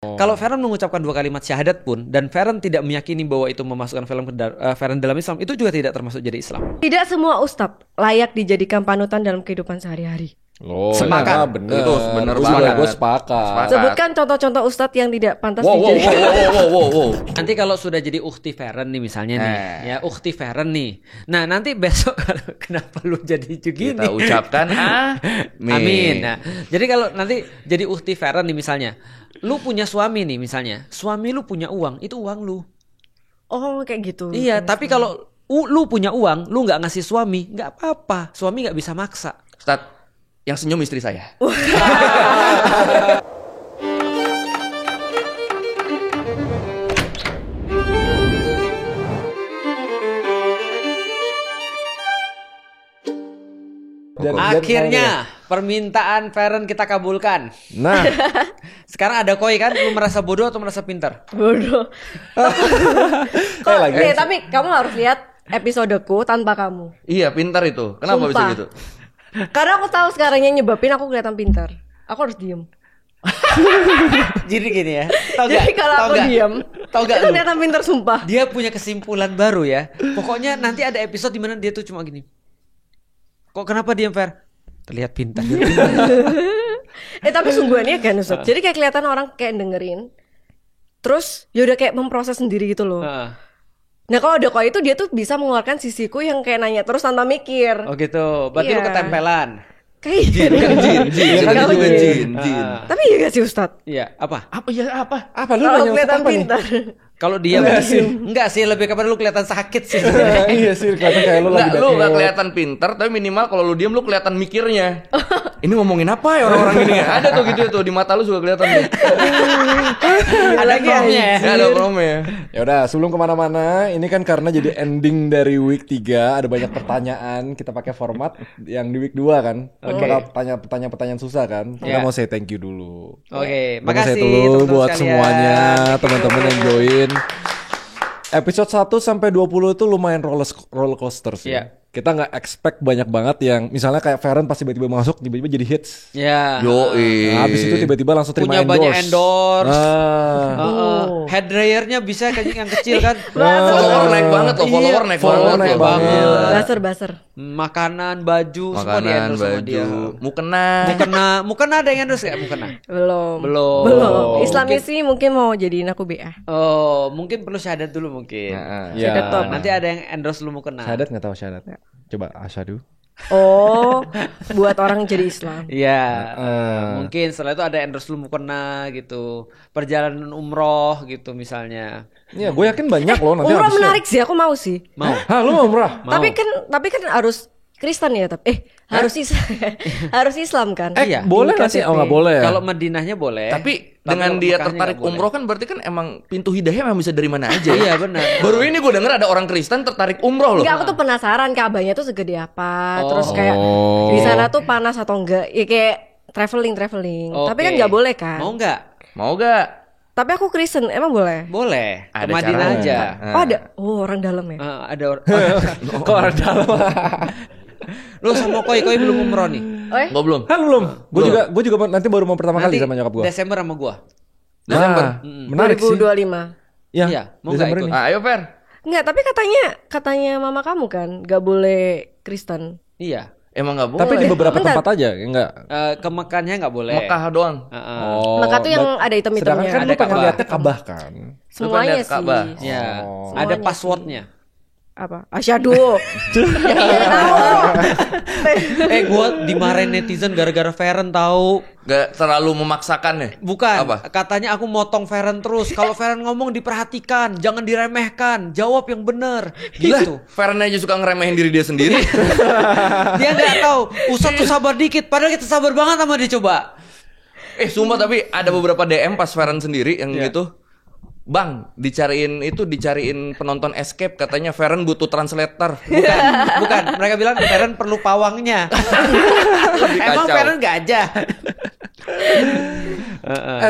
Kalau Feren mengucapkan 2 kalimat syahadat pun dan Feren tidak meyakini bahwa itu memasukkan Feren dalam Islam, itu juga tidak termasuk jadi Islam. Tidak semua ustadz layak dijadikan panutan dalam kehidupan sehari-hari. Sepakat. Bener. Itu bener banget. Gue sepakat. Sebutkan contoh-contoh ustadz yang tidak pantas Wow. Nanti kalau sudah jadi ukhti Feren nih misalnya nih, ya ukhti Feren nih. Nah nanti besok kenapa lu jadi begini? Kita ucapkan Amin. Nah, jadi kalau nanti jadi ukhti Feren nih misalnya, lu punya suami nih misalnya, suami lu punya uang, itu uang lu. Oh kayak gitu. Iya, tapi kalau lu punya uang, lu nggak ngasih suami, nggak apa-apa, suami nggak bisa maksa. Ustaz, yang senyum istri saya. Dan Akhirnya permintaan Feren kita kabulkan. Nah, Sekarang ada koi kan, lu merasa bodoh atau merasa pintar? Bodoh. Tapi kamu harus lihat episodeku tanpa kamu. Iya, pintar itu. Kenapa bisa Sumpah. gitu? Karena aku tahu sekarang yang nyebabin aku kelihatan pintar. Aku harus diem. Jadi gini ya. Tahu Jadi kalau aku diem, Tahu gak itu lu? kelihatan pintar sumpah. Dia punya kesimpulan baru ya. Pokoknya nanti ada episode di mana dia tuh cuma gini. Kok kenapa diam Fer? Terlihat pintar. Tapi sungguhannya kan Ustaz. Jadi kayak kelihatan orang kayak dengerin. Terus ya udah kayak memproses sendiri gitu loh. Nah kalau ada kok itu dia tuh bisa mengeluarkan sisiku yang kayak nanya terus tanpa mikir. Oh gitu. Berarti Iya. lu ketempelan. Kayak Jin. Kan Kamu juga jin. jin. Tapi iya gak sih Ustaz? Iya, apa? apa lu Kalau nanya kelihatan apa nih? pintar. Kalau dia enggak sih, lebih kepada lu kelihatan sakit sih. Iya sih, kelihatan kayak lu lagi Enggak, lu bad gak mood. kelihatan pintar, tapi minimal kalau lu diem lu kelihatan mikirnya. Ini ngomongin apa ya orang-orang gini ya? Ada tuh gitu tuh di mata lu juga kelihatan tuh. Ada promnya ya. Ya, ada promnya. Ya udah, sebelum kemana-mana, ini kan karena jadi ending dari week 3, ada banyak pertanyaan. Kita pakai format yang di week 2 kan. Bakal tanya pertanyaan susah kan. Kita Iya. mau say thank you dulu. Oke, Gua mau say makasih dulu teman-teman buat sekalian. semuanya, teman-teman yang join. Episode 1 sampai 20 itu lumayan roller coaster sih. Iya. Kita nggak expect banyak banget yang misalnya kayak Feren pas tiba-tiba masuk, tiba-tiba jadi hits. Ya. Yoi. Nah, habis itu tiba-tiba langsung terima Punya banyak endorse. Head dryernya bisa kayak yang kecil kan. Follower naik banget loh, follower naik follower banget naik loh. banget. Baser. Makanan, baju, semua di Makanan, endorse sama dia. baju, mukena. Mukena ada yang endorse gak mukena? Belum. Belum. Islamisi mungkin mau jadiin aku BA. Oh, mungkin perlu syahadat dulu mungkin. Ya. Syahadat top. Nanti ada yang endorse lu mukena. Syahadat nggak tahu syahadat. Coba asyhadu. Oh, buat orang jadi Islam. Iya. Mungkin setelah itu ada endorse lu mukena gitu. Perjalanan umroh gitu misalnya. Iya, gue yakin banyak loh nanti Umrah habisnya. menarik sih, aku mau sih. Mau. Hah, lu mau umrah? Mau. Tapi kan harus Kristen ya, tapi harus Islam. harus Islam kan? Iya. Boleh nggak sih? Oh nggak boleh. Kalau Madinahnya boleh. Tapi dengan kalau dia Mekahnya tertarik nggak boleh. umroh kan berarti kan emang pintu hidayah memang bisa dari mana aja. Iya benar. Baru ini gue denger ada orang Kristen tertarik umroh loh. Enggak, aku tuh penasaran Ka'bahnya tuh segede apa. Terus kayak Oh. di sana tuh panas atau enggak? Ya kayak traveling. Tapi kan Oke. nggak boleh kan? Mau nggak? Mau gak? Tapi aku Kristen, emang boleh? Boleh. Ada Ke Madinah caranya. aja. Oh ada, orang dalam ya. Ada orang. Kok orang dalam? Lu sama koi belum umroh nih. Oh ya? Gue belum. Kan belum. Gue juga nanti baru mau pertama kali Nanti sama nyokap gue. Desember sama gua. Nah, menarik sih. 2025. Ya, Iya, mau Desember nggak ini. Ayo Fer. Enggak, tapi katanya mama kamu kan nggak boleh Kristen. Iya. Emang gak boleh. Tapi di beberapa Bentar. tempat aja, enggak. Ke Mekahnya nggak boleh. Mekah doang. Oh. Maka tuh yang ada Sedangkan hitam-hitamnya. kan lu Ada pengen Ka'bah. lihatnya Ka'bah kan. Semuanya lihat sih. Ka'bah. Ya. Oh. Ada Semuanya passwordnya. Apa? Asyhadu. Iya tahu. Gua dimarahin netizen gara-gara Feren tahu. Gak terlalu memaksakan ya. Bukan. Apa? Katanya aku motong Feren terus. Kalau Feren ngomong diperhatikan, jangan diremehkan, jawab yang bener. Gitu. Feren aja suka ngeremehin diri dia sendiri. Dia nggak tahu. Ustadz tuh sabar dikit. Padahal kita sabar banget sama dia coba. Sumpah tapi ada beberapa DM pas Feren sendiri yang Iya. gitu. Bang, dicariin penonton escape, katanya Feren butuh translator. Bukan. Mereka bilang Feren perlu pawangnya. Lebih Emang kacau. Feren gajah.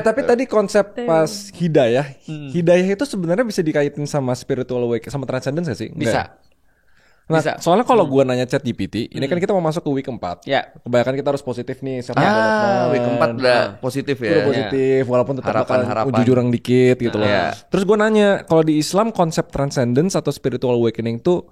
Tapi tadi konsep pas hidayah, hidayah itu sebenarnya bisa dikaitin sama spiritual awakening, sama transcendence gak sih? Bisa. Nah, Bisa. soalnya kalau gua nanya ChatGPT, ini kan kita mau masuk ke week 4. Ya. Kebanyakan kita harus positif nih, self development. week 4 udah positif ya. Udah positif, walaupun tetap Harapan-harapan. bakal jujurang dikit gitu loh. Iya. Terus gua nanya, kalau di Islam konsep transcendence atau spiritual awakening tuh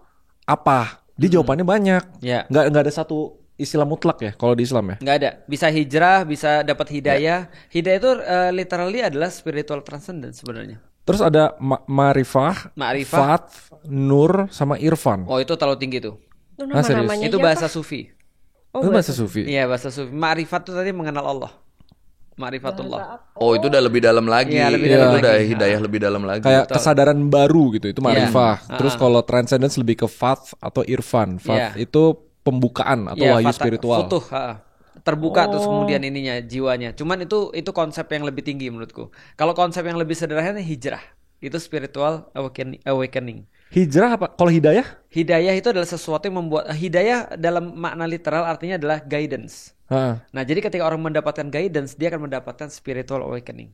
apa? Dia jawabannya banyak. Ya. Nggak ada satu istilah mutlak ya kalau di Islam ya. Nggak ada. Bisa hijrah, bisa dapat hidayah. Hidayah itu literally adalah spiritual transcendence sebenarnya. Terus ada ma'rifah, Ma'rifah. fat, nur, sama irfan. Oh itu terlalu tinggi tuh. Itu serius? nama-namanya Itu siapa? bahasa sufi. Oh, Itu bahasa sufi. Iya bahasa sufi. Ma'rifat itu tadi mengenal Allah. Ma'rifatullah. Oh, itu udah lebih dalam lagi. Iya, lebih Itu dalam udah lagi. hidayah lebih dalam lagi. Kayak kesadaran baru gitu, itu ma'rifah. Iya. Terus kalau transcendence lebih ke fat atau irfan. Fat Iya. itu pembukaan atau wahyu spiritual. Futuh, terbuka terus kemudian ininya jiwanya. Cuman itu konsep yang lebih tinggi menurutku. Kalau konsep yang lebih sederhana hijrah. Itu spiritual awakening. Hijrah apa? Kalau hidayah? Hidayah itu adalah sesuatu yang membuat hidayah dalam makna literal artinya adalah guidance. Ha. Nah, jadi ketika orang mendapatkan guidance, dia akan mendapatkan spiritual awakening.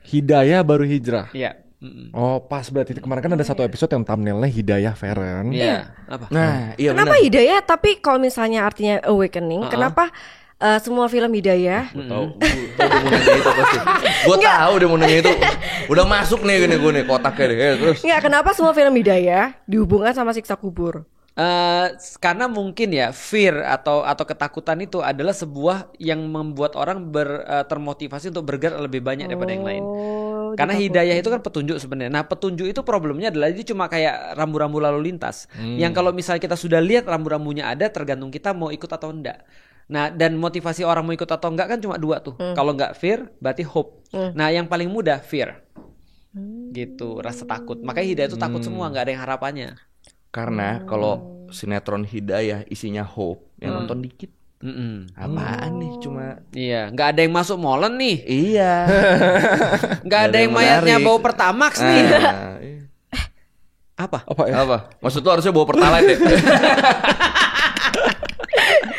Hidayah baru hijrah. Iya. Mm-mm. Oh, pas berarti kemarin kan ada satu episode yang thumbnailnya hidayah Feren. Iya. Apa? Nah, iya Kenapa benar. hidayah tapi kalau misalnya artinya awakening, kenapa semua film hidayah? Gue tahu dia mau nanya itu. Udah masuk nih gini gue nih kotaknya deh. Terus Enggak, kenapa semua film hidayah dihubungkan sama siksa kubur? Karena mungkin ya fear atau ketakutan itu adalah sebuah yang membuat orang termotivasi untuk bergerak lebih banyak daripada yang lain. Karena hidayah itu kan petunjuk sebenarnya. Nah, petunjuk itu problemnya adalah dia cuma kayak rambu-rambu lalu lintas. Yang kalau misalnya kita sudah lihat rambu-rambunya ada, tergantung kita mau ikut atau enggak. Nah, dan motivasi orang mau ikut atau enggak kan cuma dua tuh. Kalau enggak fear, berarti hope. Nah, yang paling mudah fear. Gitu, rasa takut. Makanya hidayah itu takut semua, enggak ada yang harapannya. karena kalau sinetron hidayah isinya hope, yang nonton dikit. Apaan nih cuma Iya, nggak ada yang masuk molen nih. iya. Nggak ada yang mayatnya menarik. bau Pertamax nih. Nah, iya. Apa? Apa ya? Apa? Maksud lu harusnya bawa Pertalite ya?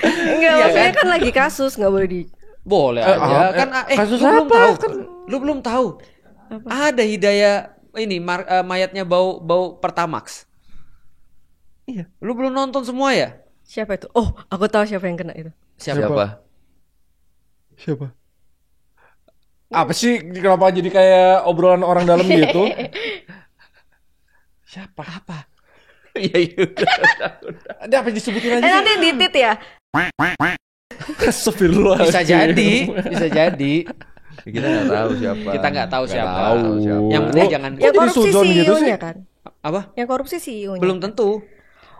Enggak, maksudnya kan lagi kasus, nggak boleh di. Boleh aja. Kan kasus lu belum apa? tahu. Lu belum tahu. Ada hidayah ini mayatnya bau Pertamax. Iya. Lu belum nonton semua ya? Siapa itu? Oh, aku tahu siapa yang kena itu. Siapa? Siapa? Apa sih? Kenapa jadi kayak obrolan orang dalam gitu? Siapa? Apa? Iya iya. Ada apa disebutin aja? Nanti ditit ya. Astagfirullah. Bisa jadi, bisa jadi. Kita nggak tahu siapa. Kita nggak tahu siapa. tahu siapa. Yang penting jangan. Yang jadi korupsi suzon gitu CEO-nya sih? kan? Apa? Yang korupsi CEO-nya. Belum tentu.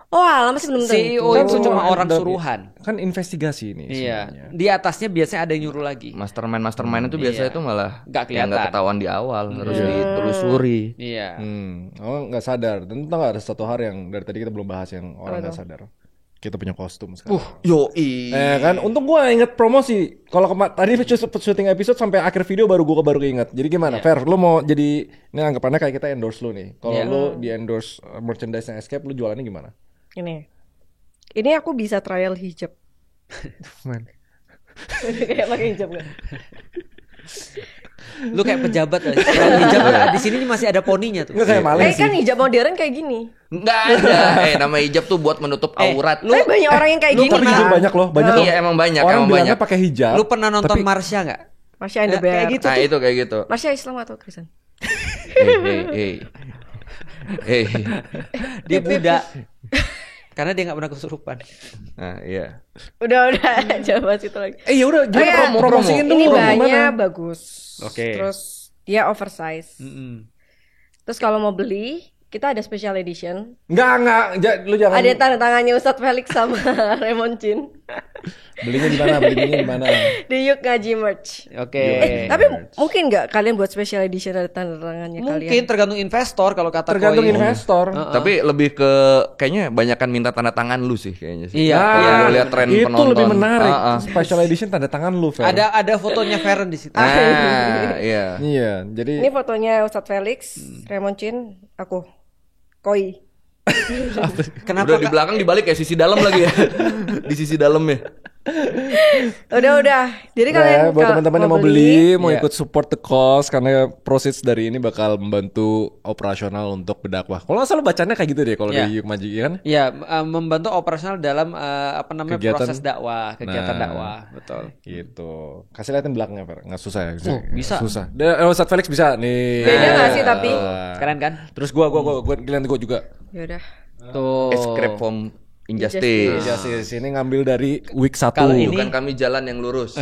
Oh, alah masih belum tentu. CEO Kan itu cuma semua orang ada- suruhan. Kan investigasi ini Iya. sebenarnya. Di atasnya biasanya ada yang nyuruh lagi. Mastermind itu biasanya Iya. tuh malah Nggak yang nggak kelihatan. ketahuan di awal, harus ditelusuri. Iya. Oh nggak sadar. Tentu nggak ada satu hal yang dari tadi kita belum bahas yang orang nggak sadar. Kita punya kostum sekarang. Yoi. Kan, untung gue inget promosi. Kalau tadi syuting episode sampai akhir video baru keinget. Jadi gimana, Fer? Lu mau jadi ini anggapannya kayak kita endorse lu nih. Kalau Iya. lu di endorse merchandise-nya Escape, lu jualannya gimana? Ini aku bisa trial hijab. Kayak pakai hijab nggak? Lu kayak pejabat lah. Kalau hijab di sini masih ada poninya tuh. Enggak kayak maling sih. Kan hijab modern kayak gini. Nggak ada. Nama hijab tuh buat menutup aurat. Tapi banyak orang yang kayak gini Tapi jujur kan. banyak loh, banyak loh. Iya emang banyak, Orang emang bilangnya banyak. pakai hijab. Lu pernah nonton tapi- Marsha nggak? Masya and the Kayak Bear. gitu Nah tuh. itu kayak gitu. Marsha Islam atau Kristen? Hey. Dia Buddha. Karena dia nggak pernah kesurupan. Nah iya. Udah jangan bahas itu lagi. Ya udah, jadi iya. promosiin dulu. Ini gimana? bahannya bagus. Oke. Terus dia oversize. Terus kalau mau beli, kita ada special edition. Enggak, lu jangan. Ada tanda tangannya Ustadz Felix sama Raymond Chin. Belinya di mana? Di Yuk Ngaji Merch. Oke. Tapi mungkin nggak kalian buat special edition ada tanda tangannya Mungkin kalian? tergantung investor kalau kata Tergantung Koi. investor. Tapi lebih ke kayaknya banyakan minta tanda tangan lu sih kayaknya sih. Iya. Kalau gua lihat tren itu penonton. lebih menarik. Ah, ah. Special edition tanda tangan lu, Fer. Ada fotonya Feren di situ. Iya. Iya, jadi Ini fotonya Ustadz Felix, Raymond Chin, aku, Koi. Kenapa Udah di belakang dibalik ya sisi dalam lagi ya. Di sisi dalam ya. Udah. Jadi kalian buat teman-teman yang mau beli, mau Iya. ikut support the cause karena proceeds dari ini bakal membantu operasional untuk berdakwah. Kalau nggak salah bacanya kayak gitu deh kalau Iya. di Yuk Maji kan. Ya, membantu operasional dalam Kegiatan. proses dakwah, kegiatan Nah. dakwah, betul. Gitu. Kasih liatin belakangnya, Fer. Nggak susah ya? Oh, bisa. Susah. Ustadz Felix bisa nih. Beda nggak sih tapi? Keren kan? Terus gua giliran gua juga. Yaudah. Tuh. Escape from Injustice. Justice ini ngambil dari week 1. Kalau ini- Bukan kami jalan yang lurus.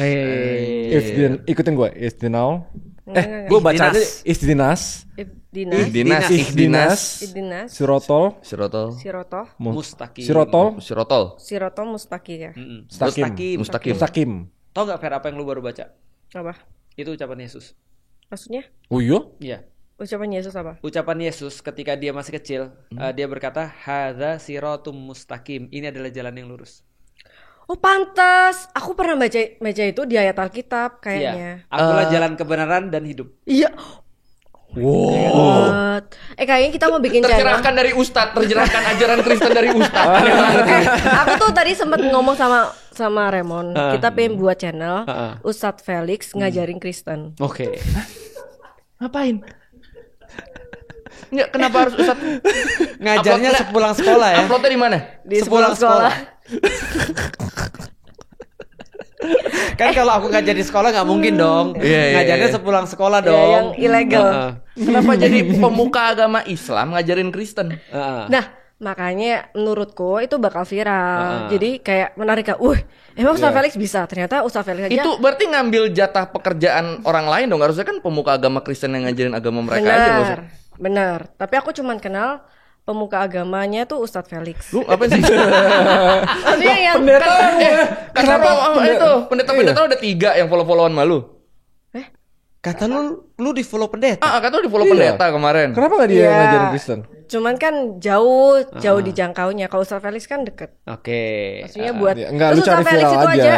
Ikutin gua. Istinau. Enggak. Gua baca aja Ihdinas. Isdinas. Dinas, Ihdinas. Dinas, Sirotol. Sirotol. Siroto, Mustaqim. Sirotol. Sirotol. Siroto Mustaqim ya. Mustaqim. Mustaqim. Tahu nggak Fer apa yang lu baru baca? Apa? Itu ucapan Yesus. Maksudnya? Oh iya? Iya. Ucapan Yesus apa? Ucapan Yesus ketika dia masih kecil, dia berkata, "Hadza siratum mustaqim." Ini adalah jalan yang lurus. Oh pantas, aku pernah baca itu di ayat Alkitab kayaknya. Iya. Akulah jalan kebenaran dan hidup. Iya. Wow. Kayaknya kita mau bikin channel. Tercerahkan dari Ustadz, tercerahkan ajaran Kristen dari Ustadz. Aku tuh tadi sempat ngomong sama Raymond, kita pengen buat channel Ustadz Felix ngajarin Kristen. Oke. Ngapain? Nggak, kenapa harus Ustadz? Ngajarnya Upload- sepulang sekolah ya. Uploadnya di mana? Di Sepulang sekolah. Kan kalau aku ngajar di sekolah nggak mungkin dong. Iya, Ngajarnya iya. sepulang sekolah Ya, dong. yang ilegal. Kenapa jadi pemuka agama Islam ngajarin Kristen? Nah, makanya menurutku itu bakal viral. Jadi kayak menarik kan. Emang Ustadz Felix bisa? Ternyata Ustadz Felix aja. Itu berarti ngambil jatah pekerjaan orang lain dong. Harusnya kan pemuka agama Kristen yang ngajarin agama mereka aja. Nggak usah. Benar. Tapi aku cuman kenal pemuka agamanya tuh Ustadz Felix. Lu apa sih? Maksudnya yang Kata itu pendeta-pendeta ada 3 yang follow-followan malu. Kata lu di follow pendeta. Kata lu di follow pendeta kemarin. Kenapa nggak dia Iya. ngajarin Kristen? Cuman kan jauh dijangkaunya. Kalau Ustadz Felix kan deket. Oke. Maksudnya buat Enggak, lu Terus cari Ustadz Felix viral itu aja.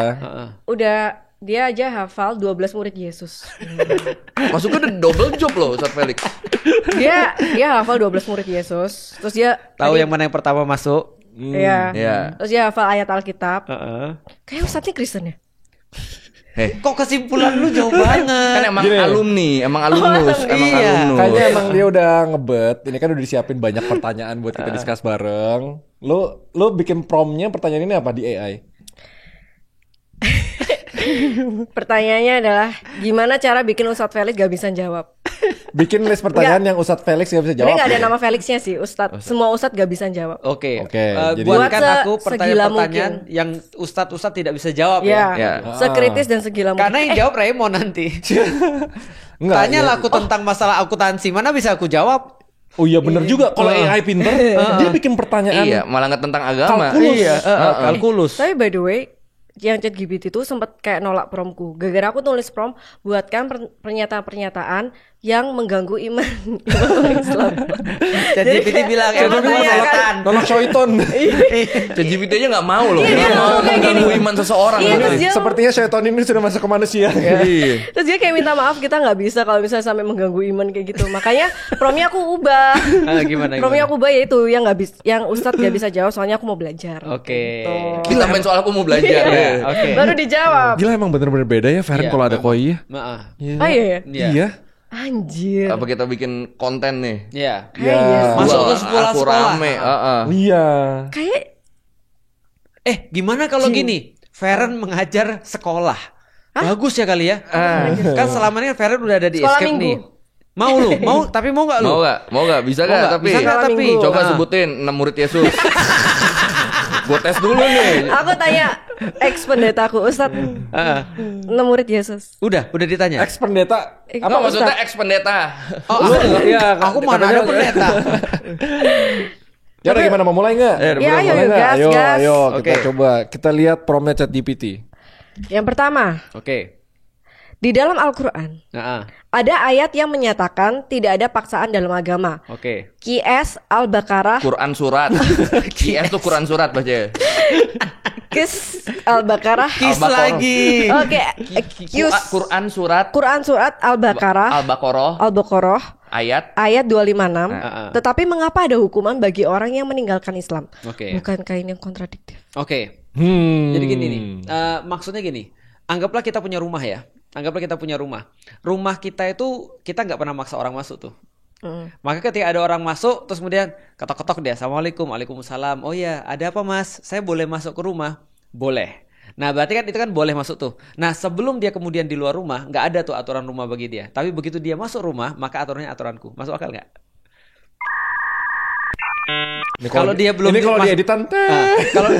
udah dia aja hafal 12 murid Yesus. Masuknya udah double job loh Ustadz Felix. Dia hafal 12 murid Yesus. Terus dia Tahu yang mana yang pertama masuk? Iya. Iya. Terus dia hafal ayat Alkitab. Heeh. Kayak Ustadznya Kristen ya? Kok kesimpulan lu jauh banget? Kan emang Gini. alumni, emang alumnus, emang Iya. alumnus. Kayaknya emang dia udah ngebet. Ini kan udah disiapin banyak pertanyaan buat kita discuss bareng. Lu bikin promnya pertanyaan ini apa di AI? Pertanyaannya adalah gimana cara bikin Ustadz Felix gak bisa jawab? Bikin list pertanyaan yang Ustadz Felix gak bisa Ini jawab. gak ada nama Felixnya sih, Ustadz. Semua Ustadz gak bisa jawab. Oke. Oke, jadi- Buatkan Buat aku segila pertanyaan-pertanyaan yang ustadz tidak bisa jawab Ya, ya. sekritis dan segila mungkin. Karena yang jawab Raymond nanti. Enggak, Tanyalah ya. aku tentang masalah akuntansi, mana bisa aku jawab? Oh iya bener juga. Kalau AI pinter, dia bikin pertanyaan. Iya, malah nggak tentang agama. Kalkulus. Iya, kalkulus. Tapi by the way, yang ChatGPT itu sempat kayak nolak promku. Gara-gara aku tulis prom, buatkan pernyataan-pernyataan yang mengganggu iman Islam. ChatGPT bilang Coba emang gua tanyakan. setan. Nolak syaiton. ChatGPT aja nggak mau loh. Iya, Nggak mau kayak mengganggu gini. iman seseorang. Iya, gitu. terus dia- Sepertinya syaiton ini sudah masuk ke manusia. Iya. Terus dia kayak minta maaf kita nggak bisa kalau misalnya sampai mengganggu iman kayak gitu. Makanya promnya aku ubah. Gimana? Promnya aku ubah yaitu yang nggak bisa, yang Ustadz nggak bisa jawab soalnya aku mau belajar. Oke. Gitu. Kita main soal aku mau belajar. Iya, oke. Baru dijawab. Gila emang bener-bener beda ya Feren Iya, kalau ada koi ya. Maaf. Oh iya. Iya. Anjir. Apa kita bikin konten nih? Iya. Iya. Masuk Gua, ke sekolah. aku rame. Iya. Kayak Gimana kalau gini? Feren mengajar sekolah. Bagus ya kali ya. Kan selama ini Feren udah ada di Sekolah Escape minggu. nih. Mau lu? Tapi mau nggak lu? Mau nggak? Bisa Mau nggak? nggak? Tapi Bisa nggak? Sekolah Tapi minggu. coba Ah. sebutin 6 murid Yesus. Gue tes dulu nih. aku tanya ex pendetaku Ustadz, Ah. 6 murid Yesus. Udah ditanya. Ex pendeta. Apa maksudnya ex pendeta? Oh, iya, aku mana ada pendeta. Ya udah gimana mau mulai nggak? Ya, ayo, Mulai nggak? gas, Ayo, gas. ayo kita Oke. coba. Kita lihat promnya ChatGPT. Yang pertama, Oke. di dalam Al-Quran Nah, ada ayat yang menyatakan tidak ada paksaan dalam agama. oke. QS Al-Baqarah, Quran surat. IS tuh Quran surat baca. Kis Al-Baqarah. Kis Al-Baqarah. Oke, lagi. Quran surat Quran surat Al-Baqarah, Al-Baqarah Al-Baqarah ayat ayat 256. Nah. Tetapi mengapa ada hukuman bagi orang yang meninggalkan Islam? Oke. Bukankah ini yang kontradiktif? Oke. Jadi gini nih, maksudnya gini, anggaplah kita punya rumah ya. Anggaplah kita punya rumah. Rumah kita itu kita nggak pernah maksa orang masuk tuh. Maka ketika ada orang masuk, terus kemudian ketok-ketok dia, Assalamualaikum, Waalaikumsalam. Oh ya, ada apa mas? Saya boleh masuk ke rumah? Boleh. Nah berarti kan itu kan boleh masuk tuh. Nah sebelum dia kemudian di luar rumah, nggak ada tuh aturan rumah bagi dia. Tapi begitu dia masuk rumah, maka aturannya aturanku. Masuk akal nggak? Kalau dia belum kalau di editan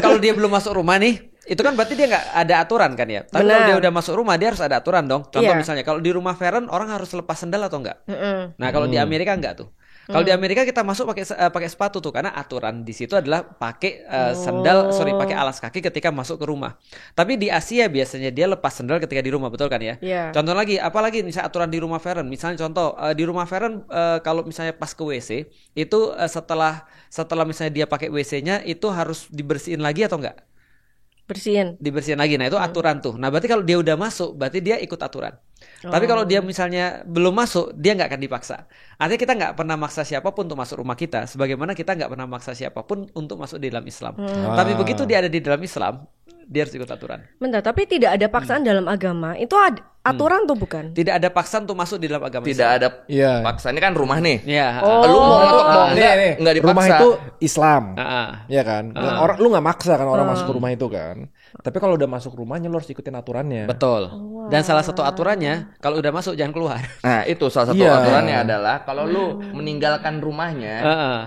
kalau dia belum masuk rumah nih, itu kan berarti dia nggak ada aturan kan ya. Tapi kalau dia udah masuk rumah, dia harus ada aturan dong. Contoh misalnya kalau di rumah Feren orang harus lepas sendal atau enggak? Nah kalau di Amerika enggak tuh. Kalau di Amerika kita masuk pakai sepatu tuh karena aturan di situ adalah pakai pakai alas kaki ketika masuk ke rumah. Tapi di Asia biasanya dia lepas sendal ketika di rumah, betul kan ya? Contoh lagi, apalagi misalnya aturan di rumah Feren. Misalnya contoh di rumah Feren kalau misalnya pas ke WC itu setelah misalnya dia pakai WC-nya itu harus dibersihin lagi atau enggak? Dibersihin lagi. Nah itu aturan tuh. Nah berarti kalau dia udah masuk berarti dia ikut aturan. Tapi kalau dia misalnya belum masuk, dia nggak akan dipaksa. Artinya kita nggak pernah maksa siapapun untuk masuk rumah kita, sebagaimana kita nggak pernah maksa siapapun untuk masuk di dalam Islam. Tapi begitu dia ada di dalam Islam, dia harus ikut aturan. Bentar, tapi tidak ada paksaan dalam agama. Itu aturan tuh bukan? Tidak ada paksaan untuk masuk di dalam agama Tidak Islam. ada paksaan. Ini kan rumah nih. Iya. Lu mau ngetok nggak dipaksa. Rumah itu Islam. Iya kan? Lu nggak maksa kan orang masuk ke rumah itu kan. Tapi kalau udah masuk rumahnya lu harus ikutin aturannya. Betul. Dan salah satu aturannya kalau udah masuk jangan keluar. Nah itu salah satu aturannya adalah kalau lu meninggalkan rumahnya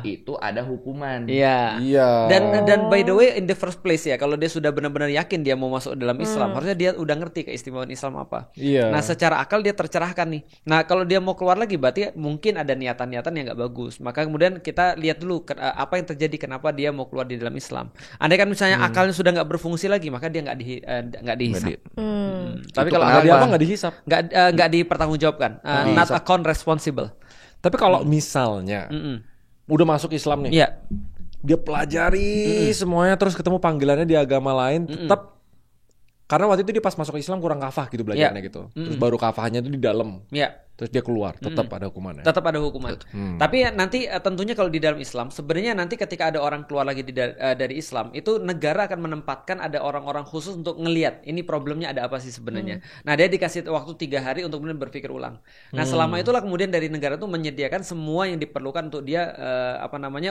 itu ada hukuman. Iya. Dan by the way in the first place ya, kalau dia sudah benar-benar yakin dia mau masuk dalam Islam, harusnya dia udah ngerti keistimewaan Islam apa. Nah secara akal dia tercerahkan nih. Nah kalau dia mau keluar lagi berarti mungkin ada niatan-niatan yang nggak bagus. Maka kemudian kita lihat dulu apa yang terjadi, kenapa dia mau keluar di dalam Islam. Andai kan misalnya akalnya sudah nggak berfungsi lagi, maka dia nggak dihisap. Tapi kalau nggak dihisap, nggak dipertanggungjawabkan, not account responsible. Tapi kalau misalnya udah masuk Islam nih, dia pelajari semuanya, terus ketemu panggilannya di agama lain, tetap karena waktu itu dia pas masuk Islam kurang kafah gitu belajarnya gitu, terus baru kafahnya itu di dalam. Terus dia keluar, tetap ada hukumannya. Tetap ada hukuman. Tapi nanti tentunya kalau di dalam Islam, sebenarnya nanti ketika ada orang keluar lagi dari Islam, itu negara akan menempatkan ada orang-orang khusus untuk ngelihat ini problemnya ada apa sih sebenarnya. Nah dia dikasih waktu 3 hari untuk kemudian berpikir ulang. Nah selama itulah kemudian dari negara itu menyediakan semua yang diperlukan untuk dia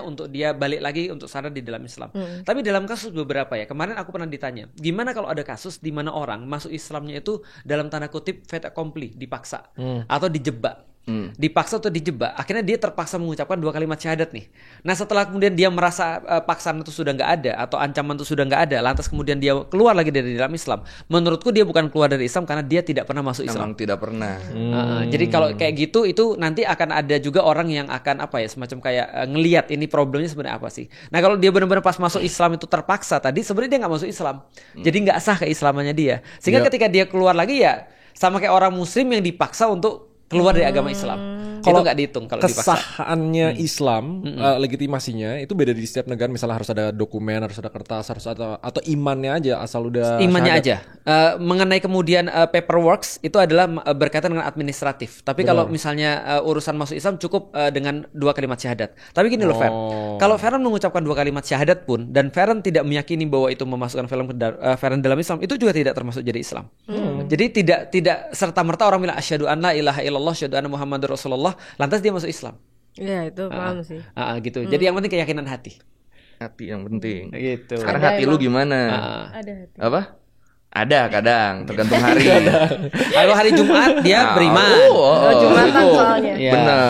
untuk dia balik lagi untuk sadar di dalam Islam. Tapi dalam kasus beberapa ya, kemarin aku pernah ditanya, gimana kalau ada kasus di mana orang masuk Islamnya itu dalam tanda kutip fait accompli, dipaksa atau dijebak. Dipaksa atau dijebak, akhirnya dia terpaksa mengucapkan 2 kalimat syahadat nih. Nah setelah kemudian dia merasa paksaan itu sudah nggak ada atau ancaman itu sudah nggak ada, lantas kemudian dia keluar lagi dari dalam Islam, menurutku dia bukan keluar dari Islam karena dia tidak pernah masuk Islam. Tidak pernah. Jadi kalau kayak gitu itu nanti akan ada juga orang yang akan semacam kayak ngelihat ini problemnya sebenarnya apa sih. Nah kalau dia benar-benar pas masuk Islam itu terpaksa tadi, sebenarnya dia nggak masuk Islam, jadi nggak sah keislamannya dia. Sehingga ketika dia keluar lagi ya sama kayak orang Muslim yang dipaksa untuk keluar dari agama Islam. Kalau nggak dihitung kalau dipaksa. Kesahannya Islam, legitimasinya itu beda di setiap negara. Misalnya harus ada dokumen, harus ada kertas, harus ada atau imannya aja asal udah imannya syahadat. aja. Mengenai kemudian paperworks itu adalah berkaitan dengan administratif. Tapi kalau misalnya urusan masuk Islam cukup dengan 2 kalimat syahadat. Tapi gini loh Fer, kalau Feren mengucapkan 2 kalimat syahadat pun dan Feren tidak meyakini bahwa itu memasukkan Feren dalam Islam, itu juga tidak termasuk jadi Islam. Jadi tidak serta merta orang bilang asyhadu an la ilaha illallah, asyhadu anna muhammadar rasulullah, lantas dia masuk Islam. Iya itu paham sih. Gitu. Jadi yang penting keyakinan hati. Hati yang penting. Gitu. Sekarang hati lu gimana? Ada hati. Apa? Ada kadang, tergantung hari. Kalau hari Jumat dia beriman. Jumatan soalnya. Benar.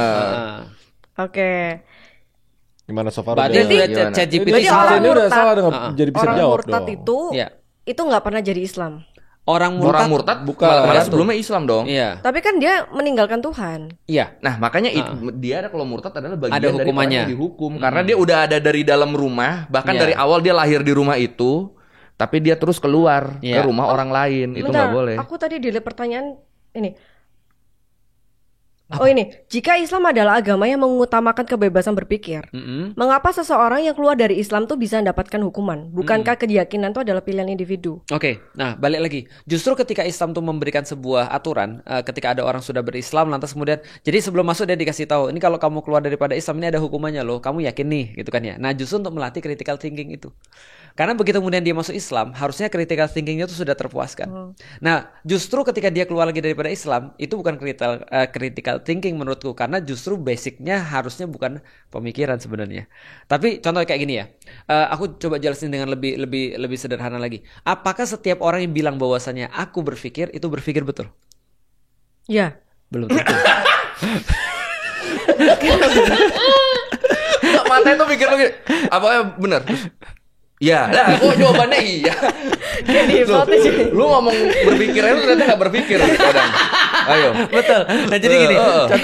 Oke. Gimana so far? Berarti ChatGPT orang udah salah jadi bisa orang jawab murtad dong. itu nggak pernah jadi Islam. Orang murtad bukan. malah sebelumnya Islam dong. Iya. Tapi kan dia meninggalkan Tuhan. Iya. Nah makanya dia kalau murtad adalah bagian ada dari hukumannya. orang yang dihukum karena dia udah ada dari dalam rumah, bahkan dari awal dia lahir di rumah itu, tapi dia terus keluar ke rumah orang lain. Itu nggak boleh. Aku tadi dilihat pertanyaan ini. Oh ini, jika Islam adalah agama yang mengutamakan kebebasan berpikir, mengapa seseorang yang keluar dari Islam tuh bisa mendapatkan hukuman? Bukankah keyakinan itu adalah pilihan individu? Oke, nah balik lagi. Justru ketika Islam tuh memberikan sebuah aturan, ketika ada orang sudah berislam, lantas kemudian, jadi sebelum masuk dia dikasih tahu, ini kalau kamu keluar daripada Islam ini ada hukumannya loh, kamu yakin nih, gitu kan ya. Nah justru untuk melatih critical thinking itu. Karena begitu kemudian dia masuk Islam, harusnya critical thinkingnya itu sudah terpuaskan. Nah, justru ketika dia keluar lagi daripada Islam, itu bukan critical thinking menurutku, karena justru basicnya harusnya bukan pemikiran sebenarnya. Tapi contoh kayak gini ya, aku coba jelasin dengan lebih sederhana lagi. Apakah setiap orang yang bilang bahwasanya aku berpikir itu berpikir betul? Ya. Belum tentu. Mata itu pikir lagi, apakah benar? Ya, lah kok jawabannya iya. Jadi lu ngomong berpikir itu ternyata nggak berpikir kadang. Ayo. Betul. Nah jadi gini,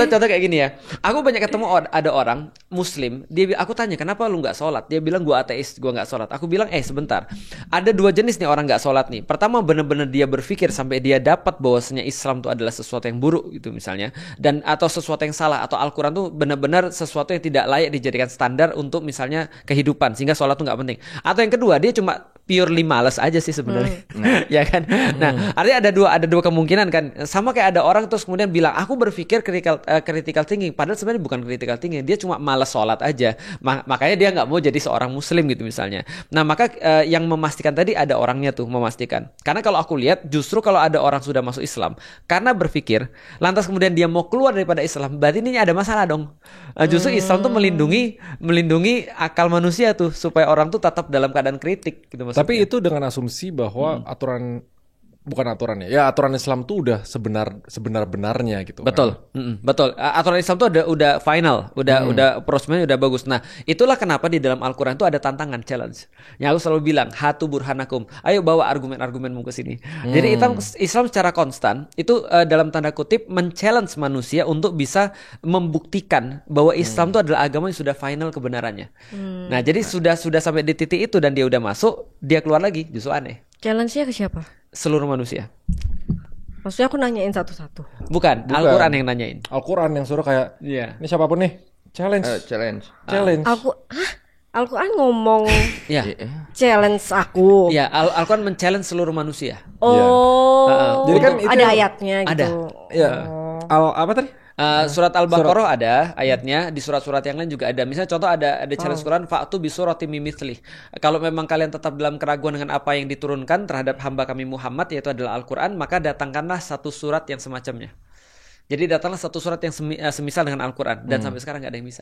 contoh kayak gini ya. Aku banyak ketemu ada orang Muslim, aku tanya kenapa lu nggak sholat? Dia bilang gua ateis, gua nggak sholat. Aku bilang sebentar. Ada dua jenis nih orang nggak sholat nih. Pertama benar-benar dia berpikir sampai dia dapat bahwasanya Islam itu adalah sesuatu yang buruk gitu misalnya, dan atau sesuatu yang salah, atau Al-Quran tuh benar-benar sesuatu yang tidak layak dijadikan standar untuk misalnya kehidupan, sehingga sholat tuh nggak penting. Atau yang kedua dia cuma purely malas aja sih sebenarnya. Ya kan. Nah, artinya ada dua kemungkinan kan. Sama kayak ada orang terus kemudian bilang aku berpikir critical thinking, padahal sebenarnya bukan critical thinking, dia cuma malas sholat aja. Makanya dia nggak mau jadi seorang muslim gitu misalnya. Nah, maka yang memastikan tadi ada orangnya tuh memastikan. Karena kalau aku lihat justru kalau ada orang sudah masuk Islam karena berpikir, lantas kemudian dia mau keluar daripada Islam, berarti ini ada masalah dong. Justru Islam tuh melindungi akal manusia tuh supaya orang tuh tetap dalam keadaan kritik gitu maksudnya. Tapi itu dengan asumsi bahwa aturan Islam tuh udah sebenar-benarnya gitu. Betul. Kan? Betul. Aturan Islam tuh udah final, udah prosesnya udah bagus. Nah, itulah kenapa di dalam Al-Qur'an itu ada tantangan, challenge. Yang aku selalu bilang, hatu burhanakum. Ayo bawa argumen-argumenmu ke sini. Jadi Islam secara konstan itu dalam tanda kutip men-challenge manusia untuk bisa membuktikan bahwa Islam itu adalah agama yang sudah final kebenarannya. Nah, jadi sudah sampai di titik itu dan dia udah masuk, dia keluar lagi, justru aneh. Challenge-nya ke siapa? Seluruh manusia. Maksudnya aku nanyain satu-satu. Bukan. Al-Quran yang nanyain. Al-Quran yang suruh kayak, ini siapapun nih, challenge. Al-Quran ngomong ya. challenge aku. Ya, Al-Quran men-challenge seluruh manusia. Jadi kan itu ada ayatnya gitu. Ada. Ya. Apa tadi? Surat Al-Baqarah ada ayatnya, di surat-surat yang lain juga ada. Misalnya contoh ada challenge Quran, fa'tu bi suratim mimithli. Kalau memang kalian tetap dalam keraguan dengan apa yang diturunkan terhadap hamba kami Muhammad, yaitu adalah Al-Quran, maka datangkanlah satu surat yang semacamnya. Jadi datanglah satu surat yang semisal dengan Al-Quran, dan sampai sekarang nggak ada yang bisa.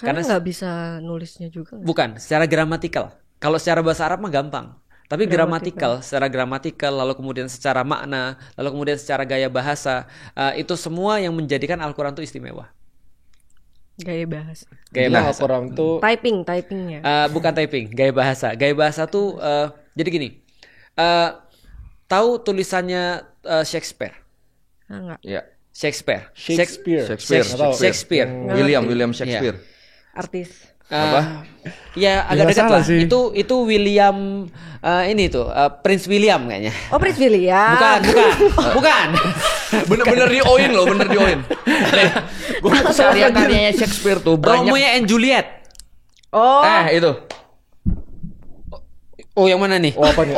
Karena nggak bisa nulisnya juga. Bukan, secara gramatikal. Kalau secara bahasa Arab mah gampang. Tapi secara gramatikal, lalu kemudian secara makna, lalu kemudian secara gaya bahasa, itu semua yang menjadikan Al-Quran itu istimewa. Gaya bahasa. Al-Quran tuh typingnya. Bukan typing, gaya bahasa. Gaya bahasa tuh jadi gini. Tahu tulisannya Shakespeare? Enggak. Ya. Shakespeare. William Shakespeare. Artis. Ya agak dekat lah. Sih. Itu William ini tuh Prince William kayaknya. Oh, Prince William. Bukan. Bener di Oin loh, bener di Oin. Karya-karyanya Shakespeare tuh banyak. Romeo and Juliet. Oh. Itu. Oh, yang mana nih? Apa nih?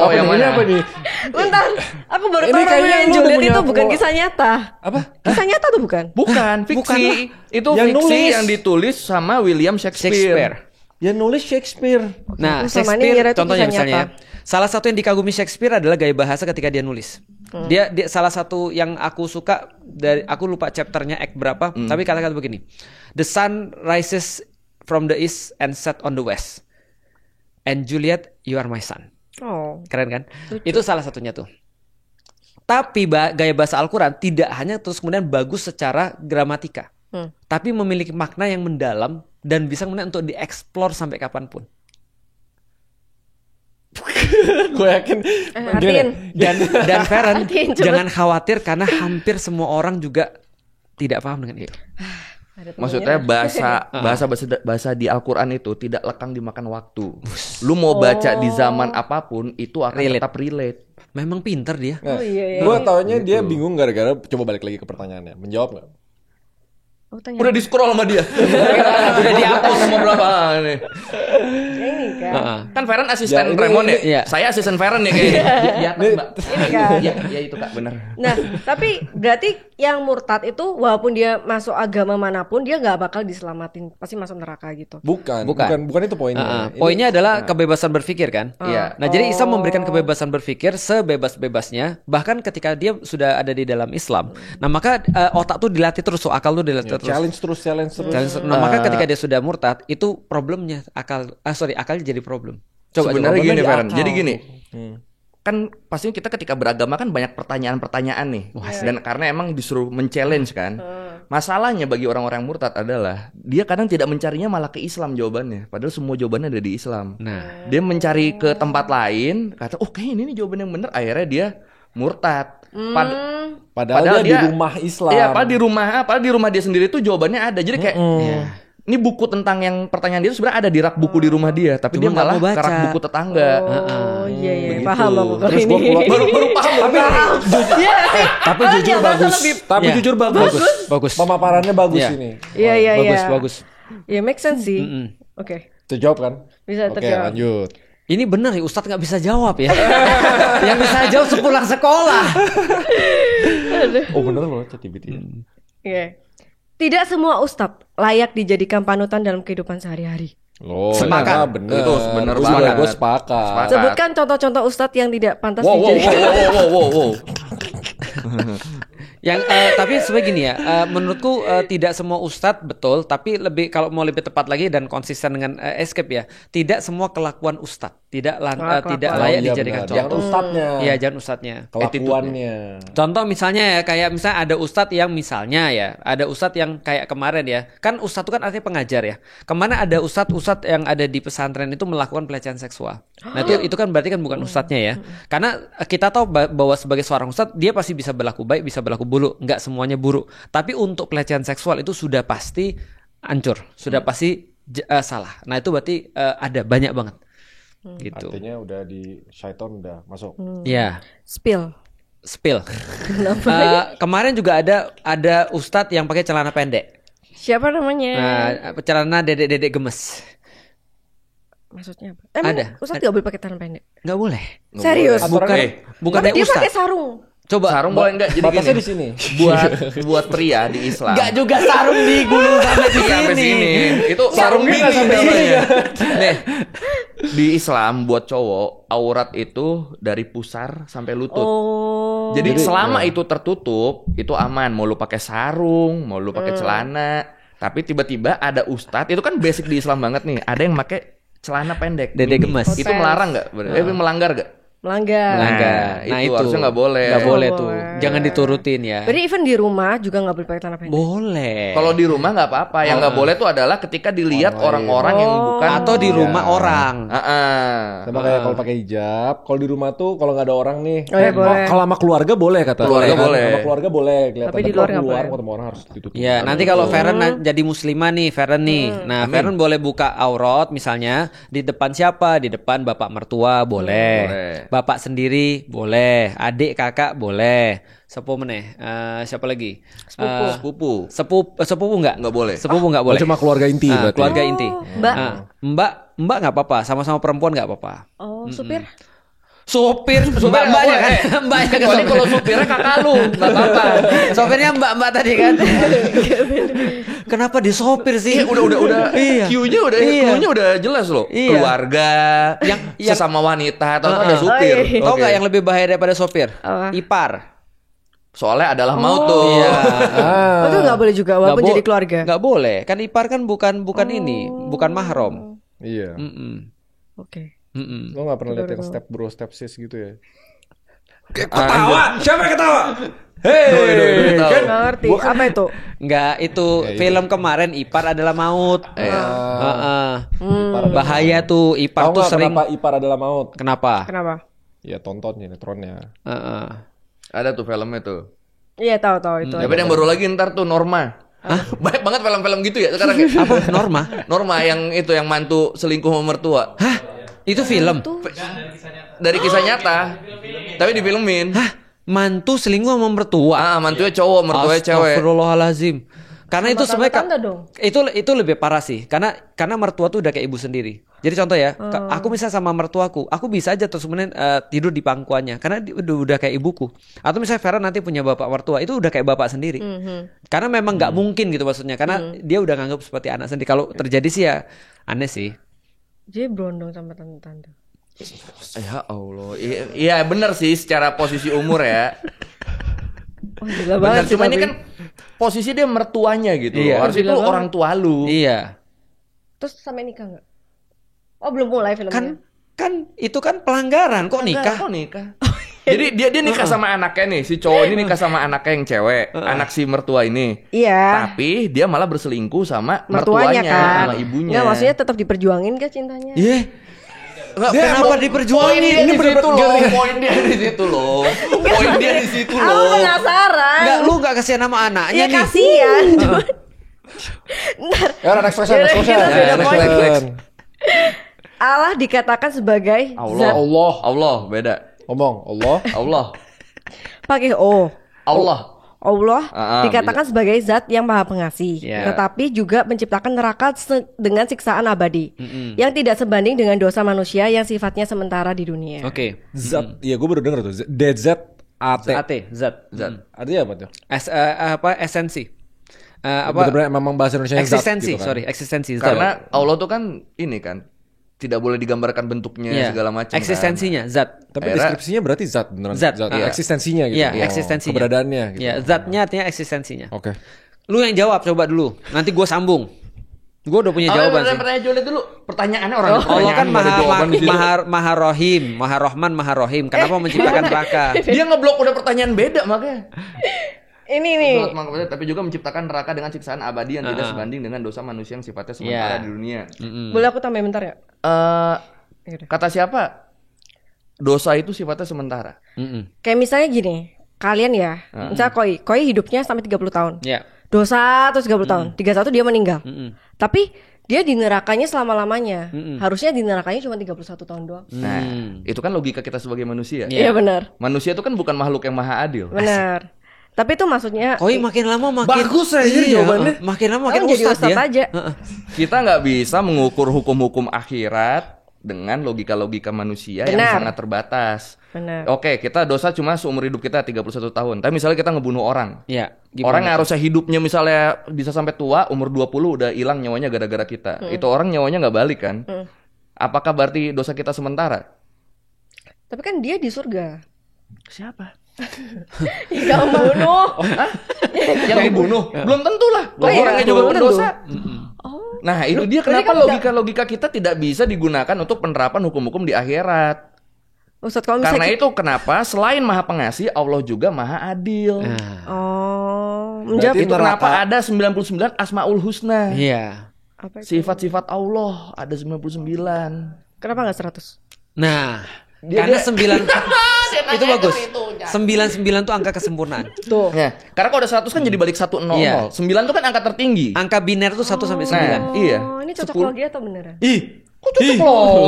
Bentar, aku baru tahu Romeo and Juliet itu bukan kisah nyata. Apa? Kisah nyata tuh bukan? Bukan, fiksi. Itu yang fiksi yang ditulis sama William Shakespeare. Yang nulis Shakespeare. Nah, Shakespeare contohnya misalnya, salah satu yang dikagumi Shakespeare adalah gaya bahasa ketika dia nulis. Dia salah satu yang aku suka dari, aku lupa chapternya act berapa, tapi kata-kata begini. The sun rises from the east and set on the west. And Juliet, you are my son. Oh, keren kan? Itu salah satunya tuh. Tapi gaya bahasa Al-Quran tidak hanya terus kemudian bagus secara gramatika, tapi memiliki makna yang mendalam dan bisa kemudian untuk dieksplor sampai kapanpun. Gue yakin. Dan Feren, jangan khawatir karena hampir semua orang juga tidak paham dengan itu. Maksudnya bahasa di Al-Quran itu tidak lekang dimakan waktu. Lu mau baca di zaman apapun itu akan tetap relate. Memang pinter dia. Gue taunya dia bingung gara-gara, coba balik lagi ke pertanyaannya. Menjawab nggak? Udah di scroll sama dia. Udah dihapus sama berapa nih. Ini kan. Kan Feren asisten Raymond ya? Iya. Saya asisten Feren ya kayaknya. Di atas, Mbak. Ini kan. Ya itu Kak, benar. Nah, tapi berarti yang murtad itu walaupun dia masuk agama manapun dia nggak bakal diselamatin, pasti masuk neraka gitu. Bukan itu poinnya. Poinnya adalah kebebasan berpikir kan? Iya. Nah, jadi Islam memberikan kebebasan berpikir sebebas-bebasnya, bahkan ketika dia sudah ada di dalam Islam. Nah, maka otak tuh dilatih terus, akal tuh dilatih terus. Challenge terus. Nah, maka ketika dia sudah murtad, itu problemnya akalnya jadi problem. Coba sebenarnya gini, Feren. Jadi gini. Kan pastinya kita ketika beragama kan banyak pertanyaan-pertanyaan nih. Dan karena emang disuruh men-challenge kan. Masalahnya bagi orang-orang murtad adalah dia kadang tidak mencarinya malah ke Islam jawabannya. Padahal semua jawabannya ada di Islam. Nah, dia mencari ke tempat lain, kata, kayak ini nih jawaban yang benar. Akhirnya dia murtad. Padahal dia di rumah Islam. Iya, padahal di rumah dia sendiri tuh jawabannya ada. Jadi kayak ini buku tentang yang pertanyaan dia sebenarnya ada di rak buku di rumah dia, tapi dia malah ke rak buku tetangga. Iya, paham aku. Terus ini. baru paham. Tapi jujur bagus. Tapi jujur bagus. Pemaparannya bagus ini. Iya. Bagus. Ya make sense sih. Oke. Terjawab kan? Bisa terjawab. Oke, lanjut. Ini benar ya, Ustadz nggak bisa jawab ya. Yang bisa jawab sepulang sekolah. Oh bener loh ChatGPT. Iya. Tidak semua ustadz layak dijadikan panutan dalam kehidupan sehari-hari. Loh, sepakat. Bener. Itu bener banget. Gue sepakat. Sebutkan contoh-contoh ustadz yang tidak pantas dijadikan. Wow. Yang tapi sebenarnya gini ya, menurutku tidak semua ustadz betul, tapi kalau mau lebih tepat lagi dan konsisten dengan escape ya, tidak semua kelakuan ustadz tidak layak dijadikan contoh. Jangan ustadznya. Iya, jangan ustadznya. Kelakuannya. Contoh misalnya ya, kayak misalnya ada ustadz yang ada ustadz yang kayak kemarin ya, kan ustadz itu kan artinya pengajar ya. Kemana ada ustadz yang ada di pesantren itu melakukan pelecehan seksual. Nah itu kan berarti kan bukan ustadznya ya. Karena kita tahu bahwa sebagai seorang ustadz dia pasti bisa berlaku baik, bisa berlaku buruk, nggak semuanya buruk. Tapi untuk pelecehan seksual itu sudah pasti hancur, sudah pasti salah. Nah itu berarti ada banyak banget. Gitu. Artinya udah di syaiton udah masuk. Iya. Spill. Kemarin juga ada ustadz yang pakai celana pendek. Siapa namanya? Celana dedek gemes. Maksudnya apa? Ada. Ustadz nggak boleh pakai celana pendek? Nggak boleh. Serius? Bukan dia pakai sarung. Coba sarung boleh enggak? Jadi batasnya di sini. Buat pria di Islam. Enggak juga sarung di gunung sampai sini. Itu sarung dingin namanya. Nih. Di Islam buat cowok aurat itu dari pusar sampai lutut. Jadi selama itu tertutup, itu aman. Mau lu pakai sarung, mau lu pakai celana. Tapi tiba-tiba ada ustadz, itu kan basic di Islam banget nih. Ada yang pakai celana pendek, dedek gemes. Itu melarang enggak? Melanggar enggak? Melanggar. Nah, itu harusnya nggak boleh. Nggak boleh tuh. Jangan diturutin ya. Berarti even di rumah juga nggak boleh pakai celana pendek. Boleh. Kalau di rumah nggak apa-apa. Yang nggak boleh tuh adalah ketika dilihat orang-orang yang bukan atau di rumah orang. Sama kayak kalau pakai hijab. Kalau di rumah tuh kalau nggak ada orang nih. Boleh. Kalau sama keluarga boleh kata. Keluarga boleh. Sama keluarga boleh. Tapi di luar nggak boleh. Ketemu orang harus ditutup. Ya nanti kalau Feren jadi muslimah nih, Feren nih. Nah Feren boleh buka aurat misalnya di depan siapa? Di depan bapak mertua boleh. Bapak sendiri boleh, adik kakak boleh, sepupu siapa lagi? Sepupu nggak boleh. Sepupu nggak boleh. Cuma keluarga inti berarti. Keluarga inti. Mbak nggak apa-apa, sama-sama perempuan nggak apa-apa. Sopir mbaknya kan, mbaknya kan. Kalau supirnya kakak lu nggak apa-apa. Sopirnya mbak tadi kan. Kenapa disopir sih? Udah. Q-nya udah jelas loh. Keluarga, yang sesama wanita atau ada supir. Tahu nggak yang lebih bahaya daripada sopir? Ipar. Soalnya adalah maut tuh. Iya. Itu nggak boleh juga walaupun jadi keluarga. Nggak boleh. Kan ipar kan bukan ini, bukan mahram. Iya. Oke. Lo gak pernah lihat yang step bro, step sis gitu ya? Ketawa! Siapa yang ketawa? Hei, kan ngerti. Apa itu? Enggak, itu film kemarin Ipar Adalah Maut. Bahaya tuh, Ipar tuh sering. Kenapa Ipar Adalah Maut? Kenapa? Ya tonton sinetronnya. Ada tuh filmnya tuh. Iya tahu itu. Tapi yang baru lagi ntar tuh Norma. Banyak banget film-film gitu ya sekarang. Apa? Norma yang itu yang mantu selingkuh sama mertua. Itu film? Dari kisah nyata. Tapi difilmin. Mantu selingkuh sama mertua? Mantunya cowok, mertuanya cewek. Astagfirullahalazim. Karena itu sebenarnya itu lebih parah sih. Karena mertua tuh udah kayak ibu sendiri. Jadi contoh ya, aku misalnya sama mertuaku, aku bisa aja terus kemudian tidur di pangkuannya karena udah kayak ibuku. Atau misalnya Vera nanti punya bapak mertua, itu udah kayak bapak sendiri. Karena memang nggak mungkin gitu maksudnya. Karena dia udah nganggap seperti anak sendiri. Kalau terjadi sih ya aneh sih. Jadi berondong sama tante-tante. Ya Allah. Iya benar sih secara posisi umur ya. Gila benar, banget cuma sih, ini kan posisi dia mertuanya gitu. Iya. Harus itu orang tua lu. Iya. Terus sampai nikah nggak? Oh belum mulai filmnya. Kan itu kan pelanggaran kok nikah. Jadi dia nikah sama anaknya nih, si cowok ini nikah sama anaknya yang cewek, anak si mertua ini. Iya. Tapi dia malah berselingkuh sama mertuanya kan, sama ibunya. Nggak, maksudnya tetap diperjuangin kan cintanya. Iya. Kenapa diperjuangin? Ini poin dia di situ loh. Poin dia di situ loh. Aku penasaran. Enggak, lu enggak kasihan sama anaknya nih. Iya kasihan. Ntar. Ya next question. Allah dikatakan sebagai Allah. zat. Allah beda. Ngomong Allah. Pakai O. Allah dikatakan bisa. sebagai zat yang maha pengasih, tetapi juga menciptakan neraka dengan siksaan abadi yang tidak sebanding dengan dosa manusia yang sifatnya sementara di dunia. Oke. Zat, iya gue baru dengar tuh. Zat. Artinya apa tuh? Esensi. Bener-bener memang bahasa Indonesia eksistensi, zat, gitu kan? eksistensi. Karena Allah tuh kan ini kan tidak boleh digambarkan bentuknya segala macam. Eksistensinya kan. zat. Tapi deskripsinya berarti zat beneran. Zat. Eksistensinya gitu. Iya, eksistensinya. Keberadaannya gitu. Iya, zatnya artinya eksistensinya. Oke. Lu yang jawab coba dulu. Nanti gue sambung. Gue udah punya jawaban sih. Pertanyaan Jole dulu. Pertanyaannya orang Allah kan maha rohim, maha rohman, maha rohim. Kenapa menciptakan neraka? Dia ngeblok udah pertanyaan beda makanya. Ini nih. Tapi juga menciptakan neraka dengan siksaan abadi yang tidak sebanding dengan dosa manusia yang sifatnya sementara di dunia. Boleh aku tambah bentar ya? Kata siapa? Dosa itu sifatnya sementara. Kayak misalnya gini, kalian ya, misalnya Koi hidupnya sampai 30 tahun. Iya. Dosa terus 30 tahun. 31 dia meninggal. Tapi dia di nerakanya selama-lamanya. Harusnya di nerakanya cuma 31 tahun doang. Nah, itu kan logika kita sebagai manusia. Iya benar. Manusia itu kan bukan makhluk yang maha adil. Benar. Tapi itu maksudnya Koi makin lama makin bagus aja jawabannya. Makin lama makin jadi ustaz aja. Kita nggak bisa mengukur hukum-hukum akhirat dengan logika-logika manusia yang sangat terbatas. Benar. Oke, kita dosa cuma seumur hidup kita 31 tahun. Tapi misalnya kita ngebunuh orang. Iya. Orang yang harusnya hidupnya misalnya bisa sampai tua, umur 20 udah hilang nyawanya gara-gara kita. Itu orang nyawanya nggak balik kan? Apakah berarti dosa kita sementara? Tapi kan dia di surga. Siapa? Yang membunuh. Yang dibunuh? Belum tentu lah. Orangnya juga berdosa. Nah itu dia kenapa logika kita tidak bisa digunakan untuk penerapan hukum-hukum di akhirat. Ustaz, kalau karena itu kenapa selain maha pengasih Allah juga maha adil. Menjawab itu kenapa ada 99 Asmaul Husna. Iya. Sifat-sifat Allah ada 99. Kenapa nggak 100? Nah, karena 9 itu bagus. 99 tuh angka kesempurnaan. Tuh. Ya, karena kalau ada 100 kan jadi balik 100. 9 tuh kan angka tertinggi. Angka biner tuh 1 sampai 9. Iya. Ini cocok logi atau beneran? Kok cocok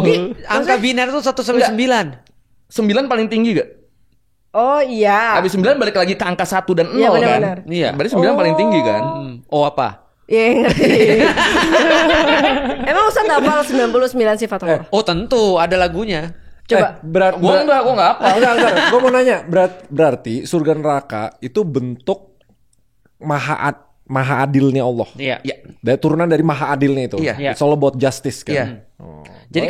logi? Angka biner tuh 1 sampai 9. 9 paling tinggi gak? Oh iya. Habis 9 balik lagi ke angka 1 dan 0 iya, bener, kan? Bener. Iya. Berarti 9 paling tinggi kan? Oh apa? Iya ngerti. Emang Ustaz hafal 99 sifat Allah? Oh tentu, ada lagunya. Coba. Gua enggak apa. Enggak. Gua mau nanya, berarti surga neraka itu bentuk maha adilnya Allah. Iya. Turunan dari maha adilnya itu. Iya. It's all about justice kan. Iya. Jadi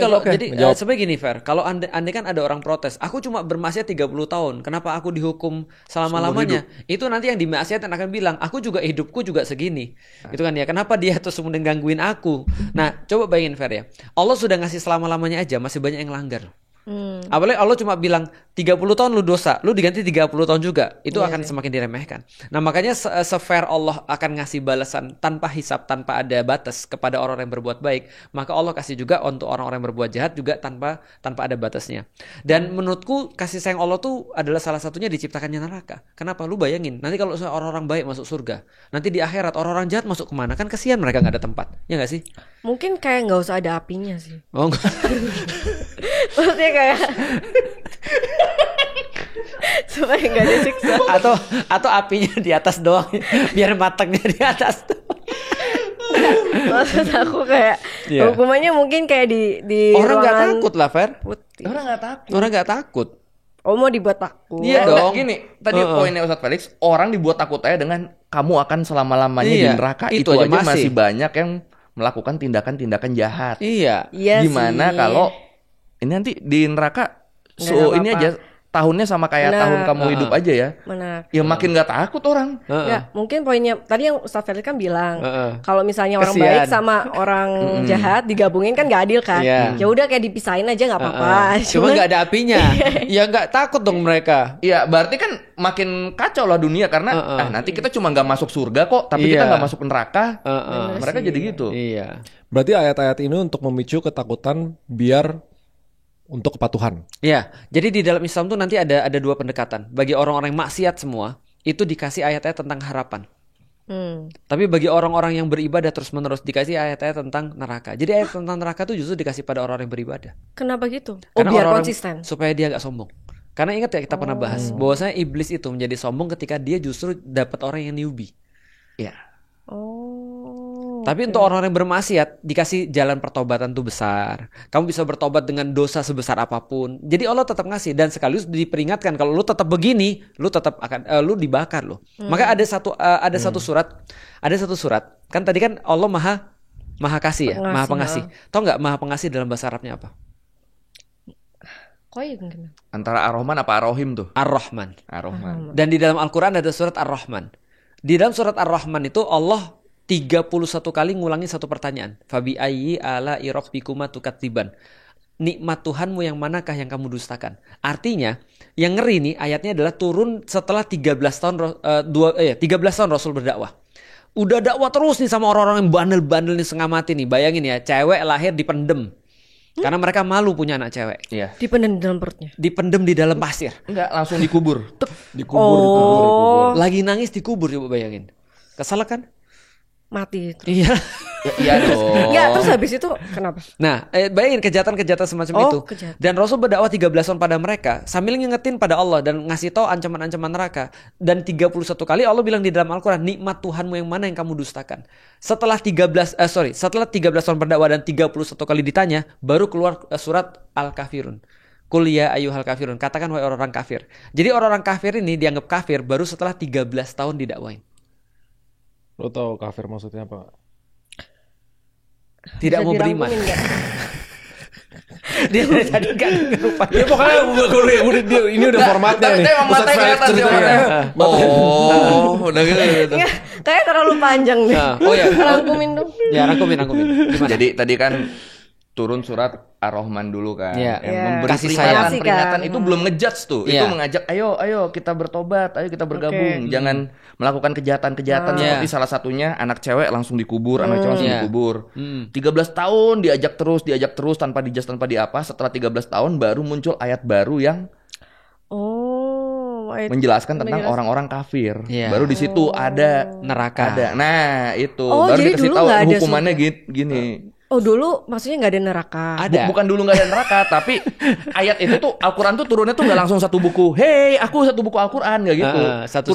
sebenarnya gini Fer, kalau andai kan ada orang protes, aku cuma bermaksiat 30 tahun, kenapa aku dihukum selama-lamanya? Itu nanti yang dimaksiatin akan bilang, aku juga hidupku juga segini. Gitu kan ya, kenapa dia terus kemudian gangguin aku? Nah, coba bayangin Fer ya, Allah sudah ngasih selama-lamanya aja, masih banyak yang langgar. Apalagi Allah cuma bilang 30 tahun lu dosa, lu diganti 30 tahun juga. Itu akan semakin diremehkan. Nah makanya se-fair Allah akan ngasih balasan tanpa hisab, tanpa ada batas kepada orang yang berbuat baik. Maka Allah kasih juga untuk orang-orang yang berbuat jahat juga tanpa ada batasnya. Dan menurutku kasih sayang Allah tuh adalah salah satunya diciptakannya neraka. Kenapa? Lu bayangin, nanti kalau orang-orang baik masuk surga, nanti di akhirat orang-orang jahat masuk kemana? Kan kesian mereka gak ada tempat. Ya gak sih? Mungkin kayak gak usah ada apinya sih. Oh enggak. Maksudnya kayak supaya nggak disiksa. Atau apinya di atas doang, biar matangnya di atas doang. Maksud aku kayak hukumannya mungkin kayak di orang nggak takut lah, Fer. Orang nggak takut. Oh, mau dibuat takut. Iya dong. Gini, tadi poinnya Ustadz Felix, orang dibuat takut aja dengan kamu akan selama-lamanya di neraka. Itu aja masih banyak yang melakukan tindakan-tindakan jahat. Iya. Gimana kalau ini nanti di neraka ini aja tahunnya sama kayak tahun kamu hidup aja ya. Benar. Ya makin nggak takut orang. Ya, mungkin poinnya tadi yang Ustaz Felix kan bilang, kalau misalnya orang baik sama orang jahat digabungin kan nggak adil kan. Ya udah kayak dipisahin aja nggak apa-apa. Cuma nggak ada apinya. Ya nggak takut dong mereka. Iya, berarti kan makin kacau lah dunia karena nanti kita cuma nggak masuk surga kok, tapi kita nggak masuk neraka. Mereka jadi gitu. Iya. Berarti ayat-ayat ini untuk memicu ketakutan biar untuk kepatuhan. Ya, jadi di dalam Islam tuh nanti ada dua pendekatan. Bagi orang-orang yang maksiat semua, itu dikasih ayat-ayat tentang harapan. Tapi bagi orang-orang yang beribadah terus-menerus dikasih ayat-ayat tentang neraka. Jadi ayat tentang neraka tuh justru dikasih pada orang yang beribadah. Kenapa gitu? Karena biar orang konsisten. Supaya dia gak sombong. Karena ingat ya kita pernah bahas bahwasanya iblis itu menjadi sombong ketika dia justru dapat orang yang newbie. Iya. Tapi untuk orang-orang yang bermaksiat dikasih jalan pertobatan tuh besar. Kamu bisa bertobat dengan dosa sebesar apapun. Jadi Allah tetap ngasih dan sekaligus diperingatkan kalau lu tetap begini, lu tetap akan lu dibakar loh. Maka ada satu surat. Kan tadi kan Allah Maha kasih ya, Maha pengasih. Tahu nggak Maha pengasih dalam bahasa Arabnya apa? Antara Ar-Rahman apa Ar-Rahim tuh? Ar-Rahman. Ar-Rahman. Dan di dalam Al-Quran ada surat Ar-Rahman. Di dalam surat Ar-Rahman itu Allah 31 kali ngulangi satu pertanyaan. Fabi ayyi ala rabbikuma tukadziban. Nikmat Tuhanmu yang manakah yang kamu dustakan? Artinya, yang ngeri nih ayatnya adalah turun setelah 13 tahun Rasul berdakwah. Udah dakwah terus nih sama orang-orang yang bandel-bandel nih setengah mati nih. Bayangin ya, cewek lahir dipendem. Karena mereka malu punya anak cewek. Iya. Dipendem di dalam perutnya. Dipendem di dalam pasir. Enggak, langsung dikubur. Dikubur. Lagi nangis dikubur, coba bayangin. Kesal kan? Mati itu. Iya. Iya dong. Enggak, terus habis itu kenapa? Nah, bayangin kejahatan-kejahatan semacam itu. Kejahatan. Dan Rasul berdakwah 13 tahun pada mereka sambil ngingetin pada Allah dan ngasih tahu ancaman-ancaman neraka. Dan 31 kali Allah bilang di dalam Al-Quran, nikmat Tuhanmu yang mana yang kamu dustakan. Setelah 13 tahun berdakwah dan 31 kali ditanya, baru keluar surat Al-Kafirun. Qul ya ayyuhal kafirun, katakan wahai orang kafir. Jadi orang-orang kafir ini dianggap kafir baru setelah 13 tahun didakwain. Lo tau kafir maksudnya apa? Tidak mau beriman. Dia dari tadi kan lupa. Ya pokoknya ini udah formatnya nih. Ustaz Felix ceritanya. Udah gitu. Kayak terlalu panjang nih. Oh ya, rangkumin dong. Ya, rangkumin. Gimana? Jadi tadi kan turun surat Ar-Rahman dulu kan. Memberi kasih peringatan itu belum ngejudge tuh. Itu mengajak ayo kita bertobat, ayo kita bergabung. Jangan melakukan kejahatan-kejahatan seperti salah satunya anak cewek langsung dikubur, anak cewek langsung dikubur. 13 tahun diajak terus tanpa dijudge, tanpa diapa. Setelah 13 tahun baru muncul ayat baru yang menjelaskan tentang orang-orang kafir. Baru di situ ada neraka. Nah, itu baru dikasih tahu hukumannya gini. Oh dulu maksudnya nggak ada neraka. Bukan dulu nggak ada neraka, tapi ayat itu tuh Al-Quran tuh turunnya tuh nggak langsung satu buku. Hey, aku satu buku Al-Quran nggak gitu.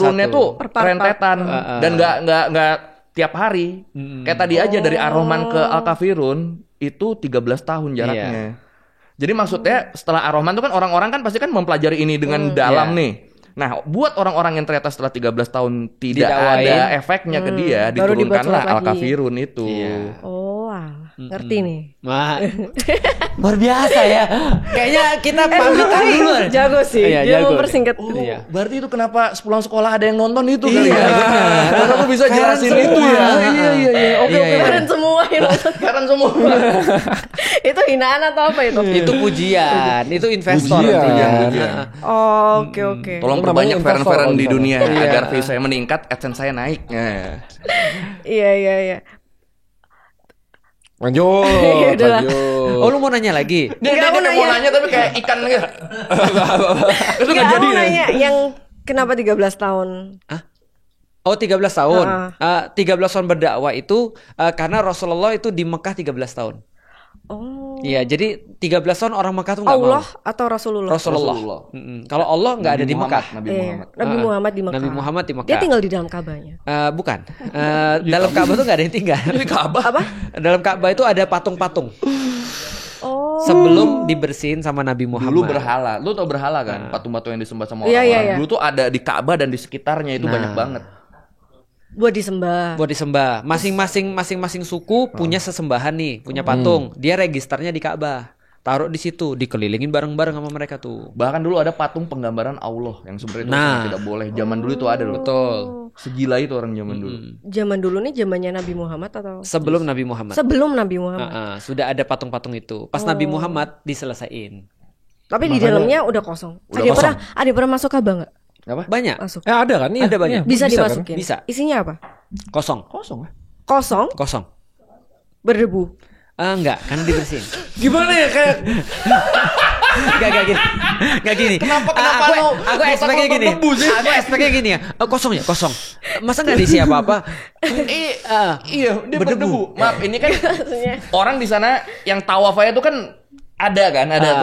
Turunnya tuh rentetan dan nggak tiap hari. Kayak tadi aja dari Ar-Rahman ke Al-Kafirun itu 13 tahun jaraknya. Jadi maksudnya setelah Ar-Rahman tuh kan orang-orang kan pasti kan mempelajari ini dengan dalam nih. Nah, buat orang-orang yang ternyata setelah 13 tahun tidak ada efeknya ke dia, diturunkanlah Al-Kafirun itu. Ngerti nih. Wah, luar biasa ya. Kayaknya kita pamitan dulu. Jago sih. Dia mempersingkat. Berarti itu kenapa sepulang sekolah ada yang nonton itu kali ya? Karena aku bisa jelasin itu ya. Iya. Oke. Keren semua yang nonton. Keren semua. Itu hinaan atau apa itu? Itu pujian. Itu investor. Pujian. Oke. Tolong perbanyak feren-feren di dunia agar views saya meningkat, AdSense saya naik. Iya. Lanjut. Oh, lu mau nanya lagi? Dia mau nanya tapi kayak ikan gitu. Itu nggak jadi. Aku nanya yang kenapa 13 tahun? Oh, 13 tahun. 13 tahun berdakwah itu karena Rasulullah itu di Mekah 13 tahun. Iya, jadi 13 tahun orang Mekah tuh nggak mau. Allah atau Rasulullah? Rasulullah. Kalau Allah nggak ada di Mekah. Nabi Muhammad di Mekah. Nabi Muhammad di Mekah. Dia tinggal di dalam Ka'bahnya. Bukan. Dalam Ka'bah tuh nggak ada yang tinggal. Di Ka'bah apa? Dalam Ka'bah itu ada patung-patung. Oh. Sebelum dibersihin sama Nabi Muhammad. Dulu berhala. Lu tau berhala kan? Patung-patung yang disembah sama Iya, orang-orang. iya. Dulu tuh ada di Ka'bah dan di sekitarnya itu banyak banget. Buat disembah. Buat disembah. Masing-masing suku punya sesembahan nih, punya patung. Dia registernya di Ka'bah. Taruh di situ, dikelilingin bareng-bareng sama mereka tuh. Bahkan dulu ada patung penggambaran Allah yang sebenarnya itu tidak boleh. Zaman dulu itu ada loh. Betul. Segila itu orang zaman dulu. Zaman dulu nih zamannya Nabi Muhammad atau Sebelum Nabi Muhammad. sebelum Nabi Muhammad? Sudah ada patung-patung itu. Pas Nabi Muhammad diselesain. Tapi di dalamnya udah kosong. Ada pernah masuk Ka'bah nggak? Apa? Banyak. Masuk. Ada kan? Iya, Ada banyak. iya, Bisa kan? dimasukin. Bisa. Isinya apa? Kosong. Kosong, Kosong. berdebu. Enggak, kan dibersihin. Gimana ya kayak Enggak gini. Kenapa Aku expect-nya gini. Aku expect-nya gini ya. Kosong ya, kosong. Masa enggak diisi apa-apa? Iya, dia berdebu. Maaf, ini kan orang di sana yang tawaf aja tuh kan ada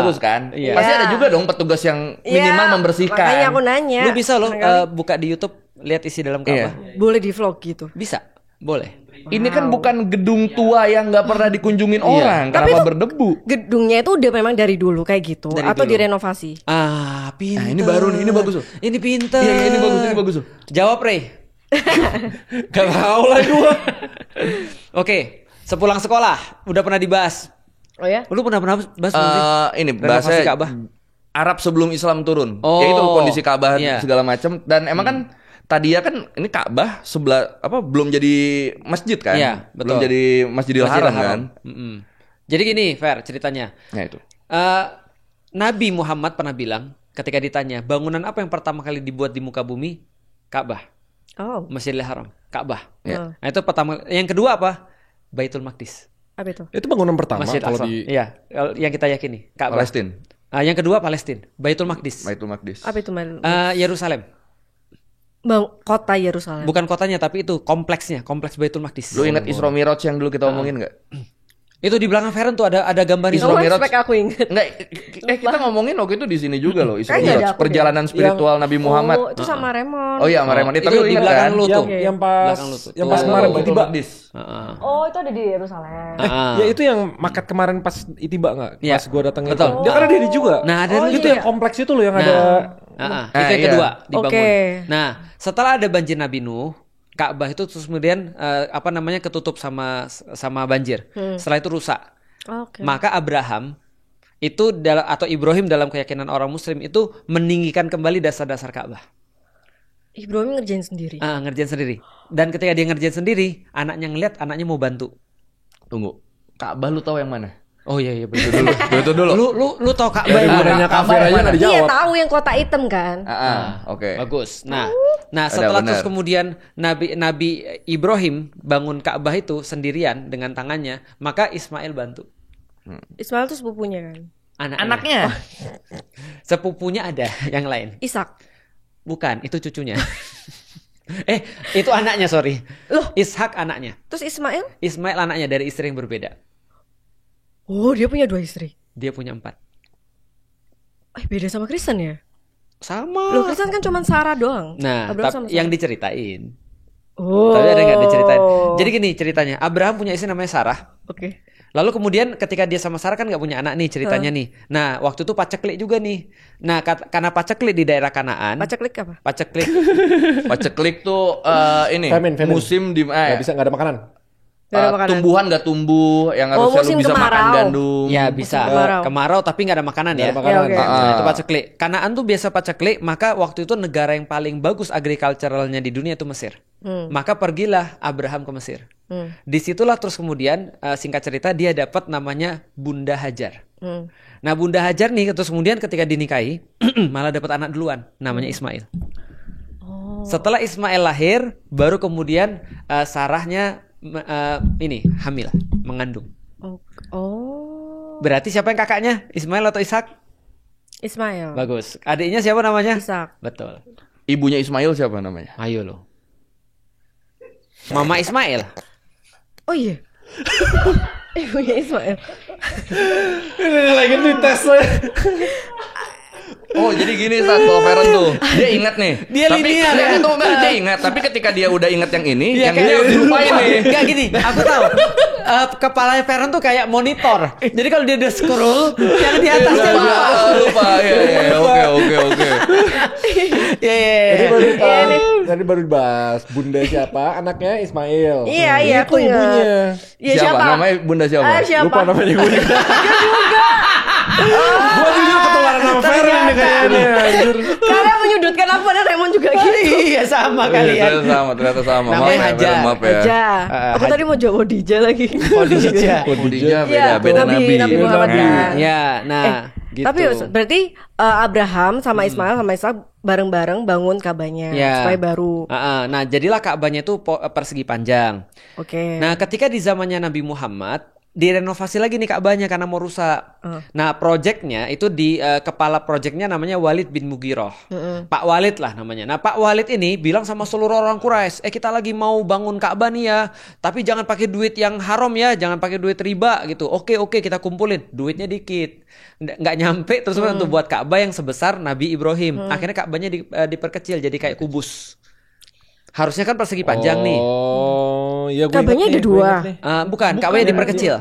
terus kan. Iya. Pasti ada juga dong petugas yang minimal membersihkan. Makanya aku nanya. Lu bisa loh buka di YouTube lihat isi dalam Ka'bah. Boleh di vlog gitu. Bisa. Boleh. Ini kan bukan gedung tua yang nggak pernah dikunjungin orang. Tapi Kenapa itu berdebu? Gedungnya itu udah memang dari dulu kayak gitu Dari atau dulu. direnovasi? Pinter. Nah, ini baru nih, ini bagus loh. Ini pinter. Iya, ini bagus loh. Jawab, Rey. gak tahu lah gua. Oke, sepulang sekolah udah pernah dibahas. Oh ya? Lu pernah bahas belum sih? Ini Renovasi bahasa Ka'bah. Arab sebelum Islam turun. Oh, Yaitu kondisi Ka'bah iya. segala macam dan emang kan tadi ya kan ini Ka'bah sebelah belum jadi masjid kan? Iya, betul. Belum jadi Masjidil Haram kan? Jadi gini, Fer, ceritanya. Nah itu. Nabi Muhammad pernah bilang ketika ditanya, bangunan apa yang pertama kali dibuat di muka bumi? Ka'bah. Oh. Masjidil Haram, Ka'bah. Ya. Nah, itu pertama. Yang kedua apa? Baitul Maqdis. Apa itu? Itu bangunan pertama Masjid kalau Aqsa. di Iya, yang kita yakini, Ka'bah. Palestina. Yang kedua Palestina, Baitul Maqdis. Baitul Maqdis. Apa itu Yerusalem. kota Yerusalem? Bukan kotanya tapi itu kompleksnya, kompleks Baitul Maqdis. Lu ingat Isra Miraj yang dulu kita omongin nggak? Itu di belakang Feren tuh ada gambar Isra Oh, Miraj. expect aku inget. Enggak, kita ngomongin waktu itu di sini juga loh Isra Kayaknya ada Miraj, aku perjalanan spiritual Nabi Muhammad. Oh, itu sama Raymond. Oh iya, sama Raymond. itu Tapi lu di ingat belakang kan? lu tuh. yang pas Belakang lu tuh. yang pas Tuh. kemarin Baitul tiba. Maqdis. Oh, itu ada di Yerusalem. Ya itu yang makat kemarin pas itiba nggak? Iya. Pas gua datang itu. Betul. Dia kan ada di juga. Nah, ada Oh, lu itu juga. yang kompleks itu loh yang ada. Itu yang iya. kedua dibangun. Oke. Nah, setelah ada banjir Nabi Nuh, Ka'bah itu terus kemudian ketutup sama banjir. Setelah itu rusak. Oke. Maka Abraham itu atau Ibrahim dalam keyakinan orang Muslim itu meninggikan kembali dasar-dasar Ka'bah. Ibrahim ngerjain sendiri. Ngerjain sendiri. Dan ketika dia ngerjain sendiri, anaknya ngeliat, anaknya mau bantu. Tunggu. Ka'bah lu tahu yang mana? Oh iya betul dulu. Lu tahu Ka'bah Ya, yang gua mana? nanya kafir aja nggak Iya dijawab. tahu yang kota hitam kan. Oke. Bagus. Nah setelah terus kemudian Nabi Ibrahim bangun Ka'bah itu sendirian dengan tangannya, maka Ismail bantu. Ismail tuh sepupunya kan. Anaknya. Sepupunya ada yang lain. Ishak. Bukan, itu cucunya. Itu anaknya, sorry. Loh, Ishak anaknya. terus Ismail? Ismail anaknya dari istri yang berbeda. Oh, dia punya 2 istri. Dia punya 4. Beda sama Kristen ya? Sama. Loh, Kristen kan cuma Sarah doang. Nah, Abraham sama yang Sarah. diceritain. Oh. Tapi ada nggak diceritain? Jadi gini ceritanya. Abraham punya istri namanya Sarah. Oke. Lalu kemudian ketika dia sama Sarah kan nggak punya anak nih ceritanya nih. Nah waktu itu paceklik juga nih. Nah karena paceklik di daerah Kanaan. Paceklik apa? Paceklik. Paceklik tuh ini Famine. musim di Nggak bisa nggak ada makanan. Nggak ada makanan. tumbuhan nggak tumbuh yang harusnya musim lu bisa makan kemarau. gandum. Ya bisa. Kemarau tapi nggak ada makanan Nggak ya. ada makanan. Ya, oke. Nah, itu paceklik. Kanaan tuh biasa paceklik. Maka waktu itu negara yang paling bagus agriculturalnya di dunia itu Mesir. Maka pergilah Abraham ke Mesir. Disitulah terus kemudian singkat cerita dia dapat namanya Bunda Hajar. Nah Bunda Hajar nih terus kemudian ketika dinikahi malah dapat anak duluan namanya Ismail. Setelah Ismail lahir baru kemudian Sarahnya hamil mengandung. Oh. Berarti siapa yang kakaknya? Ismail atau Ishak? Ismail. Bagus. Adiknya siapa namanya? Ishak. Betul. Ibunya Ismail siapa namanya? Ayo lo. Mama Ismail. Oh iya. Ibunya Ismail. Ini lagi dites. Oh jadi gini saat bawa Feren tuh dia ingat nih. Dia linear ya. Dia ingat. Tapi ketika dia udah ingat yang ini, ya, yang ini harus dilupain nih. Enggak gini, aku tahu. Kepalanya Feren tuh kayak monitor. Jadi kalau dia udah scroll, yang di atasnya lupa. Ya. Oke. Tadi baru dibahas Bunda siapa? Anaknya Ismail. Iya, aku ibunya. Iya, siapa? Namanya Bunda siapa? Siapa? Lupa namanya gue juga. Gue jujur ketularan sama Feren nih kayaknya. Kalian menyudutkan aku dan Raymond juga gitu. Iya sama kalian. Ternyata sama. Namanya Haja. Maaf ya. Haja. Aku tadi mau jawab Khadijah lagi. Khadijah beda nabi. Nabi Muhammad kan. Ya, nah gitu. Tapi berarti Abraham sama Ismail sama Ishak bareng-bareng bangun Ka'bahnya supaya baru. Nah, jadilah Ka'bahnya itu persegi panjang. Oke. Nah, ketika di zamannya Nabi Muhammad direnovasi lagi nih Ka'bahnya karena mau rusak. Nah, proyeknya itu di kepala proyeknya namanya Walid bin Mughirah. Pak Walid lah namanya. Nah, Pak Walid ini bilang sama seluruh orang Quraisy, kita lagi mau bangun Ka'bah nih ya, tapi jangan pakai duit yang haram ya, jangan pakai duit riba gitu. Oke, kita kumpulin. Duitnya dikit. Nggak nyampe terus untuk buat Ka'bah yang sebesar Nabi Ibrahim. Akhirnya Ka'bahnya diperkecil jadi kayak kubus. Harusnya kan persegi panjang nih. Oh, iya gue Ka'bahnya ada 2. Bukan, Ka'bahnya diperkecil.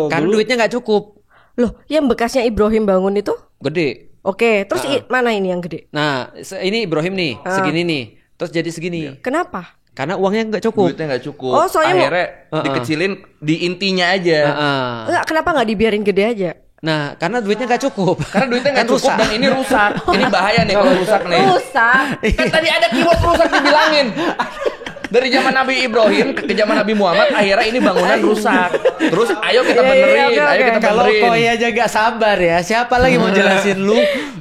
Karena duitnya nggak cukup. Loh, yang bekasnya Ibrahim bangun itu Gede. Oke, terus mana ini yang gede? Nah, ini Ibrahim nih, segini nih. Terus jadi segini. Kenapa? Karena uangnya nggak cukup. Duitnya nggak cukup. Oh, soalnya akhirnya dikecilin di intinya aja. Enggak, kenapa nggak dibiarin gede aja? Nah, karena duitnya nggak cukup. Karena duitnya nggak cukup dan ini rusak. Ini bahaya nih kalau rusak nih. Rusak. Kan tadi ada keyword rusak dibilangin. Dari zaman Nabi Ibrahim ke zaman Nabi Muhammad, akhirnya ini bangunan rusak. Terus ayo kita benerin, ayo kita Kalau benerin. koi aja gak sabar ya, siapa lagi mau jelasin lu?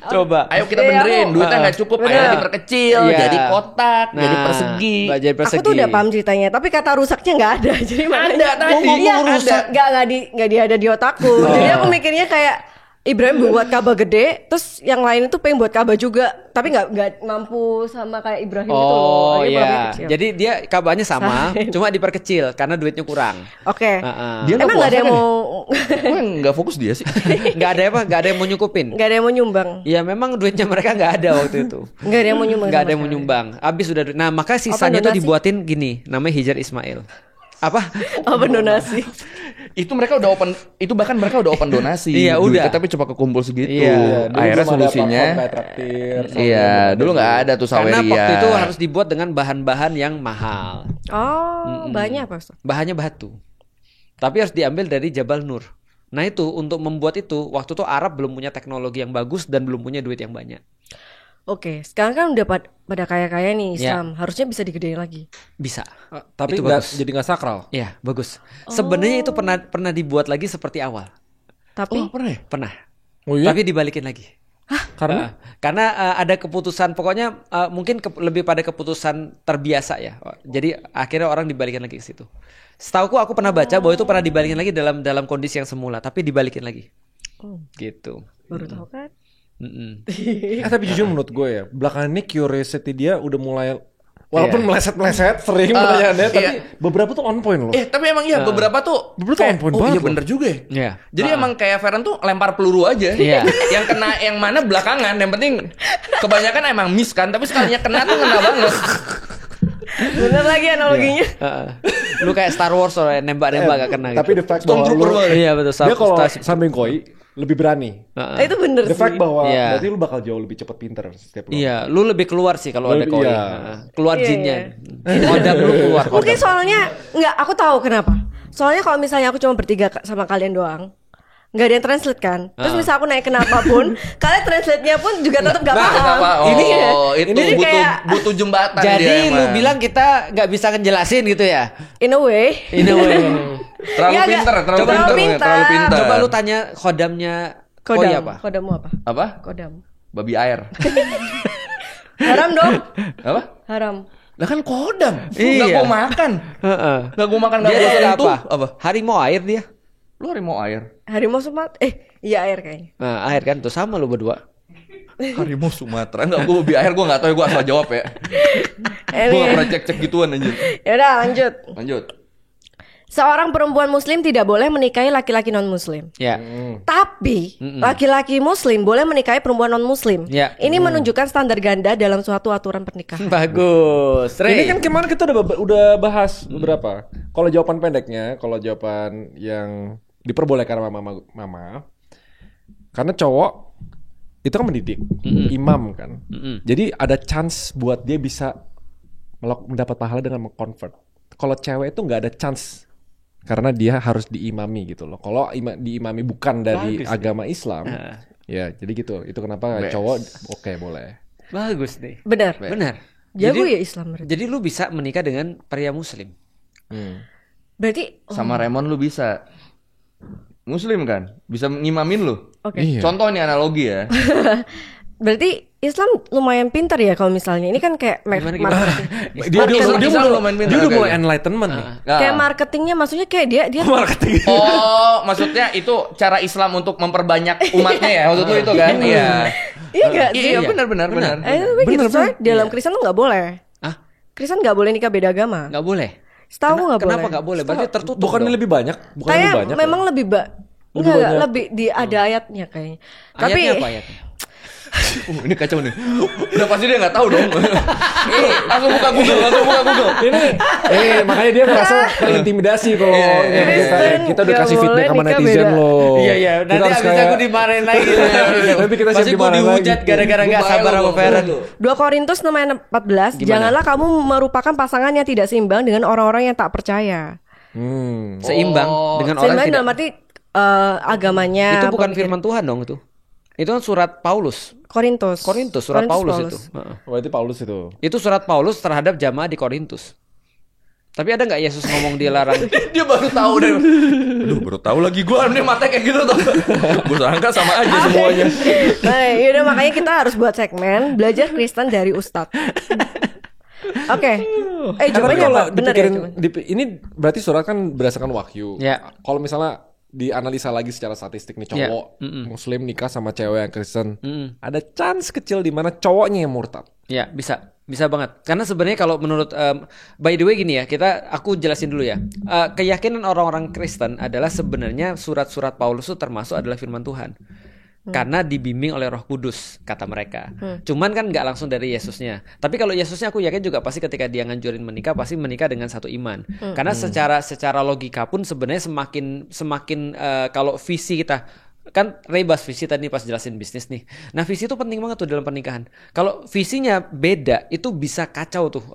Coba. Ayo kita benerin, duitnya nggak cukup, akhirnya diperkecil, jadi kotak, jadi persegi. Jadi persegi. Aku tuh udah paham ceritanya, tapi kata rusaknya nggak ada. Jadi Ada tadi. Iya, Rusak. nggak ada di otakku. Jadi aku mikirnya kayak Ibrahim buat Ka'bah gede, terus yang lain itu pengen buat Ka'bah juga, tapi nggak mampu sama kayak Ibrahim itu loh. Oh iya, jadi dia Ka'bahnya sama, cuma diperkecil karena duitnya kurang. Oke. Dia Emang nggak ada yang mau? Kok yang nggak fokus dia sih? Nggak ada apa? Nggak ada yang mau nyukupin? Nggak ada yang mau nyumbang. Iya, memang duitnya mereka nggak ada waktu itu. Nggak ada yang mau nyumbang. Nggak ada yang mau nyumbang. Abis udah. Nah, maka sisanya tuh dibuatin gini, namanya Hijar Ismail. Apa? Open donasi. Itu mereka udah open, itu bahkan mereka udah open donasi. Iya, udah. Tapi coba kekumpul segitu. Iya, akhirnya solusinya. Iya, dulu nggak ada tuh saweria. Karena waktu itu harus dibuat dengan bahan-bahan yang mahal. Oh, banyak apa? Bahannya batu. Tapi harus diambil dari Jabal Nur. Nah itu untuk membuat itu waktu itu Arab belum punya teknologi yang bagus dan belum punya duit yang banyak. Oke, sekarang kan udah pada kaya-kaya nih Islam, harusnya bisa digedein lagi. Bisa. Tapi jadi nggak sakral. Iya, bagus. Sebenarnya itu pernah dibuat lagi seperti awal. Tapi pernah. Oh, iya? Tapi dibalikin lagi. Hah? Karena ada keputusan, pokoknya mungkin lebih pada keputusan terbiasa ya. Jadi akhirnya orang dibalikin lagi ke situ. Setauku aku pernah baca bahwa itu pernah dibalikin lagi dalam kondisi yang semula, tapi dibalikin lagi. Gitu. Baru tahu kan? Tapi jujur menurut gue ya, belakangan ini curiosity dia udah mulai walaupun meleset-meleset sering pertanyaannya, tapi beberapa tuh on point loh. Tapi emang iya beberapa tuh on point banget. Iya bener juga ya. Iya. Jadi emang kayak Feren tuh lempar peluru aja. Iya. Yang kena yang mana belakangan, yang penting kebanyakan emang miss kan, tapi sekalinya kena tuh kena banget. Bener lagi analoginya. Lu kayak Star Wars or nembak-nembak gak kena. Tapi the fact bahwa iya betul. Dia kalau samping koi lebih berani. Itu bener the sih. fact bahwa berarti lu bakal jauh lebih cepat pinter setiap lu. Iya, lu lebih keluar sih kalau ada koi. Keluar jinnya. Modal lu keluar. Mungkin soalnya aku tahu kenapa. Soalnya kalau misalnya aku cuma bertiga sama kalian doang, nggak ada yang translate kan. Terus misal aku naik kenapa pun, kalian translate-nya pun juga tetap nggak paham. Ini butuh jembatan. Jadi lu bilang kita nggak bisa ngejelasin gitu ya? In a way. Terlalu pintar. Coba lu tanya khodamnya koi apa? Kodamu apa? Apa? Kodam. Babi air. Haram dong. Apa? Haram. Lah kan kodam. Iya. Gak gua makan. Gak gua makan, gak Dia gua sentuh. apa? Harimau air dia. Lu harimau air. Harimau Sumatera. Iya air kayaknya. Nah, air kan tuh sama lu berdua. Harimau Sumatera. Enggak, gua babi air gua enggak tahu ya, gua asal jawab ya. Gua enggak pernah cek-cek gituan anjir. Ya udah lanjut. Seorang perempuan muslim tidak boleh menikahi laki-laki non-muslim. Ya. Tapi laki-laki muslim boleh menikahi perempuan non-muslim. Ya. Ini menunjukkan standar ganda dalam suatu aturan pernikahan. Bagus. Ini kan kemarin kita udah bahas beberapa. Kalau jawaban pendeknya, kalau jawaban yang diperbolehkan sama mama, karena cowok itu kan mendidik, imam kan. Jadi ada chance buat dia bisa mendapat pahala dengan mengconvert. Kalau cewek itu nggak ada chance. Karena dia harus diimami gitu loh. Kalau diimami bukan dari agama Islam, ya jadi gitu. Itu kenapa cowok boleh. Bagus nih. Benar. Jago ya Islam. Jadi lu bisa menikah dengan pria muslim. Berarti sama Raymond lu bisa. Muslim kan? Bisa ngimamin lu. Oke. Iya. Contoh nih analogi ya. Berarti Islam lumayan pintar ya kalau misalnya ini kan kayak marketing. Dia udah mulai Oke. enlightenment nih. Kayak marketingnya maksudnya kayak dia Marketing. Oh, maksudnya itu cara Islam untuk memperbanyak umatnya ya? Maksud lu itu kan? Iya. Iya gak sih? Iya, benar. Tapi gitu soalnya dalam Kristen tuh nggak boleh. Kristen nggak boleh nikah beda agama. Nggak boleh. Setahu nggak boleh. Kenapa nggak boleh? Berarti tertutup. Bukan lebih banyak. Kayak memang lebih banyak. lebih ada ayatnya kayaknya. Tapi Ayatnya apa ayatnya? Ini kacau nih. Udah pasti dia nggak tahu dong. Langsung buka Google. Ini makanya dia merasa terintimidasi kalau kita udah kasih feedback sama netizen loh. Iya. Nanti abis aku dimarahin lagi. Nanti kita siap dimarahin lagi. Dihujat gara-gara nggak sabar sama Feren. 2 Korintus 14, janganlah kamu merupakan pasangan yang tidak seimbang dengan orang-orang yang tak percaya. Seimbang dengan orang Seimbang tidak. dalam arti agamanya. Itu bukan firman Tuhan dong itu. Itu kan surat Paulus. Korintus, surat Paulus itu. Berarti Paulus itu. Itu surat Paulus terhadap jamaah di Korintus. Tapi ada nggak Yesus ngomong dia larang? Dia baru tahu deh. Aduh, baru tahu lagi gua nih mata kayak gitu tuh. Gua sangka sama aja semuanya. Nah, yaudah makanya kita harus buat segmen belajar Kristen dari Ustadz. Oke. Jawabannya apa? Bener ya? Ini berarti surat kan berdasarkan wahyu. Ya. Kalau misalnya dianalisa lagi secara statistik nih cowok muslim nikah sama cewek yang Kristen, ada chance kecil di mana cowoknya yang murtad. Ya, bisa banget. Karena sebenarnya kalau menurut by the way gini ya, aku jelasin dulu ya. Keyakinan orang-orang Kristen adalah sebenarnya surat-surat Paulus itu termasuk adalah firman Tuhan. Karena dibimbing oleh Roh Kudus kata mereka. Cuman kan nggak langsung dari Yesusnya. Tapi kalau Yesusnya aku yakin juga pasti ketika dia nganjurin menikah pasti menikah dengan satu iman. Karena secara logika pun sebenarnya semakin kalau visi kita kan Rebas visi tadi pas jelasin bisnis nih. Nah visi itu penting banget tuh dalam pernikahan. Kalau visinya beda itu bisa kacau tuh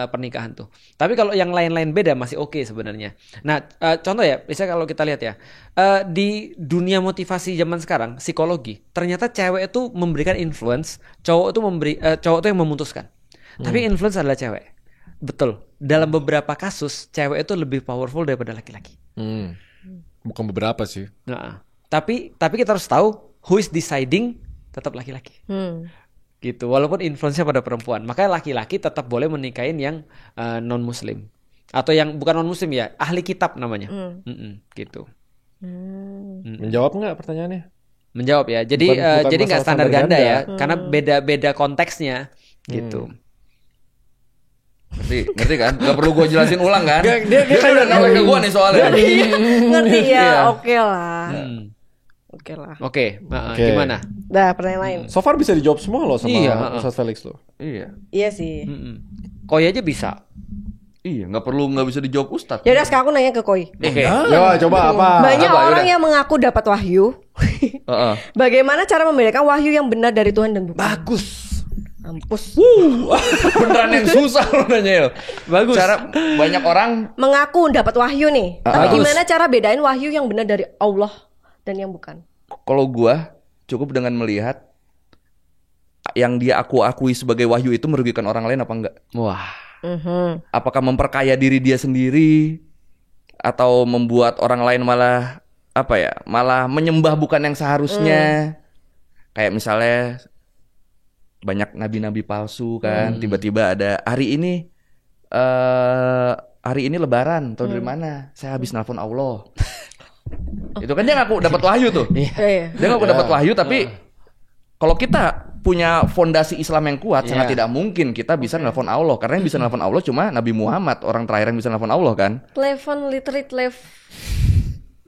pernikahan tuh. Tapi kalau yang lain-lain beda masih oke sebenarnya. Nah contoh ya, misalnya kalau kita lihat ya di dunia motivasi zaman sekarang psikologi ternyata cewek itu memberikan influence, cowok itu yang memutuskan. Tapi influence adalah cewek. Betul. Dalam beberapa kasus cewek itu lebih powerful daripada laki-laki. Bukan beberapa sih. Nah, tapi kita harus tahu who is deciding tetap laki-laki. Gitu. Walaupun influence-nya pada perempuan. Makanya laki-laki tetap boleh menikahin yang non-muslim. Atau yang bukan non-muslim ya, ahli kitab namanya. Gitu. Menjawab nggak pertanyaannya? Menjawab ya. Jadi jadi nggak standar ganda ya, karena beda-beda konteksnya gitu. Ngerti kan? Gak perlu gue jelasin ulang kan? Dia udah nolak ke gue nih soalnya. Ngerti ya, oke lah. Oke, gimana? Dah, pertanyaan lain. So far bisa dijawab semua loh sama Ustadz Felix loh. Iya sih. Koi aja bisa. Iya, nggak bisa dijawab Ustadz. Ya udah sekarang aku nanya ke Koi. Ya coba apa? Banyak orang yang mengaku dapat wahyu. Bagaimana cara membedakan wahyu yang benar dari Tuhan dan bukan? Bagus. Mampus. Beneran yang susah lo nanya. Bagus. Cara banyak orang mengaku dapat wahyu nih. Tapi gimana cara bedain wahyu yang benar dari Allah dan yang bukan? Kalau gua cukup dengan melihat yang dia akui sebagai wahyu itu merugikan orang lain apa enggak. Wah. Apakah memperkaya diri dia sendiri atau membuat orang lain malah menyembah bukan yang seharusnya. Kayak misalnya banyak nabi-nabi palsu kan, tiba-tiba ada hari ini Lebaran, tahu dari mana? Saya habis nelfon Allah. Itu kan dia ngaku dapat wahyu tuh. Dia ngaku dapat wahyu, tapi kalau kita punya fondasi Islam yang kuat, sangat tidak mungkin kita bisa nelpon Allah. Karena yang bisa nelpon Allah cuma Nabi Muhammad, orang terakhir yang bisa nelpon Allah kan. Telepon literally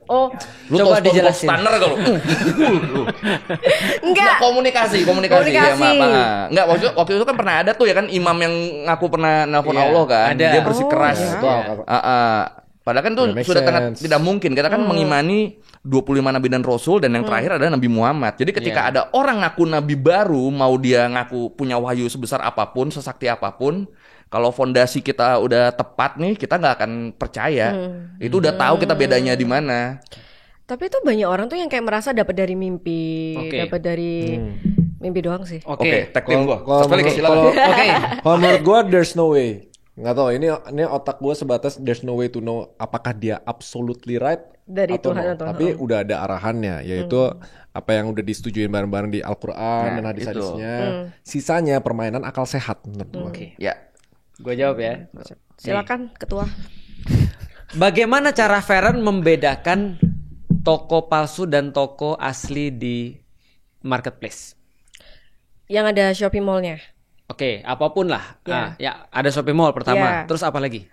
Oh, lu coba dijelasin. Stunner kalau. Enggak. Komunikasi. Ya, maaf. Enggak, waktu itu kan pernah ada tuh ya kan imam yang ngaku pernah nelpon Allah kan. Ada. Dia bersikeras. Padahal kan tuh sudah tidak mungkin. Kita kan mengimani 25 nabi dan rasul dan yang terakhir adalah Nabi Muhammad. Jadi ketika ada orang ngaku nabi baru, mau dia ngaku punya wahyu sebesar apapun, sesakti apapun, kalau fondasi kita udah tepat nih, kita nggak akan percaya. Itu udah tahu kita bedanya di mana. Tapi itu banyak orang tuh yang kayak merasa dapat dari mimpi, dapat dari mimpi doang sih. Oke, tag team gua. Kalau menurut gua there's no way. Nggak tahu, ini otak gua sebatas there's no way to know apakah dia absolutely right dari atau Tuhan no. atau Tapi udah ada arahannya, yaitu apa yang udah disetujuin bareng-bareng di Al-Quran dan hadis-hadisnya. Sisanya permainan akal sehat menurut gua. Ya. Gue jawab ya. Silakan ketua. Bagaimana cara Feren membedakan toko palsu dan toko asli di marketplace? Yang ada Shopee Mall-nya. Oke, apapun lah. Ya ada Shopee Mall pertama. Terus apa lagi?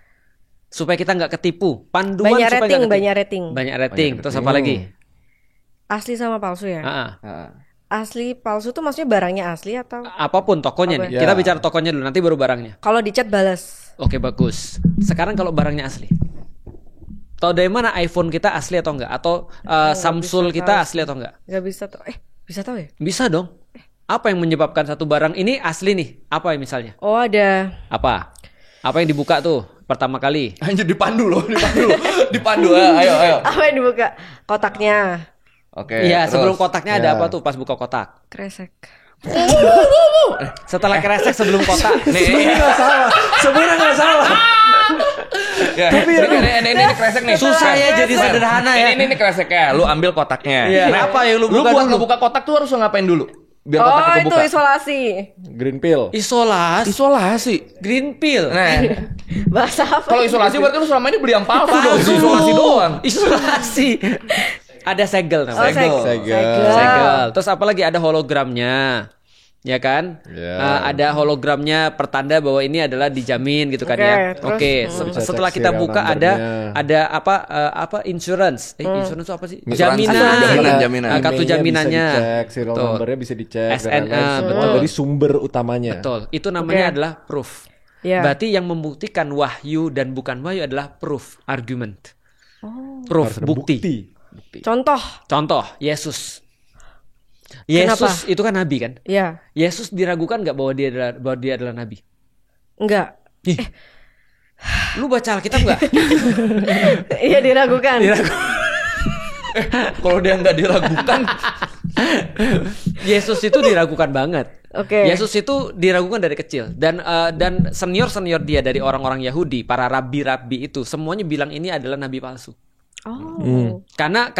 Supaya kita nggak ketipu. Panduan banyak supaya rating. Banyak rating. Terus apa lagi? Asli sama palsu ya. Asli palsu tuh maksudnya barangnya asli atau apapun tokonya nih. Kita bicara tokonya dulu, nanti baru barangnya. Kalau di chat balas. Oke, bagus. Sekarang kalau barangnya asli. Tahu dari mana iPhone kita asli atau enggak? Atau Samsung kita asli atau enggak? Gak bisa tuh. Bisa tahu ya? Bisa dong. Apa yang menyebabkan satu barang ini asli nih? Apa ya misalnya? Oh, ada. Apa yang dibuka tuh pertama kali? Anjir, dipandu loh. Dipandu. Ayo. Apa yang dibuka? Kotaknya. Oke. Iya, sebelum kotaknya ada apa tuh pas buka kotak? Kresek. Setelah kresek sebelum kotak. Sebenarnya nggak salah. Ya, tapi ini kresek nih. Susah ya jadi sederhana ya. Ini kreseknya. Lu ambil kotaknya. Nah, apa yang lu buka? Lu buka kotak tuh harus ngapain dulu? Biar kotaknya kebuka. Itu isolasi. Green pill. Isolasi. Green pill. Nah. Bahasa apa? Kalau isolasi berarti lu selama ini beli yang palsu dong. Isolasi doang. Isolasi. Ada segel namanya. Segel. Terus apa lagi? Ada hologramnya. Ya kan? Ada hologramnya pertanda bahwa ini adalah dijamin gitu kan ya. Oke. Setelah kita buka ada apa insurance. Insurance itu apa sih? Jaminan. Kartu jaminannya. Bisa dicek, serial numbernya bisa dicek. Betul. Dari sumber utamanya. Betul. Itu namanya adalah proof. Berarti yang membuktikan wahyu dan bukan wahyu adalah proof, argument. Proof, bukti. Contoh, Yesus Kenapa? itu kan nabi kan? Iya. Yesus diragukan nggak bahwa dia adalah nabi? Enggak. Lu baca Alkitab nggak? Iya, diragukan. Kalau dia nggak diragukan, Yesus itu diragukan banget. Oke. Yesus itu diragukan dari kecil dan senior dia dari orang-orang Yahudi, para rabi-rabi itu semuanya bilang ini adalah nabi palsu. Karena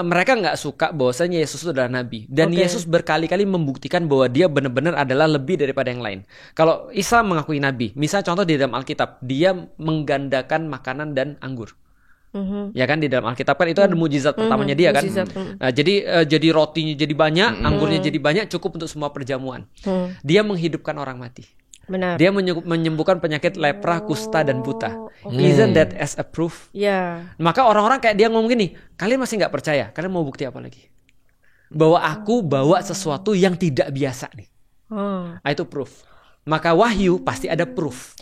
mereka nggak suka bahwasanya Yesus itu adalah nabi dan Yesus berkali-kali membuktikan bahwa dia benar-benar adalah lebih daripada yang lain. Kalau Isa mengakui nabi, misalnya contoh di dalam Alkitab, dia menggandakan makanan dan anggur. Ya kan di dalam Alkitab kan itu ada mujizat pertamanya dia kan. Nah, jadi rotinya jadi banyak, anggurnya jadi banyak, cukup untuk semua perjamuan. Dia menghidupkan orang mati. Benar. Dia menyembuhkan penyakit lepra, kusta dan buta. Isn't that as a proof? Maka orang-orang kayak dia ngomong gini, kalian masih nggak percaya? Kalian mau bukti apa lagi? Bahwa aku bawa sesuatu yang tidak biasa nih. Itu proof. Maka wahyu pasti ada proof.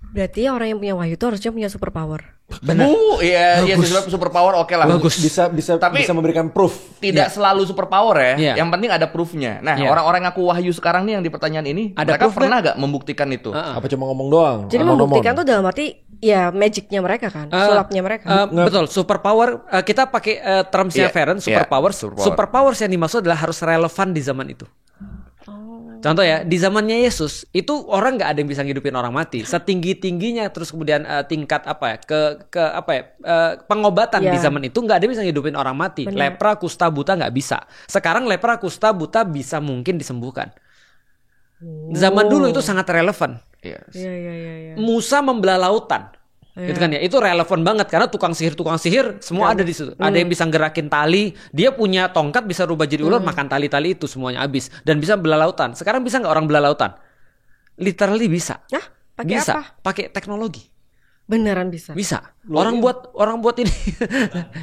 Berarti orang yang punya wahyu itu harusnya punya superpower. Benar. Iya superpower oke lah. Bagus. Bisa memberikan proof. Tidak selalu superpower ya. Yang penting ada proofnya. Nah, orang-orang ngaku wahyu sekarang nih yang di pertanyaan ini, ada mereka pernah nggak membuktikan itu? Apa cuma ngomong doang? Jadi membuktikan tuh dalam arti ya magicnya mereka kan, sulapnya mereka. Betul, superpower kita pakai termsnya Feren, superpower. Superpower yang dimaksud adalah harus relevan di zaman itu. Contoh ya, di zamannya Yesus itu orang nggak ada yang bisa ngidupin orang mati. Setinggi-tingginya terus kemudian tingkat pengobatan di zaman itu nggak ada yang bisa ngidupin orang mati. Bener. Lepra, kusta, buta nggak bisa. Sekarang lepra, kusta, buta bisa mungkin disembuhkan. Zaman dulu itu sangat relevan. Iya. Musa membelah lautan. Gitu kan ya. Itu relevan banget karena tukang sihir semua ada di situ. Ada yang bisa gerakin tali, dia punya tongkat bisa rubah jadi ular, makan tali-tali itu semuanya habis dan bisa belah lautan. Sekarang bisa nggak orang belah lautan? Literally bisa. Hah? Pakai bisa. apa? Pakai teknologi. Beneran bisa. Bisa. Orang buat ini.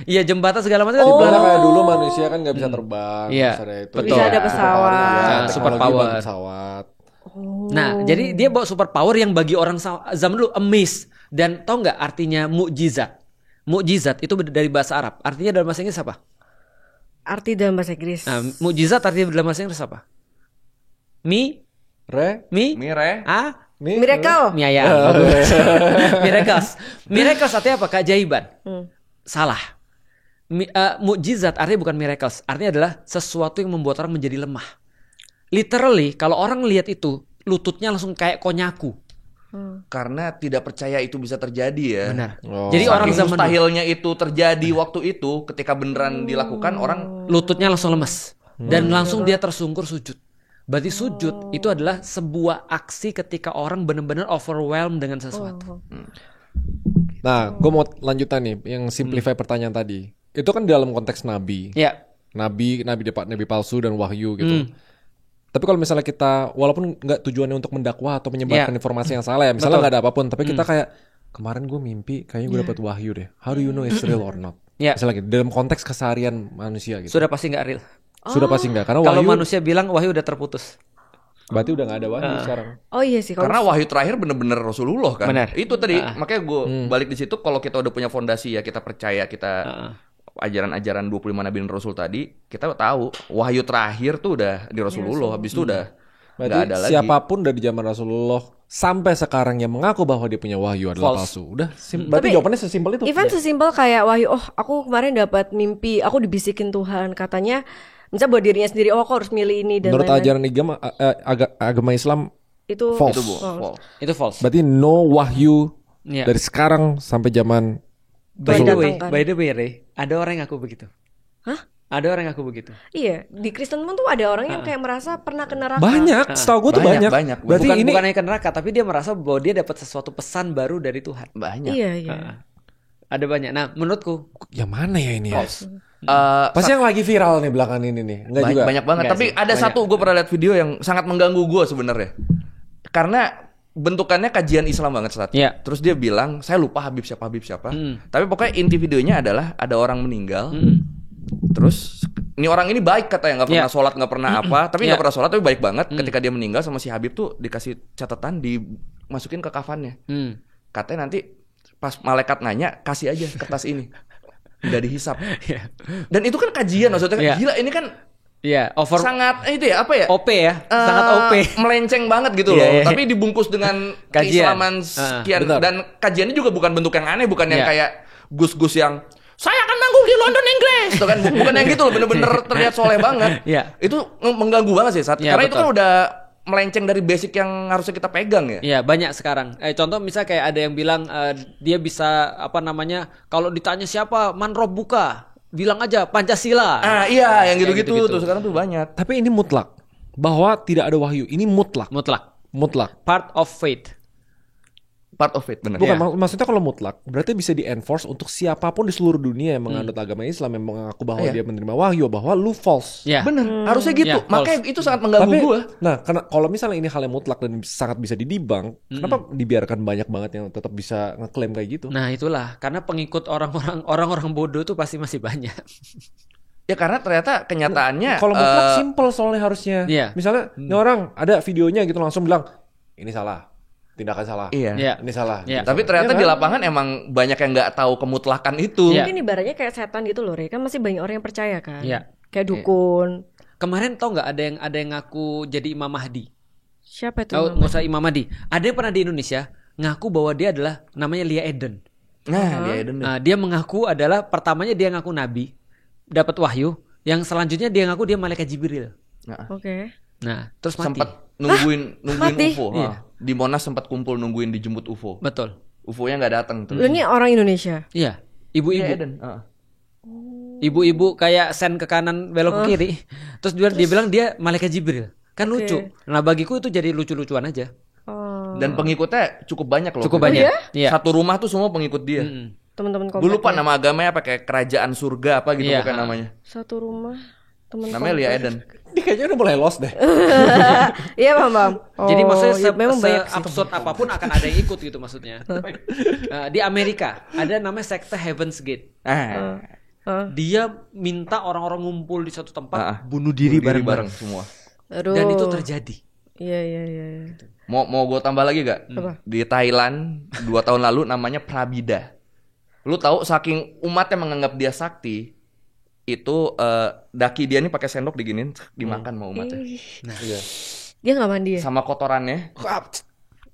Iya, jembatan segala macam di Karena belakang. kayak dulu manusia kan nggak bisa terbang, Iya, bisa ada itu. betul. Bisa ada pesawat. Super Teknologi power. buat pesawat. Nah, jadi dia bawa super power yang bagi orang zaman dulu amaze. Dan tau nggak artinya mukjizat? Mukjizat itu dari bahasa Arab. Artinya dalam bahasa Inggris apa? Arti dalam bahasa Inggris. Nah, mukjizat artinya dalam bahasa Inggris apa? Mire. Miracle. Mie ayam. Miracles artinya apa? Keajaiban. Salah. Mukjizat artinya bukan miracles. Artinya adalah sesuatu yang membuat orang menjadi lemah. Literally, kalau orang lihat itu, lututnya langsung kayak konyaku. Karena tidak percaya itu bisa terjadi ya. Benar. Oh. Jadi orang zaman mustahilnya itu terjadi waktu itu, ketika beneran dilakukan orang lututnya langsung lemes dan langsung dia tersungkur sujud. Berarti sujud itu adalah sebuah aksi ketika orang benar-benar overwhelmed dengan sesuatu. Nah, gue mau lanjutan nih yang simplify pertanyaan tadi. Itu kan dalam konteks nabi. Ya. Nabi palsu dan wahyu gitu. Tapi kalau misalnya kita, walaupun nggak tujuannya untuk mendakwah atau menyebarkan informasi yang salah ya, misalnya nggak ada apapun, tapi kita kayak kemarin gue mimpi, kayaknya gue dapat wahyu deh. How do you know it's real or not? Misalnya gitu, dalam konteks keseharian manusia gitu. Sudah pasti nggak real. Sudah pasti nggak, karena Kalau wahyu manusia bilang wahyu udah terputus. berarti udah nggak ada wahyu sekarang. Oh iya sih. karena wahyu terakhir bener-bener Rasulullah kan. Benar. Itu tadi makanya gue balik di situ, kalau kita udah punya fondasi ya, kita percaya kita ajaran-ajaran 25 Nabi dan Rasul tadi, kita tahu wahyu terakhir tuh udah di Rasulullah. Habis itu udah nggak ada Berarti lagi. siapapun dari zaman Rasulullah sampai sekarang yang mengaku bahwa dia punya wahyu adalah palsu. Udah, berarti jawabannya sesimpel itu. Even sesimpel kayak wahyu, aku kemarin dapat mimpi, aku dibisikin Tuhan, katanya misalnya buat dirinya sendiri, aku harus milih ini dan Menurut lain-lain. ajaran agama Islam Itu false. Itu false. Berarti no wahyu Ya. dari sekarang sampai zaman By the Datangkan. way, Ray, ada orang yang ngaku begitu. Hah? Ada orang yang ngaku begitu. Iya, di Kristen pun tuh ada orang yang kayak merasa pernah ke neraka. banyak, setahu gue tuh banyak. Banyak. Berarti ini Bukan hanya ke neraka, tapi dia merasa bahwa dia dapat sesuatu pesan baru dari Tuhan. Banyak. Iya. Ada banyak. Nah, menurutku yang mana ya ini ya? Pasti Pasti yang lagi viral nih belakangan ini nih. Enggak juga. banyak banget. Enggak Tapi sih, ada banyak. satu gue pernah lihat video yang sangat mengganggu gue sebenarnya. Karena bentukannya kajian Islam banget saat. Iya. Terus dia bilang, saya lupa Habib siapa. Tapi pokoknya inti videonya adalah ada orang meninggal. Terus ini orang ini baik katanya, nggak pernah sholat, nggak pernah apa. Tapi nggak pernah sholat, tapi baik banget. Ketika dia meninggal sama si Habib tuh dikasih catatan, dimasukin ke kafannya. Katanya nanti pas malaikat nanya, kasih aja kertas ini. Udah dihisap. Dan itu kan kajian maksudnya. Gila, ini kan sangat itu ya, apa ya? OP ya, sangat OP. Melenceng banget gitu loh. Tapi dibungkus dengan Kajian. keislaman sekian. betul. Dan kajiannya juga bukan bentuk yang aneh, bukan yang kayak gus-gus yang saya akan manggung di London, Inggris. Itu kan bukan yang gitu loh, bener-bener terlihat soleh banget. Itu mengganggu banget sih saat. Karena itu kan udah melenceng dari basic yang harusnya kita pegang ya. Iya, banyak sekarang. Contoh misalnya kayak ada yang bilang dia bisa kalau ditanya siapa man rob buka, bilang aja Pancasila. Iya, yang gitu-gitu tuh sekarang tuh banyak. Tapi ini mutlak bahwa tidak ada wahyu. Ini mutlak. Mutlak. Part of faith. Part of it, benar. Bukan, maksudnya kalau mutlak berarti bisa di-enforce untuk siapapun di seluruh dunia yang menganut agama Islam, yang mengaku bahwa dia menerima wahyu, bahwa lu false. Bener, harusnya gitu. Makanya itu sangat mengganggu gue. Nah, karena kalau misalnya ini hal yang mutlak dan sangat bisa didibang, kenapa dibiarkan banyak banget yang tetap bisa ngeklaim kayak gitu? Nah, itulah karena pengikut orang-orang bodoh tuh pasti masih banyak. Ya karena ternyata kenyataannya Kalau mutlak simple soalnya harusnya. Misalnya ini orang ada videonya gitu langsung bilang ini salah. Tindakan salah. Iya. Ini salah. Tapi ternyata di lapangan emang banyak yang nggak tahu kemutlakan itu. Mungkin ibaratnya kayak setan gitu loh, Rey. Kan masih banyak orang yang percaya kan. Kayak dukun. Kemarin tau nggak ada yang ngaku jadi Imam Mahdi? Siapa itu? Nggak usah Imam Mahdi. Ada yang pernah di Indonesia ngaku bahwa dia adalah namanya Lia Eden. Dia mengaku adalah pertamanya dia ngaku nabi, dapat wahyu. Yang selanjutnya dia ngaku dia malaikat Jibril. Oke. Nah, terus mati. Sempat nungguin mati? UFO. Di Monas sempat kumpul nungguin dijemput UFO. Betul. UFO-nya nggak datang tuh. Lu ini orang Indonesia? Iya, ibu-ibu. Lia Eden. Ibu-ibu kayak sen ke kanan belok ke kiri. Terus dia bilang dia malaikat Jibril. Kan lucu. Nah, bagiku itu jadi lucu-lucuan aja. Dan pengikutnya cukup banyak loh. Cukup banyak. Iya? Satu rumah tuh semua pengikut dia. Teman-teman Gue lupa nama agamanya apa, kayak kerajaan surga apa gitu bukan namanya. Satu rumah teman. Namanya Lia Eden. Dia kayaknya udah mulai lost deh. Iya paham. Jadi maksudnya memang banyak absurd apapun akan ada yang ikut gitu maksudnya. Di Amerika ada namanya sekte Heaven's Gate. Dia minta orang-orang ngumpul di satu tempat, bunuh diri bareng-bareng semua. Aduh. Dan itu terjadi. Iya. Mau gue tambah lagi gak? Di Thailand 2 tahun lalu namanya Prabida. Lu tahu saking umatnya menganggap dia sakti, itu daki dia nih pakai sendok diginin dimakan sama umatnya. Nah, dia nggak mandi ya? Sama kotorannya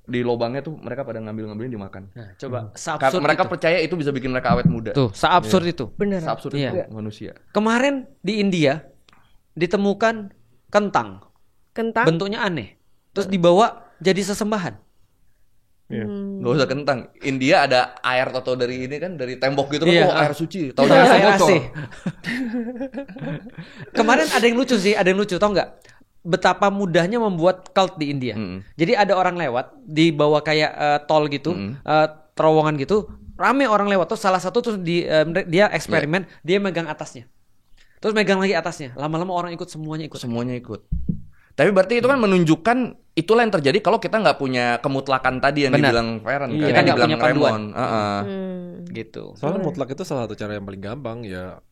di lubangnya tuh mereka pada ngambilin dimakan. Nah, coba mereka percaya itu bisa bikin mereka awet muda. Tuh, seabsurd itu. Bener. Seabsurd itu manusia. Kemarin di India ditemukan kentang. Bentuknya aneh. Terus dibawa jadi sesembahan. Gak usah kentang. India ada air atau dari ini kan, dari tembok gitu kan, air suci. Taunya air bocor. Kemarin ada yang lucu, tau nggak? Betapa mudahnya membuat cult di India. Jadi ada orang lewat di bawah kayak tol gitu, terowongan gitu, rame orang lewat. Terus salah satu terus dia eksperimen, dia megang atasnya, terus megang lagi atasnya. Lama-lama orang ikut, semuanya ikut. Tapi berarti itu kan menunjukkan itulah yang terjadi kalau kita nggak punya kemutlakan tadi yang dibilang Feren, kita nggak punya panduan. Gitu. Soalnya mutlak itu salah satu cara yang paling gampang ya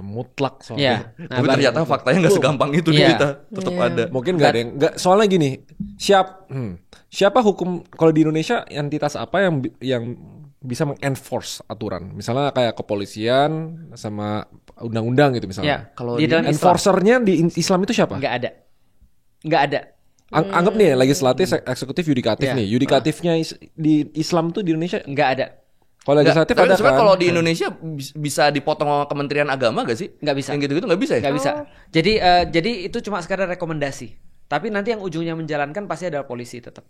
mutlak soalnya. Tapi ternyata faktanya nggak segampang itu di kita, tetap ada. Mungkin nggak ada yang nggak. Soalnya gini, siapa hukum kalau di Indonesia entitas apa yang bisa mengenforce aturan? Misalnya kayak kepolisian sama undang-undang gitu misalnya. Kalau di dalam enforcernya di Islam itu siapa? Nggak ada. Anggap nih legislatif, eksekutif, yudikatif nih. Yudikatifnya di Islam tuh di Indonesia nggak ada. Kalau legislatif ada kan? Kalau di Indonesia bisa dipotong sama Kementerian Agama gak sih? Nggak bisa. Yang gitu-gitu nggak bisa ya? Nggak bisa. Jadi itu cuma sekadar rekomendasi. Tapi nanti yang ujungnya menjalankan pasti adalah polisi tetap.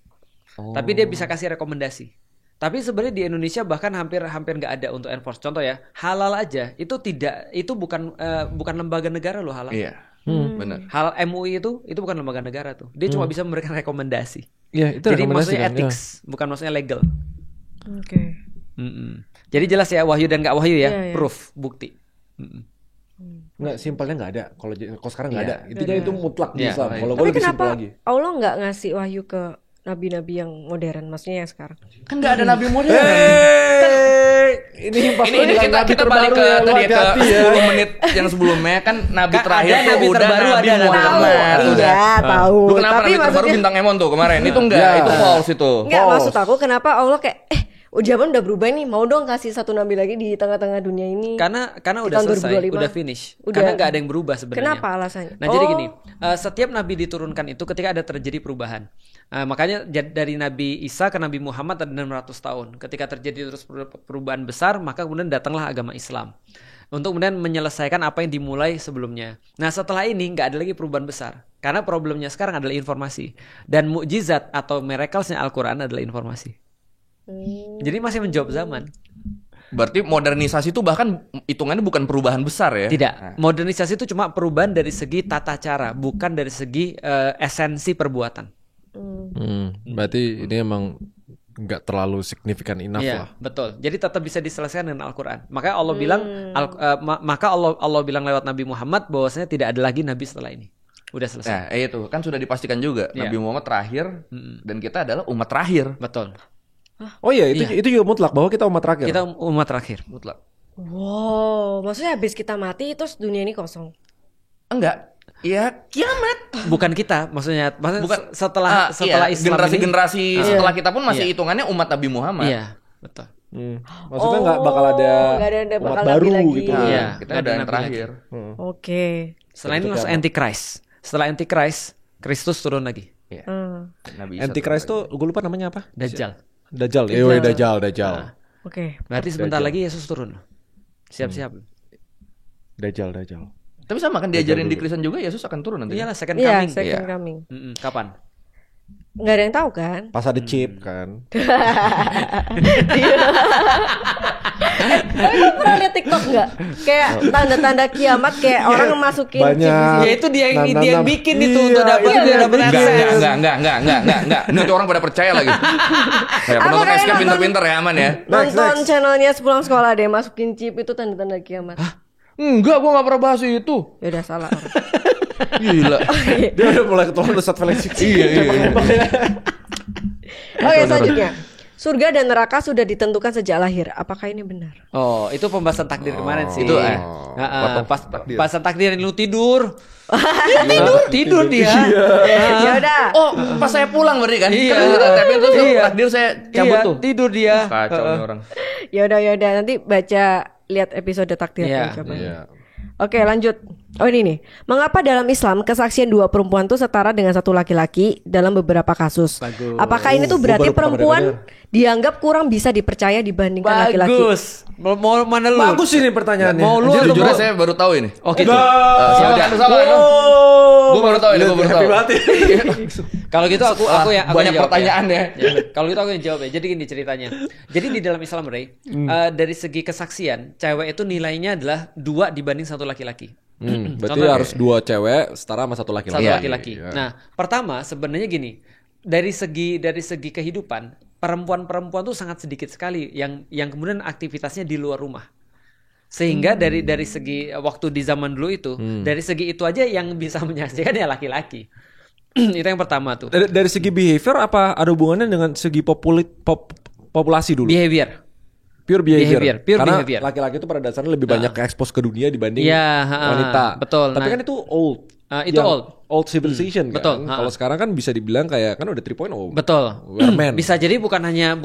Tapi dia bisa kasih rekomendasi. Tapi sebenarnya di Indonesia bahkan hampir nggak ada untuk enforce. Contoh ya, halal aja itu bukan lembaga negara loh halal. Iya. Benar. Hal MUI itu bukan lembaga negara tuh. Dia cuma bisa memberikan rekomendasi. Iya, itu jadi maksudnya ethics, bukan maksudnya legal. Oke. Jadi jelas ya wahyu dan nggak wahyu ya, proof, bukti. Nggak, simpelnya nggak ada. Kalau sekarang nggak ada. Intinya itu mutlak di Islam. Kalau gue lebih simpel lagi. Allah nggak ngasih wahyu ke nabi-nabi yang modern, maksudnya yang sekarang. Kan nggak ada nabi modern. Ini kita balik ke tadi ke 10 menit yang sebelumnya kan nabi terakhir tuh nabi udah terbaru nabi ada Muhammad. Iya, tahu. Lu kenapa nabi terbaru bintang Emon tuh kemarin? Itu enggak, itu false itu. Enggak, maksud aku kenapa Allah kayak zaman udah berubah nih, mau dong kasih satu nabi lagi di tengah-tengah dunia ini. Karena udah selesai, udah finish. Karena nggak ada yang berubah sebenarnya. Kenapa alasannya? Nah jadi gini, setiap nabi diturunkan itu ketika ada terjadi perubahan. Makanya dari Nabi Isa ke Nabi Muhammad ada 600 tahun. Ketika terjadi terus perubahan besar, maka kemudian datanglah agama Islam. Untuk kemudian menyelesaikan apa yang dimulai sebelumnya. Nah setelah ini nggak ada lagi perubahan besar. Karena problemnya sekarang adalah informasi. Dan mukjizat atau miracles-nya Al-Quran adalah informasi. Jadi masih menjawab zaman. Berarti modernisasi itu bahkan hitungannya bukan perubahan besar ya? Tidak. Modernisasi itu cuma perubahan dari segi tata cara, bukan dari segi esensi perbuatan. Berarti ini emang nggak terlalu signifikan enough lah. Betul. Jadi tetap bisa diselesaikan dengan Al-Quran. Makanya Allah bilang, Allah bilang lewat Nabi Muhammad bahwasanya tidak ada lagi nabi setelah ini. Udah selesai. Nah, itu kan sudah dipastikan juga Nabi Muhammad terakhir dan kita adalah umat terakhir. Betul. Oh iya, itu juga mutlak bahwa kita umat terakhir. Kita umat terakhir, mutlak. Wow, maksudnya habis kita mati terus dunia ini kosong? Enggak. Ya kiamat. Bukan kita, maksudnya bukan setelah Islam generasi setelah kita pun masih hitungannya umat Nabi Muhammad. Iya, betul. Maksudnya nggak bakal ada umat baru lagi. gitu. Iya, kita ada yang terakhir. Oke. Selain itu Antichrist. Setelah Antichrist, Kristus turun lagi. Iya. Antichrist tuh gue lupa namanya apa? Dajjal. Dajjal. Dajjal. Oke. Berarti sebentar lagi Yesus turun. Siap-siap. Dajjal. Tapi sama kan diajarin di Kristen juga Yesus akan turun nanti. Iyalah second coming. Second coming. Kapan? Nggak ada yang tahu kan? Pas ada chip kan. Tapi kamu pernah lihat TikTok nggak? Kayak tanda-tanda kiamat kayak orang masukin chip. Ya itu dia yang bikin itu untuk dapat AdSense. Enggak. Ini orang pada percaya lagi. Kayak penonton SK pinter-pinter ya, aman ya. Nonton channelnya Sepulang Sekolah deh, masukin chip itu tanda-tanda kiamat. Hah? Enggak, gua nggak pernah bahas itu. Ya udah salah. Gila. Dia udah mulai ketolong Ustadz Felix. Iya. Oke, selanjutnya. Surga dan neraka sudah ditentukan sejak lahir. Apakah ini benar? Oh, itu pembahasan takdir kemarin sih. Itu pembahasan takdir lu tidur. Tidur dia. Ya udah. Oh, pas saya pulang berarti kan? Iya. Tapi itu takdir saya cabut tuh. Tidur dia. Kacau nih orang. Ya udah nanti baca lihat episode takdir coba. Iya. Oke, lanjut. Oh ini nih. Mengapa dalam Islam kesaksian 2 perempuan itu setara dengan 1 laki-laki dalam beberapa kasus? Bagus. Apakah ini tuh berarti perempuan dianggap kurang bisa dipercaya dibandingkan laki-laki? Bagus. Mau mana lu? Bagus ini pertanyaannya. Mau lu? Jujur aja saya baru tahu ini. Oh gitu. Salah. Gue baru tahu ini. Kalau gitu aku yang banyak jawab pertanyaan ya. Kalau gitu aku yang jawab ya. Jadi gini ceritanya. Jadi di dalam Islam, Ray, dari segi kesaksian, cewek itu nilainya adalah 2 dibanding 1 laki-laki. Berarti harus 2 cewek setara sama 1 laki-laki. 1 laki-laki. Nah, pertama sebenarnya gini, dari segi kehidupan, perempuan-perempuan tuh sangat sedikit sekali yang kemudian aktivitasnya di luar rumah. Sehingga dari segi waktu di zaman dulu itu, dari segi itu aja yang bisa menyaksikan ya laki-laki. Itu yang pertama tuh. Dari segi behavior apa ada hubungannya dengan segi populasi dulu? Pure behavior. Karena laki-laki itu pada dasarnya lebih banyak expose ke dunia dibanding wanita. Betul. Tapi kan itu old. Itu old civilization kan. Betul. Kalau sekarang kan bisa dibilang kayak kan udah 3.0. Betul. Men. Bisa jadi bukan hanya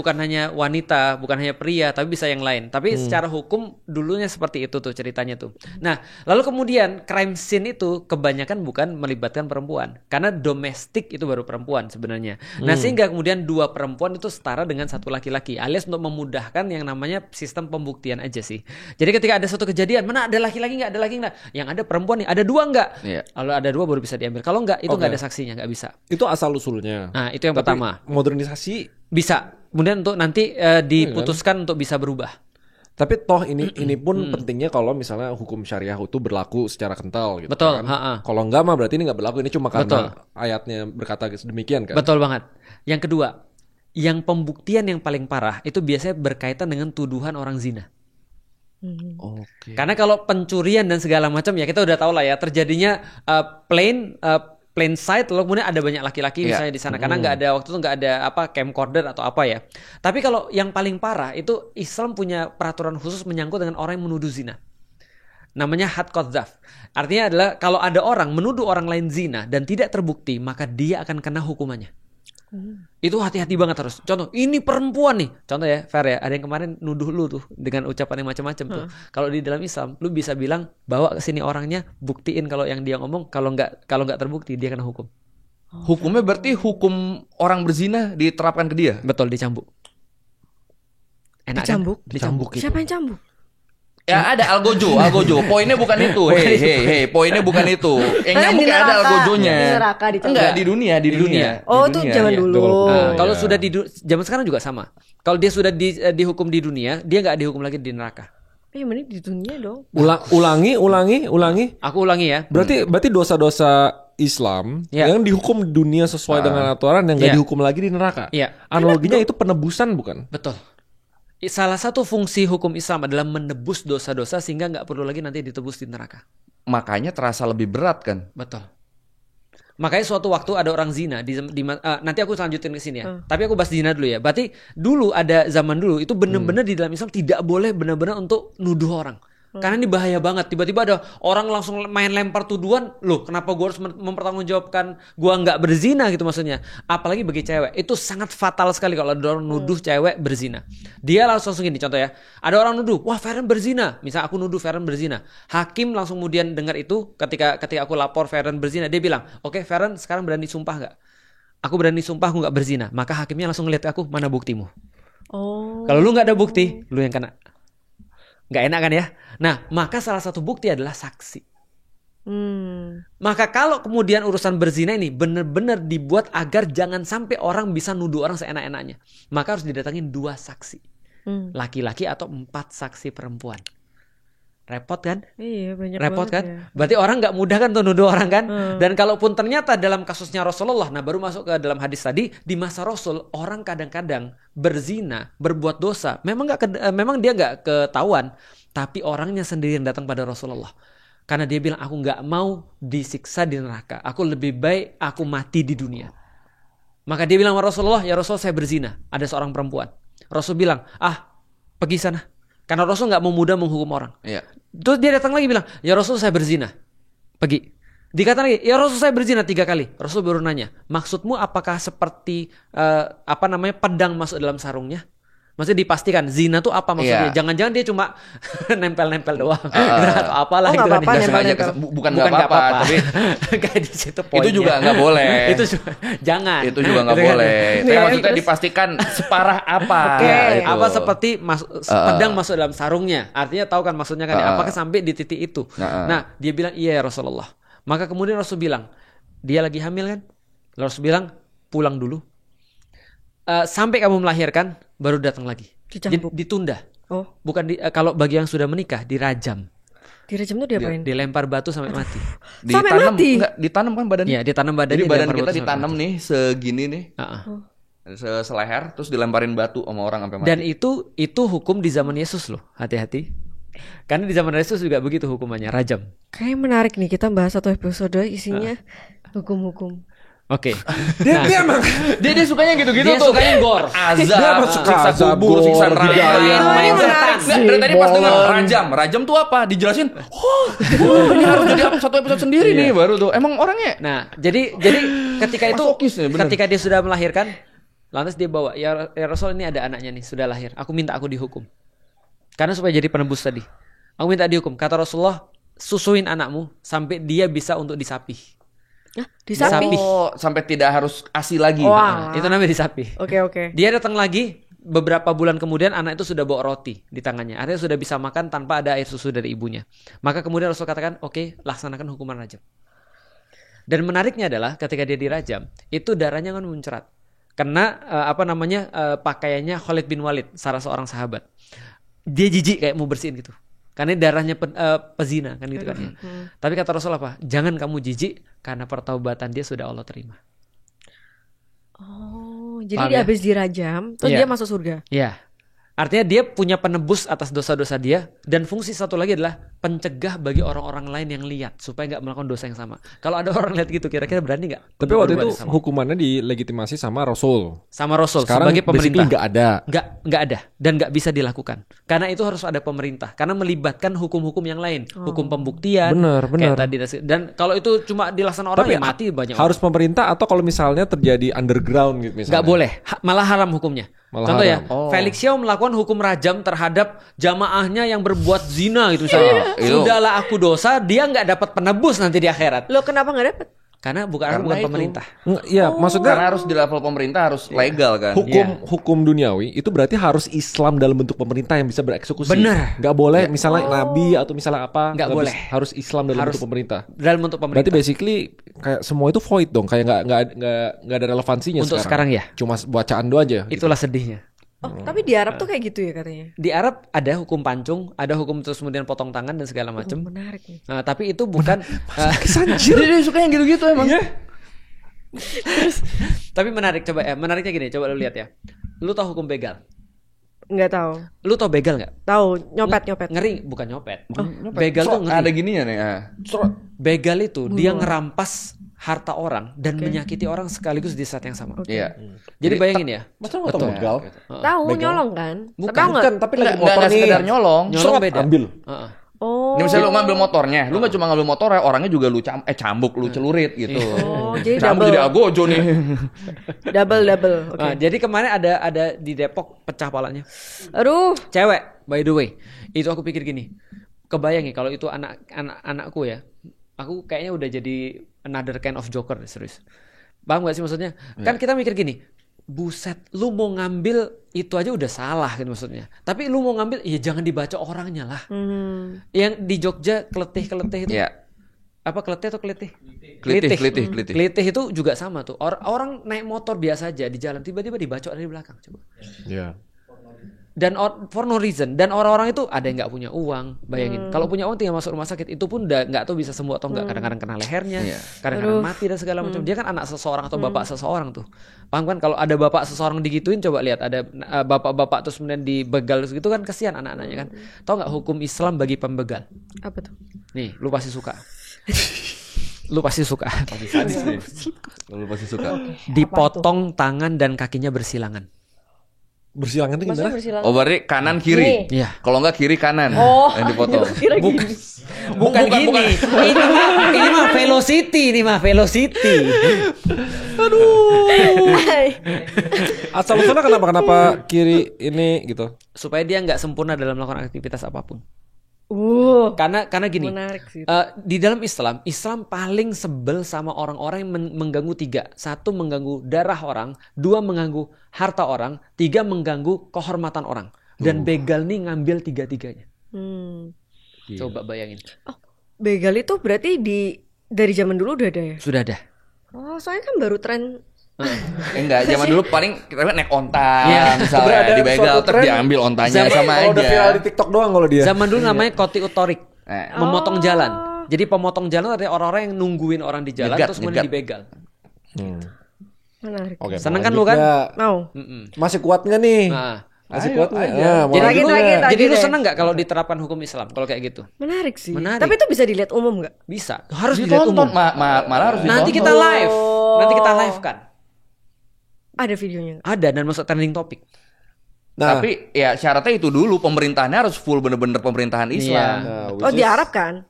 wanita, bukan hanya pria, tapi bisa yang lain. Tapi secara hukum dulunya seperti itu tuh ceritanya tuh. Nah, lalu kemudian crime scene itu kebanyakan bukan melibatkan perempuan, karena domestik itu baru perempuan sebenarnya. Nah, sehingga kemudian 2 perempuan itu setara dengan 1 laki-laki, alias untuk memudahkan yang namanya sistem pembuktian aja sih. Jadi ketika ada suatu kejadian, mana ada laki-laki nggak, ada laki nggak, yang ada perempuan nih, ada 2 nggak? Kalau ada 2 baru bisa diambil. Kalau enggak, itu nggak ada saksinya, nggak bisa. Itu asal usulnya. Nah, itu yang pertama. Modernisasi bisa. Kemudian untuk nanti diputuskan untuk bisa berubah. Tapi toh ini pun pentingnya kalau misalnya hukum syariah itu berlaku secara kental gitu. Betul. Kan? Kalau enggak mah berarti ini nggak berlaku. Ini cuma karena ayatnya berkata demikian kan. Betul banget. Yang kedua, yang pembuktian yang paling parah itu biasanya berkaitan dengan tuduhan orang zina. Oke. Karena kalau pencurian dan segala macam ya kita udah tahu lah ya terjadinya plain sight, lalu kemudian ada banyak laki-laki misalnya di sana karena waktu itu nggak ada camcorder atau apa ya. Tapi kalau yang paling parah itu Islam punya peraturan khusus menyangkut dengan orang yang menuduh zina. Namanya had qadzaf. Artinya adalah kalau ada orang menuduh orang lain zina dan tidak terbukti, maka dia akan kena hukumannya. Itu hati-hati banget harus. Contoh, ini perempuan nih. Contoh ya, Fer ya, ada yang kemarin nuduh lu tuh dengan ucapan yang macam-macam tuh. Kalau di dalam Islam, lu bisa bilang bawa ke sini orangnya, buktiin kalau yang dia ngomong, kalau nggak terbukti dia kena hukum. Hukumnya berarti hukum orang berzina diterapkan ke dia. Betul, dicambuk. Enak dicambuk? Kan? Dicambuk. Siapa yang cambuk? Ya ada algojo. Poinnya bukan itu. Hei, poinnya bukan itu. Yang nyambuk ada algojonya. Di neraka dicambuk. Enggak, di dunia. Oh, itu zaman dulu. Kalau sudah di zaman sekarang juga sama. Kalau dia sudah dihukum di dunia, dia nggak dihukum lagi di neraka. Mending di dunia dong. Ulangi. Aku ulangi ya. Berarti dosa-dosa Islam yang dihukum di dunia sesuai dengan aturan yang nggak dihukum lagi di neraka. Analoginya itu penebusan bukan? Betul. Salah satu fungsi hukum Islam adalah menebus dosa-dosa sehingga nggak perlu lagi nanti ditebus di neraka. Makanya terasa lebih berat kan? Betul. Makanya suatu waktu ada orang zina nanti aku lanjutin ke sini ya. Tapi aku bahas zina dulu ya. Berarti dulu ada zaman dulu itu benar-benar di dalam Islam tidak boleh benar-benar untuk nuduh orang. Karena ini bahaya banget. Tiba-tiba ada orang langsung main lempar tuduhan. Loh, kenapa gue harus mempertanggungjawabkan gue nggak berzina gitu maksudnya. Apalagi bagi cewek. Itu sangat fatal sekali kalau ada orang nuduh cewek berzina. Dia langsung gini contoh ya. Ada orang nuduh, wah Feren berzina. Misal aku nuduh Feren berzina. Hakim langsung kemudian dengar itu ketika aku lapor Feren berzina. Dia bilang, oke, Feren sekarang berani sumpah nggak? Aku berani sumpah aku nggak berzina. Maka hakimnya langsung ngeliat aku, mana buktimu? Kalau lu nggak ada bukti, lu yang kena. Nggak enak kan ya? Nah, maka salah satu bukti adalah saksi. Maka kalau kemudian urusan berzina ini benar-benar dibuat agar jangan sampai orang bisa nuduh orang seenak-enaknya, maka harus didatangin 2 saksi, laki-laki atau 4 saksi perempuan. Repot kan? Iya, banyak repot kan? ya. Berarti orang nggak mudah kan tuh nuduh orang kan? Dan kalaupun ternyata dalam kasusnya Rasulullah, nah baru masuk ke dalam hadis tadi, di masa Rasul orang kadang-kadang berzina, berbuat dosa, memang dia nggak ketahuan, tapi orangnya sendiri yang datang pada Rasulullah. Karena dia bilang, aku nggak mau disiksa di neraka, aku lebih baik aku mati di dunia. Maka dia bilang sama Rasulullah, ya Rasul saya berzina, ada seorang perempuan. Rasul bilang, pergi sana. Karena Rasul nggak mau mudah menghukum orang. Iya. Terus dia datang lagi bilang, ya Rasul saya berzina. Pergi. Dikata lagi, ya Rasul saya berzina 3 kali. Rasul baru nanya, maksudmu apakah seperti pedang masuk dalam sarungnya? Maksudnya dipastikan zina tuh apa maksudnya? Jangan-jangan dia cuma nempel-nempel doang atau apalah gitu kan. Bukan nggak apa-apa, tapi kayak di situ poinnya. Itu juga nggak boleh. Jangan. Itu juga nggak boleh. Maksudnya dipastikan separah apa? Apa seperti pedang masuk dalam sarungnya? Artinya tahu kan maksudnya kan? Apakah sampai di titik itu? Nah, dia bilang iya ya Rasulullah. Maka kemudian Rasul bilang, dia lagi hamil kan? Rasul bilang pulang dulu. Sampai kamu melahirkan baru datang lagi. Ditunda. Bukan kalau bagi yang sudah menikah dirajam. Dirajam tuh diapain? Dilempar batu sampai mati. Sampai mati? Enggak, ditanam kan badannya? Iya, ditanam badannya. Jadi badan kita ditanam nih segini nih. Seleher terus dilemparin batu sama orang sampai mati. Dan itu hukum di zaman Yesus loh. Hati-hati. Karena di zaman Yesus juga begitu hukumannya, rajam. Kayak menarik nih kita bahas satu episode isinya hukum-hukum. Oke. Dia emang dia sukanya gitu-gitu dia tuh. Sukanya gore. Azab, siksa kubur, siksa neraka. Dari pas dengar rajam tuh apa? Dijelasin. Ini harus jadi satu episode sendiri nih baru tuh. Emang orangnya. Nah, jadi ketika itu ketika dia sudah melahirkan, lantas dia bawa, ya Rasul ini ada anaknya nih, sudah lahir. Aku minta aku dihukum. Karena supaya jadi penebus tadi. Aku minta dihukum. Kata Rasulullah, susuin anakmu sampai dia bisa untuk disapih. Disapih. Sampai tidak harus ASI lagi. Itu namanya disapih. Oke. Dia datang lagi beberapa bulan kemudian anak itu sudah bawa roti di tangannya. Artinya sudah bisa makan tanpa ada air susu dari ibunya. Maka kemudian Rasul katakan, oke, laksanakan hukuman rajam. Dan menariknya adalah ketika dia dirajam, itu darahnya kan mencerat. Karena pakaiannya Khalid bin Walid, salah seorang sahabat. Dia jijik kayak mau bersihin gitu. Karena darahnya pezina kan gitu kan ya. Tapi kata Rasul apa? Jangan kamu jijik karena pertaubatan dia sudah Allah terima. Jadi dia habis dirajam terus dia masuk surga. Iya. Artinya dia punya penebus atas dosa-dosa dia. Dan fungsi satu lagi adalah pencegah bagi orang-orang lain yang lihat supaya nggak melakukan dosa yang sama. Kalau ada orang lihat gitu, kira-kira berani nggak? Tapi waktu itu hukumannya dilegitimasi sama Rasul. Sama Rasul. Sekarang sebagai pemerintah nggak ada. Nggak ada dan nggak bisa dilakukan. Karena itu harus ada pemerintah. Karena melibatkan hukum-hukum yang lain, hukum pembuktian. Benar. Dan kalau itu cuma dilaksanakan orang ya mati banyak. Harus pemerintah atau kalau misalnya terjadi underground gitu misalnya. Nggak boleh, malah haram hukumnya. Contoh ya, Felix Xiao melakukan hukum rajam terhadap jamaahnya yang berbuat zina gitu misalnya. Sudahlah aku dosa, dia nggak dapat penebus nanti di akhirat. Loh kenapa nggak dapat? Karena bukan pemerintah. Iya, maksudnya karena harus di level pemerintah harus legal kan. Hukum duniawi itu berarti harus Islam dalam bentuk pemerintah yang bisa bereksekusi. Benar. Nggak boleh misalnya nabi atau misalnya apa. Nggak boleh. Harus Islam dalam bentuk pemerintah. Dalam bentuk pemerintah. Berarti basically kayak semua itu void dong. Kayak nggak ada relevansinya untuk sekarang ya. Cuma bacaan doang aja. Itulah sedihnya. Tapi di Arab tuh kayak gitu ya katanya. Di Arab ada hukum pancung, ada hukum terus kemudian potong tangan dan segala macam. Menarik nih. Nah, tapi itu bukan Dia suka yang gitu-gitu emang. Tapi menarik coba ya. Menariknya gini, coba lu lihat ya. Lu tahu hukum begal? Nggak tahu. Lu tahu begal nggak? Tahu, nyopet. Ngeri, bukan nyopet. Begal tuh ngeri. Ada gininya nih. Begal itu dia ngerampas harta orang dan menyakiti orang sekaligus di saat yang sama. Iya. Jadi bayangin ya. Betul. Begal. Tahu nyolong kan? Bukan, tapi lagi motor nih. Sekedar nyolong. Nyolong beda. Ambil. Ini misalnya lu ngambil motornya, lu nggak cuma ngambil motornya, orangnya juga lu cambuk, lu celurit gitu. Jadi cambuk jadi agojo nih. double. Okay. Jadi kemarin ada di Depok pecah palanya. Aduh, cewek by the way. Itu aku pikir gini. Kebayang ya kalau itu anakku ya. Aku kayaknya udah jadi another kind of joker serius. Paham gak sih maksudnya? Kan kita mikir gini. Buset, lu mau ngambil itu aja udah salah kan maksudnya. Tapi lu mau ngambil, ya jangan dibaca orangnya lah. Yang di Jogja keletih itu. apa keletih atau kelitih? Kelitih itu juga sama tuh. Orang naik motor biasa aja di jalan tiba-tiba dibacok dari belakang coba. Iya. Dan for no reason. Dan orang-orang itu ada yang nggak punya uang, bayangin. Kalau punya uang tinggal masuk rumah sakit, itu pun udah nggak tahu bisa sembuh atau nggak. Kadang-kadang kena lehernya, kadang-kadang mati dan segala macam. Dia kan anak seseorang atau bapak seseorang tuh. Paham kan? Kalau ada bapak seseorang digituin, coba lihat ada bapak-bapak terus kemudian dibegal gitu kan, kesian anak-anaknya kan. Tahu nggak hukum Islam bagi pembegal? Apa tuh? Nih, lu pasti suka. Lu pasti suka. Lu pasti suka. Dipotong tangan dan kakinya bersilangan. Bersilangan itu gimana? Oh, berarti kanan kiri. Iya. Kalau enggak kiri kanan yang dipotong. Bukan gini. Ini mah velocity. Aduh. Asal usulnya kenapa kiri ini gitu? Supaya dia nggak sempurna dalam melakukan aktivitas apapun. Karena gini, di dalam Islam paling sebel sama orang-orang yang mengganggu 3. 1, mengganggu darah orang. 2, mengganggu harta orang. 3, mengganggu kehormatan orang. Dan begal nih ngambil 3-tiganya. Coba bayangin. Oh, begal itu berarti dari zaman dulu udah ada ya? Sudah ada. Oh, soalnya kan baru tren. Enggak, zaman dulu paling kita naik onta, misalnya di begal terus diambil ontanya sama aja. Kalau udah viral di TikTok doang kalau dia. Zaman dulu namanya koti utorik, memotong jalan. Jadi pemotong jalan ada orang-orang yang nungguin orang di jalan terus kemudian dibegal. Menarik. Oke, seneng kan lu kan? Mau. Masih kuat nggak nih? Masih kuat nggak? Jadi lu seneng nggak kalau diterapkan hukum Islam kalau kayak gitu? Menarik sih. Tapi itu bisa dilihat umum nggak? Bisa. Harus dilihat umum. Malah harus ditonton. Nanti kita live. Nanti kita live kan. Ada videonya? Ada dan masuk trending topik. Nah, tapi ya syaratnya itu dulu, pemerintahannya harus full bener-bener pemerintahan Islam. Diharapkan?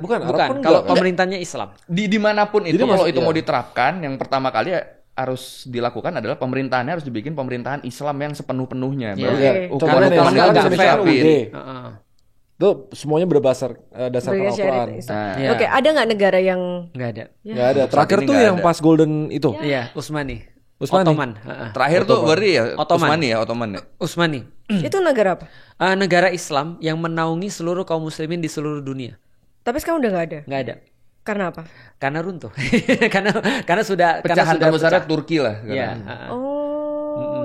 Bukan. Kalau pemerintahnya Islam. Dimanapun itu, kalau itu mau diterapkan, yang pertama kali harus dilakukan adalah pemerintahannya harus dibikin pemerintahan Islam yang sepenuh-penuhnya. Hukuman-hukuman nggak diterapin. Itu semuanya berdasar dasar Al-Quran. Oke, ada nggak negara yang nggak ada? Nggak ada. Terakhir tuh yang pas Golden itu. Iya, Utsmani. Ottoman. Terakhir tuh berarti ya Ottoman. Utsmani. Itu negara apa? Negara Islam yang menaungi seluruh kaum muslimin di seluruh dunia. Tapi sekarang udah nggak ada. Nggak ada. Karena apa? Karena runtuh. karena sudah pecahan terbesarnya Turki lah. Iya.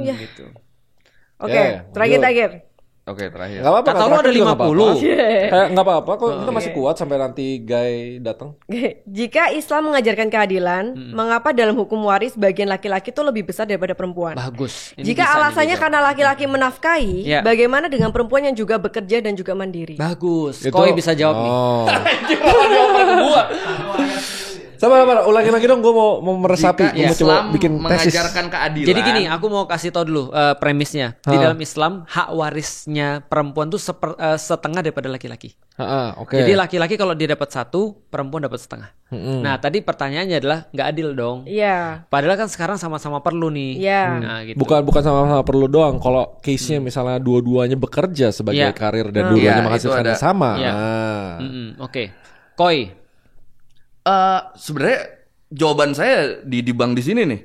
Ya. Gitu. Oke, terakhir. Oke, terakhir. Gak apa-apa. Kata lu ada 50. Gak apa-apa kok, kita masih kuat sampai nanti Guy datang. Jika Islam mengajarkan keadilan, mengapa dalam hukum waris bagian laki-laki itu lebih besar daripada perempuan? Bagus. Jika alasannya karena laki-laki menafkahi, bagaimana dengan perempuan yang juga bekerja dan juga mandiri? Bagus. Koi bisa jawab nih. Sabar, ulangin lagi dong, gue mau meresapi. Jika Islam bikin mengajarkan keadilan. Jadi gini, aku mau kasih tau dulu premisnya. Di dalam Islam, hak warisnya perempuan tuh setengah daripada laki-laki. Jadi laki-laki kalau dia dapat 1, perempuan dapat setengah. Nah, tadi pertanyaannya adalah nggak adil dong. Iya. Padahal kan sekarang sama-sama perlu nih. Iya. Nah, gitu. Bukan sama-sama perlu doang. Kalau case-nya misalnya dua-duanya bekerja sebagai karir dan dua-duanya menghasilkan yang sama. Oke. Koi. Sebenarnya jawaban saya di bank di sini nih.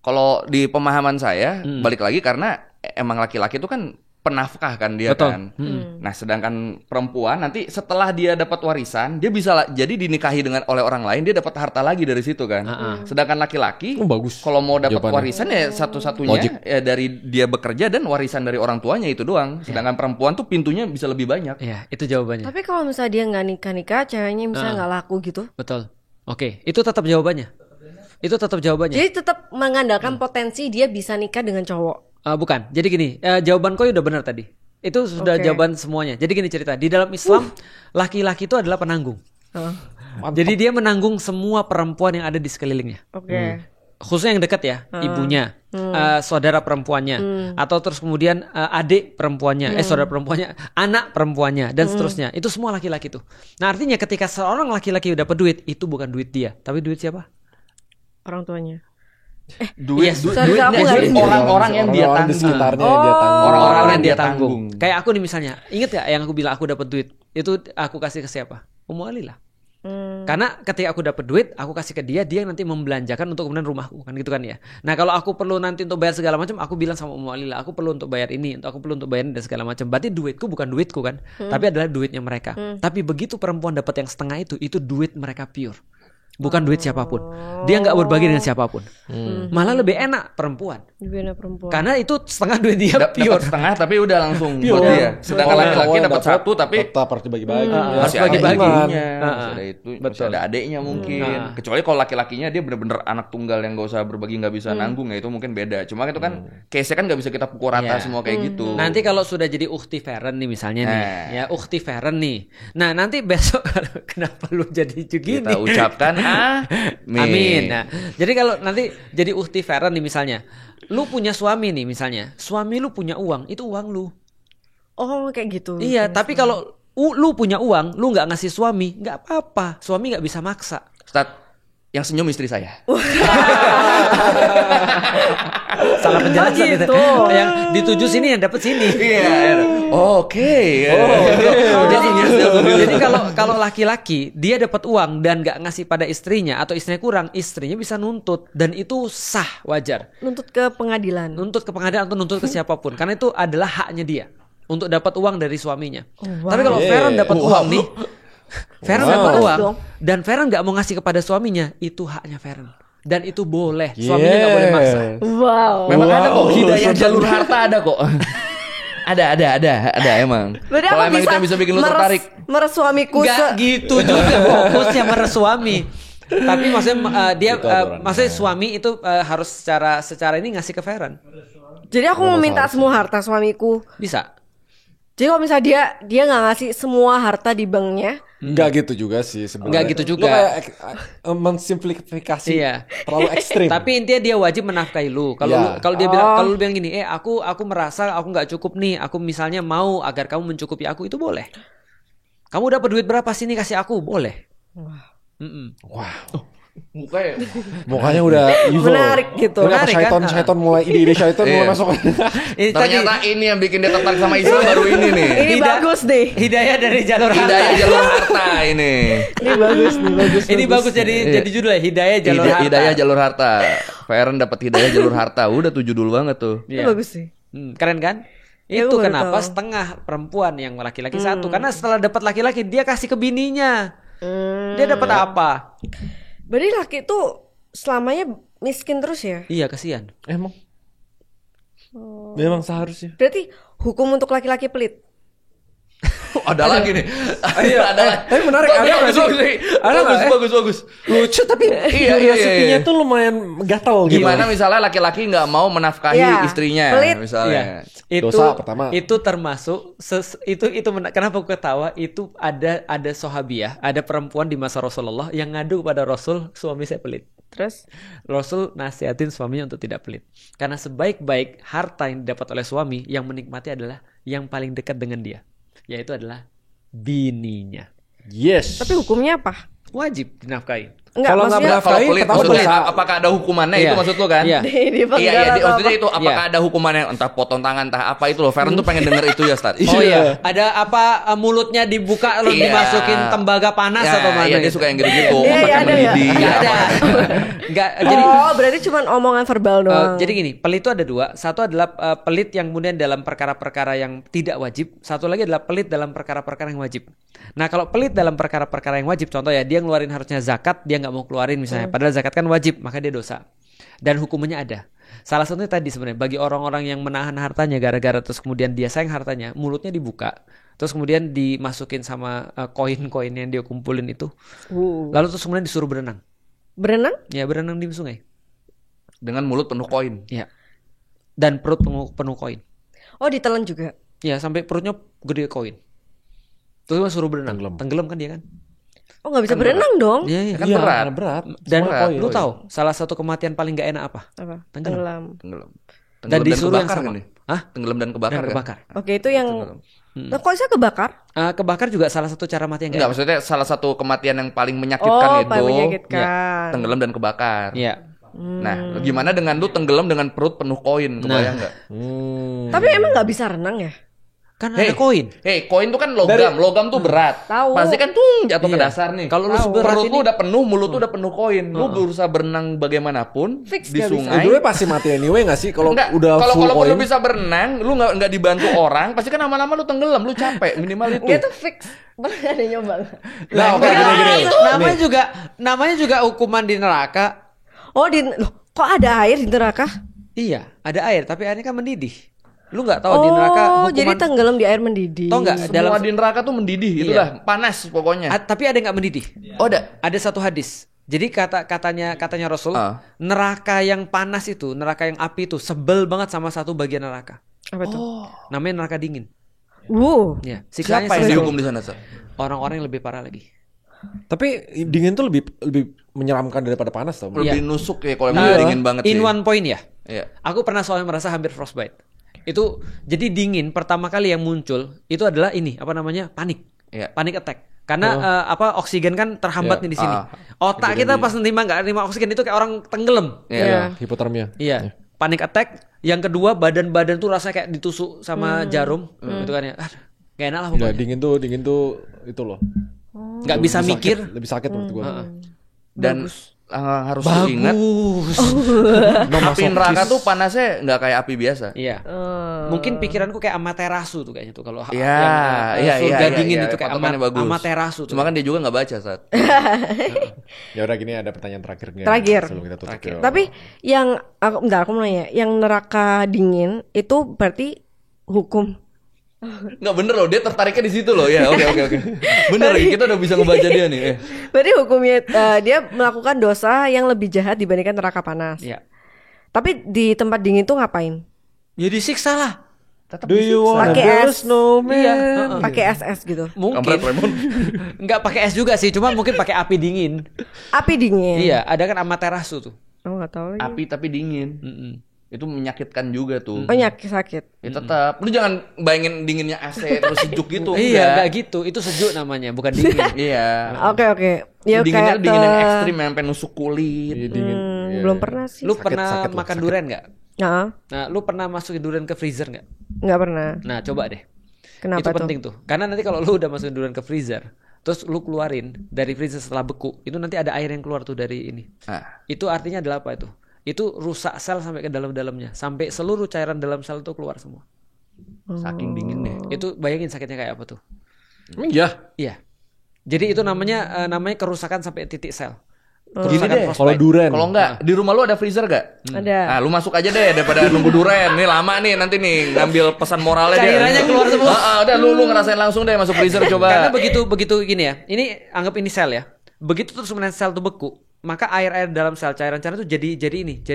Kalau di pemahaman saya balik lagi karena emang laki-laki itu kan penafkah kan dia. Betul. Kan. Nah, sedangkan perempuan nanti setelah dia dapat warisan, dia bisa jadi dinikahi oleh orang lain, dia dapat harta lagi dari situ kan. Sedangkan laki-laki kalau mau dapat warisan ya satu-satunya ya dari dia bekerja dan warisan dari orang tuanya itu doang. Sedangkan perempuan tuh pintunya bisa lebih banyak. Iya, itu jawabannya. Tapi kalau misalnya dia nggak nikah-nikah, ceweknya misalnya nggak laku gitu. Betul. Oke, itu tetap jawabannya. Jadi tetap mengandalkan potensi dia bisa nikah dengan cowok. Bukan. Jadi gini, jawaban Koi udah benar tadi. Itu sudah jawaban semuanya. Jadi gini cerita, di dalam Islam laki-laki itu adalah penanggung. Jadi dia menanggung semua perempuan yang ada di sekelilingnya. Khususnya yang dekat ya, ibunya, saudara perempuannya, atau terus kemudian adik perempuannya, saudara perempuannya, anak perempuannya, dan seterusnya. Itu semua laki-laki tuh. Nah, artinya ketika seorang laki-laki dapat duit, itu bukan duit dia, tapi duit siapa? Orang tuanya. Duit orang-orang yang dia tanggung. Di sekitarnya dia tanggung. Orang-orang yang dia tanggung. Kayak aku nih misalnya, inget gak yang aku bilang aku dapat duit? Itu aku kasih ke siapa? Ummu Ali lah. Karena ketika aku dapat duit, aku kasih ke dia nanti membelanjakan untuk kemudian rumahku, kan gitu kan ya. Nah kalau aku perlu nanti untuk bayar segala macam, aku bilang sama Ummu Alila, aku perlu untuk bayar ini, aku perlu untuk bayar ini dan segala macam. Berarti duitku bukan duitku kan, tapi adalah duitnya mereka. Tapi begitu perempuan dapat yang setengah itu duit mereka pure. Bukan duit siapapun. Dia nggak berbagi dengan siapapun. Malah lebih enak perempuan. Karena itu setengah duit dia pure. Dapat setengah tapi udah langsung buat dia. Sedangkan laki-laki dapat satu tapi tetap harus dibagi-bagi. Masih bagi-baginya. Masih ada itu, masih ada adiknya mungkin. Kecuali kalau laki-lakinya dia benar-benar anak tunggal yang nggak usah berbagi, nggak bisa nanggung, ya itu mungkin beda. Cuma itu kan case-nya kan nggak bisa kita pukul rata semua kayak gitu. Nanti kalau sudah jadi ukhti Feren nih misalnya nih, ya ukhti Feren nih. Nah nanti besok kenapa lu jadi begini? Kita ucapkan amin. Nah, jadi kalau nanti jadi ukhti Feren nih misalnya, lu punya suami nih misalnya, suami lu punya uang, itu uang lu. Oh kayak gitu. Iya, tapi kalau lu punya uang, lu nggak ngasih suami, nggak apa-apa, suami nggak bisa maksa. Ustaz, yang senyum istri saya. Salah penjelasan gitu. Itu. Yang dituju sini yang dapat sini. Iya. Oke. Jadi kalau laki-laki dia dapat uang dan nggak ngasih pada istrinya atau istrinya kurang, istrinya bisa nuntut dan itu sah, wajar. Nuntut ke pengadilan. Nuntut ke pengadilan atau nuntut ke siapapun karena itu adalah haknya dia untuk dapat uang dari suaminya. Wow. Tapi kalau Feren dapat uang nih, Feren dapat uang dan Feren nggak mau ngasih kepada suaminya, itu haknya Feren. Dan itu boleh, suaminya nggak boleh maksa. Wow. Memang ada kok hidayah jalur harta ada kok. Ada emang. Kalau emang itu yang bisa bikin lu tertarik. Meres suamiku. Gak gitu juga fokusnya meres suami. Tapi maksudnya dia maksudnya suami itu harus secara ini ngasih ke Feren. Jadi aku mau minta semua harta suamiku. Bisa. Jadi kalau misalnya dia nggak ngasih semua harta di banknya, nggak gitu juga sih sebenarnya. Nggak gitu juga. Lu kayak mensimplifikasi terlalu ekstrim. Tapi intinya dia wajib menafkahi lu. Kalau dia bilang, kalau lu bilang gini, aku merasa aku nggak cukup nih. Aku misalnya mau agar kamu mencukupi aku, itu boleh. Kamu dapat duit berapa sini kasih aku, boleh. Wow. Mukanya udah evil. Menarik gitu. Menarik kan? Syaiton mulai ide syaiton mulai masuk. Ternyata ini yang bikin dia tertarik sama Islam baru ini nih. Ini bagus deh. Hidayah dari jalur harta. Hidayah jalur harta ini. Ini bagus. Ini bagus jadi judul ya, Hidayah jalur harta. Hidayah jalur harta. Feren dapat hidayah jalur harta. Udah tuh judul banget tuh. Itu bagus sih. Keren kan? Itu kenapa setengah perempuan yang laki-laki satu. Karena setelah dapat laki-laki dia kasih ke bininya. Dia dapat apa? Berarti laki tuh selamanya miskin terus ya? Iya, kasihan. Emang. Memang seharusnya. Berarti hukum untuk laki-laki pelit. Ada lagi nih. Ada lagi. Tapi menarik. Bagus. Lucu tapi curiosity-nya tuh lumayan gatel gitu. Gimana misalnya laki-laki nggak mau menafkahi istrinya pelit. misalnya. Dosa pertama. Itu termasuk kenapa aku ketawa, itu ada sahabiah, ada perempuan di masa Rasulullah yang ngadu kepada Rasul, suami saya pelit. Terus Rasul nasihatin suaminya untuk tidak pelit. Karena sebaik-baik harta yang didapat oleh suami, yang menikmati adalah yang paling dekat dengan dia, yaitu adalah bininya. Yes. Tapi hukumnya apa? Wajib dinafkahi. Kalau nggak menafkahi, apakah ada hukumannya itu maksud lo kan? Iya. Maksudnya itu apakah ada hukumannya, entah potong tangan, entah apa itu loh. Feren tuh pengen denger itu ya, Ustaz. Oh iya. Ada apa mulutnya dibuka lalu dimasukin tembaga panas atau mana? Iya, dia suka yang gitu-gitu. Iya, ada ya. Enggak. Jadi berarti cuma omongan verbal doang. Jadi gini, pelit itu ada dua. Satu adalah pelit yang kemudian dalam perkara-perkara yang tidak wajib. Satu lagi adalah pelit dalam perkara-perkara yang wajib. Nah, kalau pelit dalam perkara-perkara yang wajib, contoh ya, dia ngeluarin harusnya zakat, dia nggak mau keluarin misalnya, padahal zakat kan wajib, maka dia dosa. Dan hukumannya ada. Salah satunya tadi sebenarnya bagi orang-orang yang menahan hartanya gara-gara terus kemudian dia sayang hartanya, mulutnya dibuka, terus kemudian dimasukin sama koin-koin yang dia kumpulin itu, lalu terus kemudian disuruh berenang. Berenang? Ya, berenang di sungai. Dengan mulut penuh koin. Ya. Dan perut penuh koin. Oh, ditelan juga. Ya, sampai perutnya gede koin. Terus suruh berenang. Tenggelam kan dia kan? Oh, nggak bisa berenang dong? Iya, kan berat. Dan lu tahu salah satu kematian paling gak enak apa? Tenggelam. Dan disuruh yang sama. Hah? Tenggelam dan kebakar. Oke, itu yang. Nah, kok bisa kebakar? Kebakar juga salah satu cara mati yang enggak, maksudnya salah satu kematian yang paling menyakitkan itu. Paling menyakitkan. Ya, tenggelam dan kebakar. Iya. Nah, gimana dengan lu tenggelam dengan perut penuh koin, kebayang nggak? Tapi emang nggak bisa renang ya? Kan ada koin. Koin tuh kan logam tuh berat. Tahu. Pasti kan jatuh ke dasar nih. Kalau lu perut lu udah penuh, mulut lu udah penuh koin. Lu berusaha berenang bagaimanapun Fix di gak sungai. Dulu pasti mati anyway nggak sih kalau udah full kalau koin? lu bisa berenang, lu nggak dibantu orang, pasti kan lama-lama lu tenggelam, lu capek minimal itu. Dia tuh fix. Pernah ada nyoba. Nah, oke gini. Namanya juga hukuman di neraka. Oh, loh, kok ada air di neraka? Iya, ada air, tapi airnya kan mendidih. Lu nggak tahu di neraka hukuman. Jadi tenggelam di air mendidih. Tahu nggak? Semua di neraka tuh mendidih, itulah panas pokoknya. Tapi ada yang nggak mendidih. Oh, ada. Ada satu hadis. Jadi katanya Rasul, neraka yang panas itu, neraka yang api itu sebel banget sama satu bagian neraka. Apa tuh? Namanya neraka dingin. Ya, siapa yang dihukum di sana, Sir? Orang-orang yang lebih parah lagi. Tapi dingin tuh lebih menyeramkan daripada panas tau. Lebih nusuk ya kalau dingin banget sih. In one point ya. Iya. Aku pernah soalnya merasa hampir frostbite. Itu jadi dingin pertama kali yang muncul itu adalah ini apa namanya panik, panik attack karena oksigen kan terhambat nih di sini. Otak kita pas nggak nerima oksigen itu kayak orang tenggelam. Hipotermia. Iya, panik attack. Yang kedua badan tuh rasanya kayak ditusuk sama jarum, gitu kan ya. Gak enak lah pokoknya. Dingin tuh itu loh. Nggak bisa mikir. Lebih sakit menurut gua. Dan harus diingat api neraka tuh panasnya nggak kayak api biasa. Iya. Mungkin pikiranku kayak Amaterasu tuh kayaknya tuh kalau surga dingin itu kayak Amaterasu. Cuma kan dia juga nggak baca saat. Ya udah gini ada pertanyaan terakhir. Sebelum kita tutup. Tapi yang aku mau nanya, yang neraka dingin itu berarti hukum. Nggak bener loh, dia tertariknya di situ loh ya. Oke. Bener kita udah bisa ngebaca dia nih. Berarti hukumnya dia melakukan dosa yang lebih jahat dibandingkan neraka panas. Iya. Tapi di tempat dingin tuh ngapain? Ya disiksa lah. Do you wanna build a snowman? Iya. Pakai es gitu. Mungkin. Nggak pakai es juga sih, cuma mungkin pakai api dingin. Api dingin. Iya, ada kan Amaterasu tuh. Oh nggak tahu lagi. Api tapi dingin. Itu menyakitkan juga tuh. Sakit. Ya tetap. Lu jangan bayangin dinginnya AC terus sejuk gitu. Iya, enggak gitu. Itu sejuk namanya, bukan dingin. Iya. Oke. Ya dinginnya dingin yang ekstrim yang sampai nusuk kulit. Belum pernah sih. Lu pernah makan durian enggak? Nah, lu pernah masukin durian ke freezer enggak? Enggak pernah. Nah, coba deh. Kenapa itu penting tuh? Karena nanti kalau lu udah masukin durian ke freezer, terus lu keluarin dari freezer setelah beku, itu nanti ada air yang keluar tuh dari ini. Itu artinya adalah apa itu? Itu rusak sel sampai ke dalam-dalamnya, sampai seluruh cairan dalam sel itu keluar semua. Saking dinginnya. Itu bayangin sakitnya kayak apa tuh? Iya. Jadi itu namanya kerusakan sampai titik sel. Gini deh, kalau durian. Kalau enggak, di rumah lu ada freezer gak? Ada. Nah, lu masuk aja deh daripada nunggu durian. Nih lama nih nanti nih ngambil pesan moralnya deh. Cairannya keluar semua. Udah lu ngerasain langsung deh masuk freezer coba. Karena begitu gini ya. Ini anggap ini sel ya. Begitu terus kemudian sel tuh beku, maka air dalam sel cairan-cairan itu jadi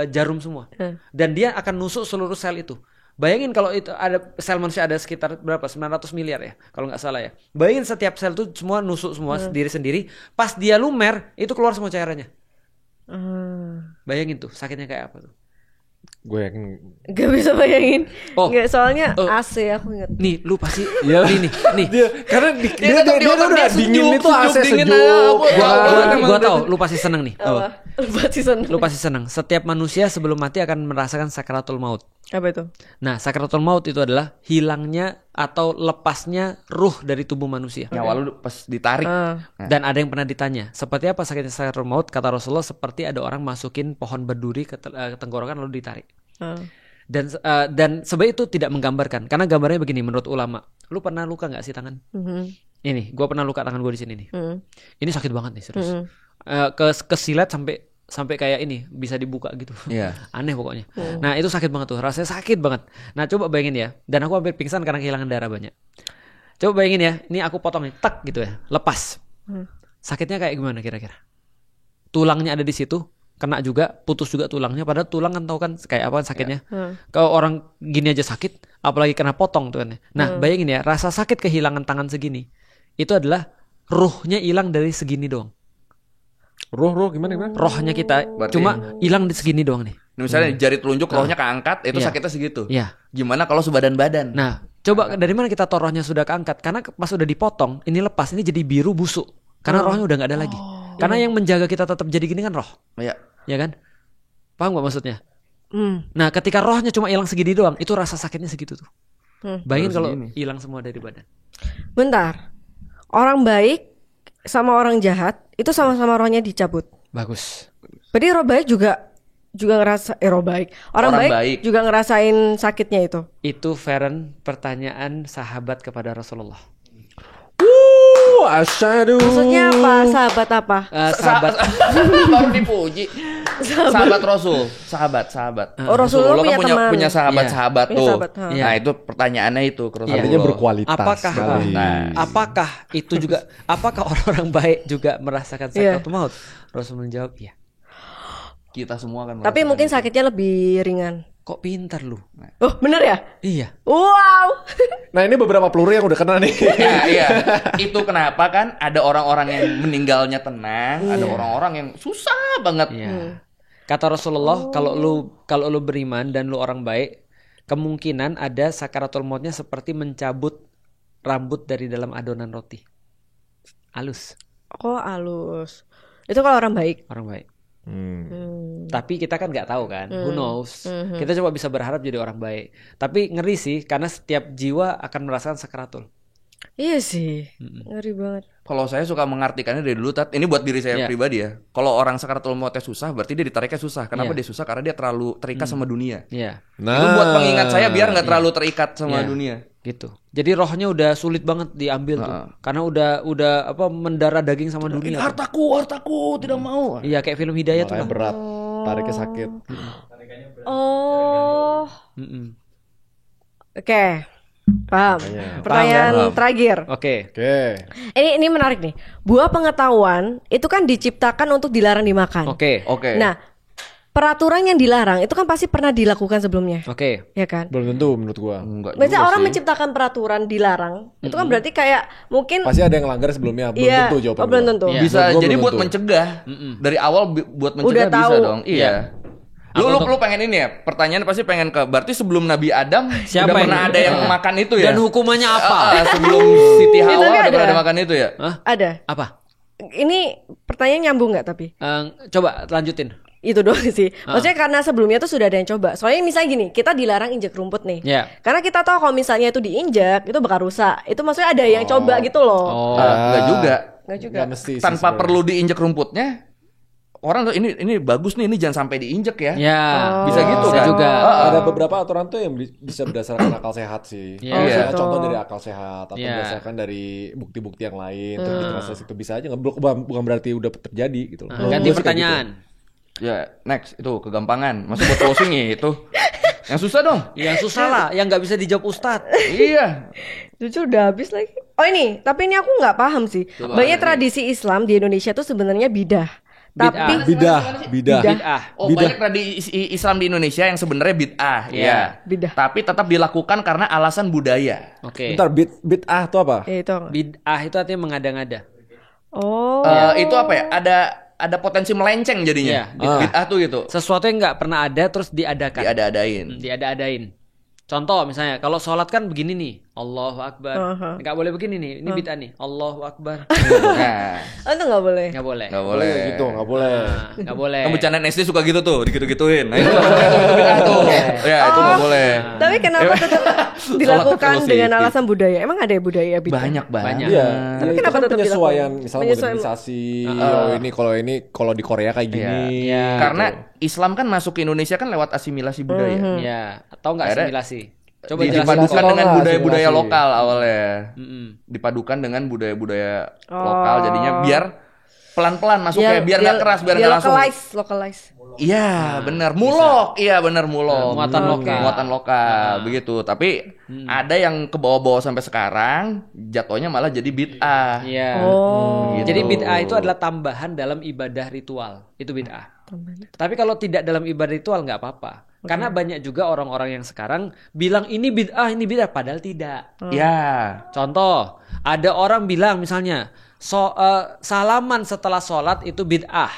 jarum semua. Dan dia akan nusuk seluruh sel itu. Bayangin kalau itu ada sel manusia ada sekitar berapa? 900 miliar ya, kalau nggak salah ya. Bayangin setiap sel itu semua nusuk semua sendiri-sendiri. Pas dia lumer, itu keluar semua cairannya. Bayangin tuh sakitnya kayak apa tuh. Gue yakin gak bisa bayangin. Nggak, soalnya AC aku inget. Nih lu pasti nih. Karena dia udah dingin itu AC sejuk. Gua tahu lu pasti seneng nih. Lu pasti seneng. Setiap manusia sebelum mati akan merasakan sakaratul maut. Apa itu? Nah, sakaratul maut itu adalah hilangnya atau lepasnya ruh dari tubuh manusia. Nyawa lu pas ditarik. Dan ada yang pernah ditanya, seperti apa sakitnya sakaratul maut? Kata Rasulullah, seperti ada orang masukin pohon berduri ke tenggorokan lalu ditarik. Dan sebenarnya itu tidak menggambarkan, karena gambarnya begini menurut ulama. Lu pernah luka nggak sih tangan? Ini, gue pernah luka tangan gue di sini nih. Ini sakit banget nih serius. Kesilet sampai kayak ini bisa dibuka gitu. Aneh pokoknya. Nah itu sakit banget tuh, rasanya sakit banget. Nah coba bayangin ya, dan aku hampir pingsan karena kehilangan darah banyak. Coba bayangin ya, ini aku potong nih, tek gitu ya, lepas. Sakitnya kayak gimana kira-kira? Tulangnya ada di situ, kena juga, putus juga tulangnya. Padahal tulang kan tahu kan kayak apa sakitnya. Kalau orang gini aja sakit, apalagi kena potong tuh kan. Nah bayangin ya, rasa sakit kehilangan tangan segini, itu adalah ruhnya hilang dari segini doang. Roh gimana? Rohnya kita berarti cuma hilang di segini doang nih. Misalnya jari telunjuk rohnya keangkat, itu sakitnya segitu. Iya. Gimana kalau sebadan-badan? Nah, coba dari mana kita tahu rohnya sudah keangkat? Karena pas udah dipotong, ini lepas, ini jadi biru busuk. Karena rohnya udah nggak ada lagi. Karena yang menjaga kita tetap jadi gini kan roh. Iya. Ya kan? Paham nggak maksudnya? Nah, ketika rohnya cuma hilang segini doang, itu rasa sakitnya segitu tuh. Bayangin kalau hilang semua dari badan. Bentar. Orang baik sama orang jahat itu sama-sama rohnya dicabut. Bagus. Berarti roh baik juga ngerasa roh baik. Orang baik juga ngerasain sakitnya itu. Itu Feren pertanyaan sahabat kepada Rasulullah. Asyadu. Maksudnya apa? Sahabat apa? Sahabat baru dipuji. Sahabat Rasul, sahabat. Oh, Rasulullah kan punya sahabat-sahabat tuh. Sahabat, nah, itu pertanyaannya itu ke Rasulullah. Artinya berkualitas. Apakah orang-orang baik juga merasakan sakaratul maut? Rasul menjawab, iya. Kita semua kan. Tapi mungkin sakitnya lebih ringan. Kok pintar lu? Oh, bener ya? Iya. Wow. Nah, ini beberapa peluru yang udah kena nih. Iya. Itu kenapa kan ada orang-orang yang meninggalnya tenang, ada orang-orang yang susah banget. Iya. Kata Rasulullah, kalau lu beriman dan lu orang baik, kemungkinan ada sakaratul mautnya seperti mencabut rambut dari dalam adonan roti. Halus. Oh, halus. Itu kalau orang baik. Orang baik. Tapi kita kan nggak tahu kan, who knows. Kita coba bisa berharap jadi orang baik. Tapi ngeri sih, karena setiap jiwa akan merasakan sakaratul. Iya sih, ngeri banget. Kalau saya suka mengartikannya dari dulu, ini buat diri saya pribadi ya. Kalau orang sakaratul mautnya susah, berarti dia ditariknya susah. Kenapa dia susah? Karena dia terlalu terikat sama dunia. Itu buat pengingat saya biar nggak terlalu terikat sama dunia. Gitu. Jadi rohnya udah sulit banget diambil tuh. Karena udah mendarah daging sama dunia. Hartaku tidak mau. Iya, kayak film Hidayah tuh. Berat. Tariknya sakit. Oh. Oke. Paham. Pertanyaan terakhir. Oke. Ini menarik nih. Buah pengetahuan itu kan diciptakan untuk dilarang dimakan. Oke. Nah, peraturan yang dilarang itu kan pasti pernah dilakukan sebelumnya. Oke. Ya kan? Belum tentu menurut gua. Biasanya orang menciptakan peraturan dilarang, itu kan berarti kayak mungkin pasti ada yang langgar sebelumnya. Belum tentu jawaban. Belum tentu. Bisa jadi buat mencegah. Dari awal buat mencegah bisa dong. Iya. Lu pengen ini ya? Pertanyaan pasti pengen ke berarti sebelum Nabi Adam siapa udah pernah ada yang makan itu ya? Dan hukumannya apa? Sebelum Siti Hawa udah pernah ada makan itu ya? Ada. Apa? Ini pertanyaan nyambung nggak tapi? Coba lanjutin. Itu doang sih. Maksudnya karena sebelumnya tuh sudah ada yang coba. Soalnya misalnya gini, kita dilarang injek rumput nih. Karena kita tahu kalau misalnya itu diinjek itu bakal rusak. Itu maksudnya ada yang coba gitu loh. Enggak juga. Nggak mesti tanpa perlu diinjek rumputnya. Orang tuh ini bagus nih, ini jangan sampai diinjek ya. Bisa gitu bisa kan. Juga. Ada beberapa aturan tuh yang bisa berdasarkan akal sehat sih. Contoh dari akal sehat atau berdasarkan dari bukti-bukti yang lain. Terus ditranslasi itu bisa aja, bukan berarti udah terjadi gitu. Ganti pertanyaan. Gitu. Ya, next itu kegampangan. Masa buat closing itu. Yang susah dong. Yang susah lah, yang nggak bisa dijawab Ustadz. Iya. Jujur udah habis lagi. Oh ini, tapi ini aku nggak paham sih. Banyak tradisi Islam di Indonesia tuh sebenarnya bidah. Tapi bidah. Banyak tradisi Islam di Indonesia yang sebenarnya bid'ah. Iya. Bidah. Tapi tetap dilakukan karena alasan budaya. Oke. Bentar, bid'ah itu apa? Bid'ah itu artinya mengada-ngada. Itu apa ya? Ada potensi melenceng jadinya. Bid'ah tuh gitu. Sesuatu yang nggak pernah ada terus diadakan. Diada-adain. Contoh misalnya kalau sholat kan begini nih, Allahu Akbar. Nggak boleh begini nih, ini bid'ah nih, Allahu Akbar. Itu nggak boleh. Nggak boleh. Gitu, nggak boleh. Nggak boleh. Kamu bercandaan SD suka gitu tuh, digitu-gituin. Nah, itu bid'ah tuh. Ya itu nggak boleh. Tapi kenapa tetap dilakukan dengan alasan budaya? Emang ada ya budaya bid'ah? Banyak. Iya. Tapi kenapa tetap penyesuaian, misalnya modernisasi. Kalau di Korea kayak gini. Karena Islam kan masuk ke Indonesia kan lewat asimilasi budaya. Iya. Atau nggak asimilasi? Coba dipadukan dengan budaya-budaya lokal awalnya. Dipadukan dengan budaya-budaya lokal, jadinya biar pelan-pelan masuknya, biar nggak keras, biar nggak langsung. Localize. Iya, benar. Mulok. Iya, benar mulok. Muatan lokal begitu. Tapi ada yang ke bawah-bawah sampai sekarang, jatuhnya malah jadi bid'ah. Iya. Gitu. Jadi bid'ah itu adalah tambahan dalam ibadah ritual. Itu bid'ah. Tapi kalau tidak dalam ibadah ritual nggak apa-apa. Karena banyak juga orang-orang yang sekarang bilang ini bid'ah, padahal tidak. Ya. Contoh, ada orang bilang misalnya salaman setelah sholat itu bid'ah.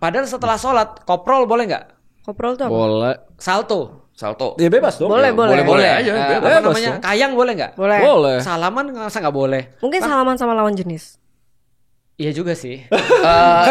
Padahal setelah sholat koprol boleh nggak? Koprol tuh apa? Boleh. Salto. Ya bebas dong. Boleh Aja. aja. Apa namanya? Kayang boleh nggak? Boleh. Salaman masa nggak boleh? Mungkin salaman sama lawan jenis. Iya juga sih.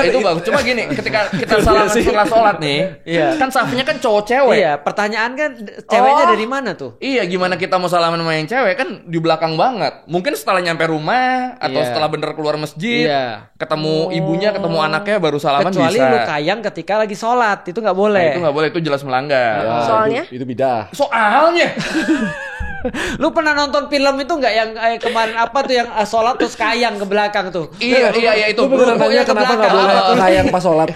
Itu bagus. Cuma gini, ketika kita salaman setelah sholat nih, kan safnya kan cowok cewek. Iya, pertanyaan kan ceweknya dari mana tuh? Iya, gimana kita mau salaman sama yang cewek kan di belakang banget. Mungkin setelah nyampe rumah atau setelah bener keluar masjid, ketemu ibunya, ketemu anaknya baru salaman. Kecuali bisa. Lu kayang ketika lagi sholat, itu nggak boleh. Nah, itu nggak boleh, itu jelas melanggar. Soalnya? Itu bidah. Soalnya. Lu pernah nonton film itu nggak yang kemarin apa tuh yang sholat terus kayang ke belakang tuh? Iya itu. Lu beneran nanya kenapa nggak boleh kayang pas sholat?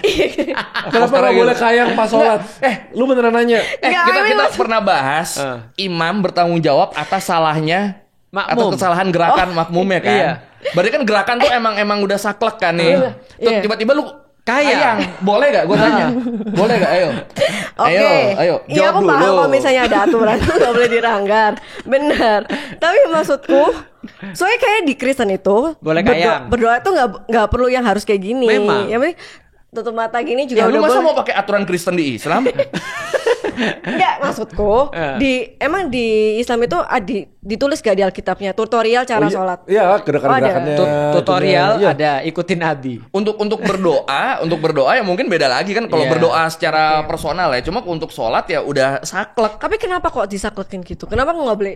Kenapa nggak boleh kayang pas sholat? Lu beneran nanya? Kita pernah bahas imam bertanggung jawab atas salahnya atau kesalahan gerakan makmumnya kan? Iya. Berarti kan gerakan tuh emang udah saklek kan nih. Terus tiba-tiba lu kayang, boleh gak? Gue tanya, boleh gak? Ayo, ayo. Iya, aku paham kalau misalnya ada aturan tuh gak boleh dilanggar, benar. Tapi maksudku, soalnya kayak di Kristen itu boleh kayang. Berdoa tuh nggak perlu yang harus kayak gini. Memang. Ya, tutup mata gini juga udah boleh. Lu masa mau pakai aturan Kristen di Islam? Enggak, maksudku emang di Islam itu ditulis gak di Alkitabnya tutorial cara sholat? Iya, gerakan-gerakannya. Tutorial ada, ikutin Abi. Untuk berdoa ya mungkin beda lagi kan kalau berdoa secara personal ya. Cuma untuk sholat ya udah saklek. Tapi kenapa kok disaklekin gitu? Kenapa nggak boleh?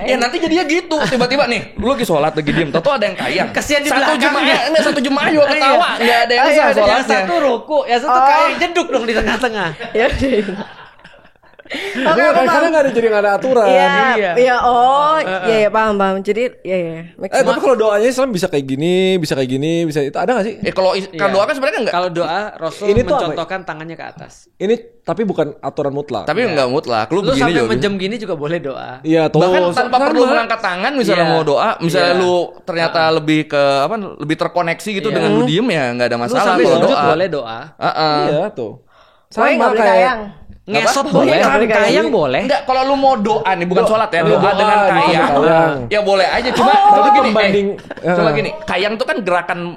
Ya nanti jadinya gitu. Tiba-tiba nih, lu lagi sholat lagi diem, tahu ada yang kayang. Kasian di belakang. Satu jemaah juga ketawa, nggak ada yang sah sholatnya. Yang satu ruku, yang satu kayang jeduk dong di tengah-tengah. Ya. Oke, karena nggak ada aturan. Iya, paham. Jadi, tapi kalau doanya Islam bisa kayak gini, bisa itu ada nggak sih? Kalau doa kan sebenarnya nggak. Kalau doa Rasul ini mencontohkan tangannya ke atas. Ini tapi bukan aturan mutlak. Tapi nggak mutlak. Lu begini sampai juga. menjem gini juga boleh doa. Iya, bahkan tanpa perlu mengangkat tangan misalnya mau doa, misalnya lu ternyata lebih lebih terkoneksi gitu dengan lu diem ya nggak ada masalah. Lu kalau doa boleh doa. Iya tuh. Sama kayak ngesot boleh, kayang boleh. Enggak, kalau lu mau doa nih bukan sholat ya, doa dengan kayang. Ya boleh aja, cuma coba gini, kayang tuh kan gerakan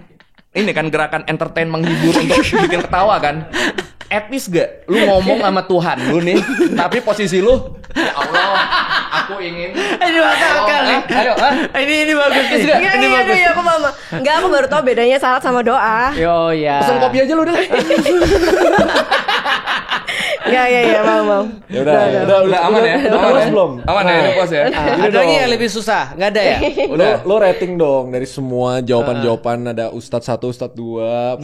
entertain menghibur untuk bikin ketawa kan. Etis gak? Lu ngomong sama Tuhan lu nih, tapi posisi lu, ya Allah, aku ingin. Ini masuk akal nih. Ayo, ini bagus nih. Ini bagus. Iya, aku paham. Enggak, aku baru tahu bedanya salat sama doa. Yo ya. Pesan kopi aja lu deh. Iya, mau. Ya udah aman ya. Belum. Aman ya, ini puas ya. Ada lagi yang lebih susah? Enggak ada ya? Udah. Lo rating dong dari semua jawaban-jawaban, ada Ustadz 1, Ustadz 2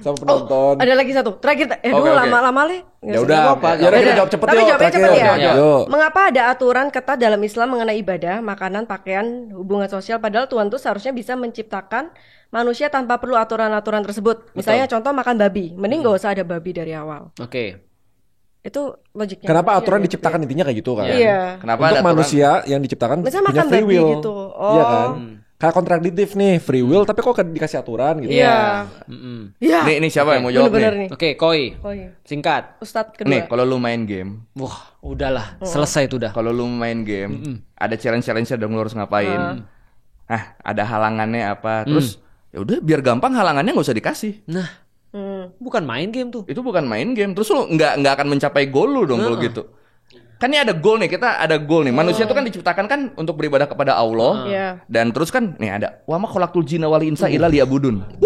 sama penonton. Ada lagi satu. Terakhir, lama-lama le. Ya udah, kita jawab cepet Tapi yuk. jawabnya cepet ya. Yuk. Mengapa ada aturan ketat dalam Islam mengenai ibadah, makanan, pakaian, hubungan sosial, padahal Tuhan tuh seharusnya bisa menciptakan manusia tanpa perlu aturan-aturan tersebut. Misalnya contoh makan babi, mending gak usah ada babi dari awal. Oke. Itu logiknya. Kenapa aturan diciptakan intinya kayak gitu kan? Iya. Kenapa untuk manusia yang diciptakan misalnya punya free will gitu. Iya kan? Kayak kontradiktif nih, free will tapi kok dikasih aturan gitu. Iya. Nih siapa yang mau jawab nih? Oke, Koi. Singkat. Ustadz kedua. Nih, kalau lu main game. Wah, udahlah, selesai itu udah. Kalau lu main game, ada challenge-challenge dong lu harus ngapain. Ada halangannya apa? Terus ya udah biar gampang halangannya nggak usah dikasih. Nah, bukan main game tuh. Itu bukan main game. Terus lu nggak akan mencapai goal lu dong kalau gitu. Kan ini ada goal nih, kita ada goal nih. Manusia itu kan diciptakan kan untuk beribadah kepada Allah. Dan terus kan nih ada wa ma khalaqtul jinna wal insa illa liya'budun.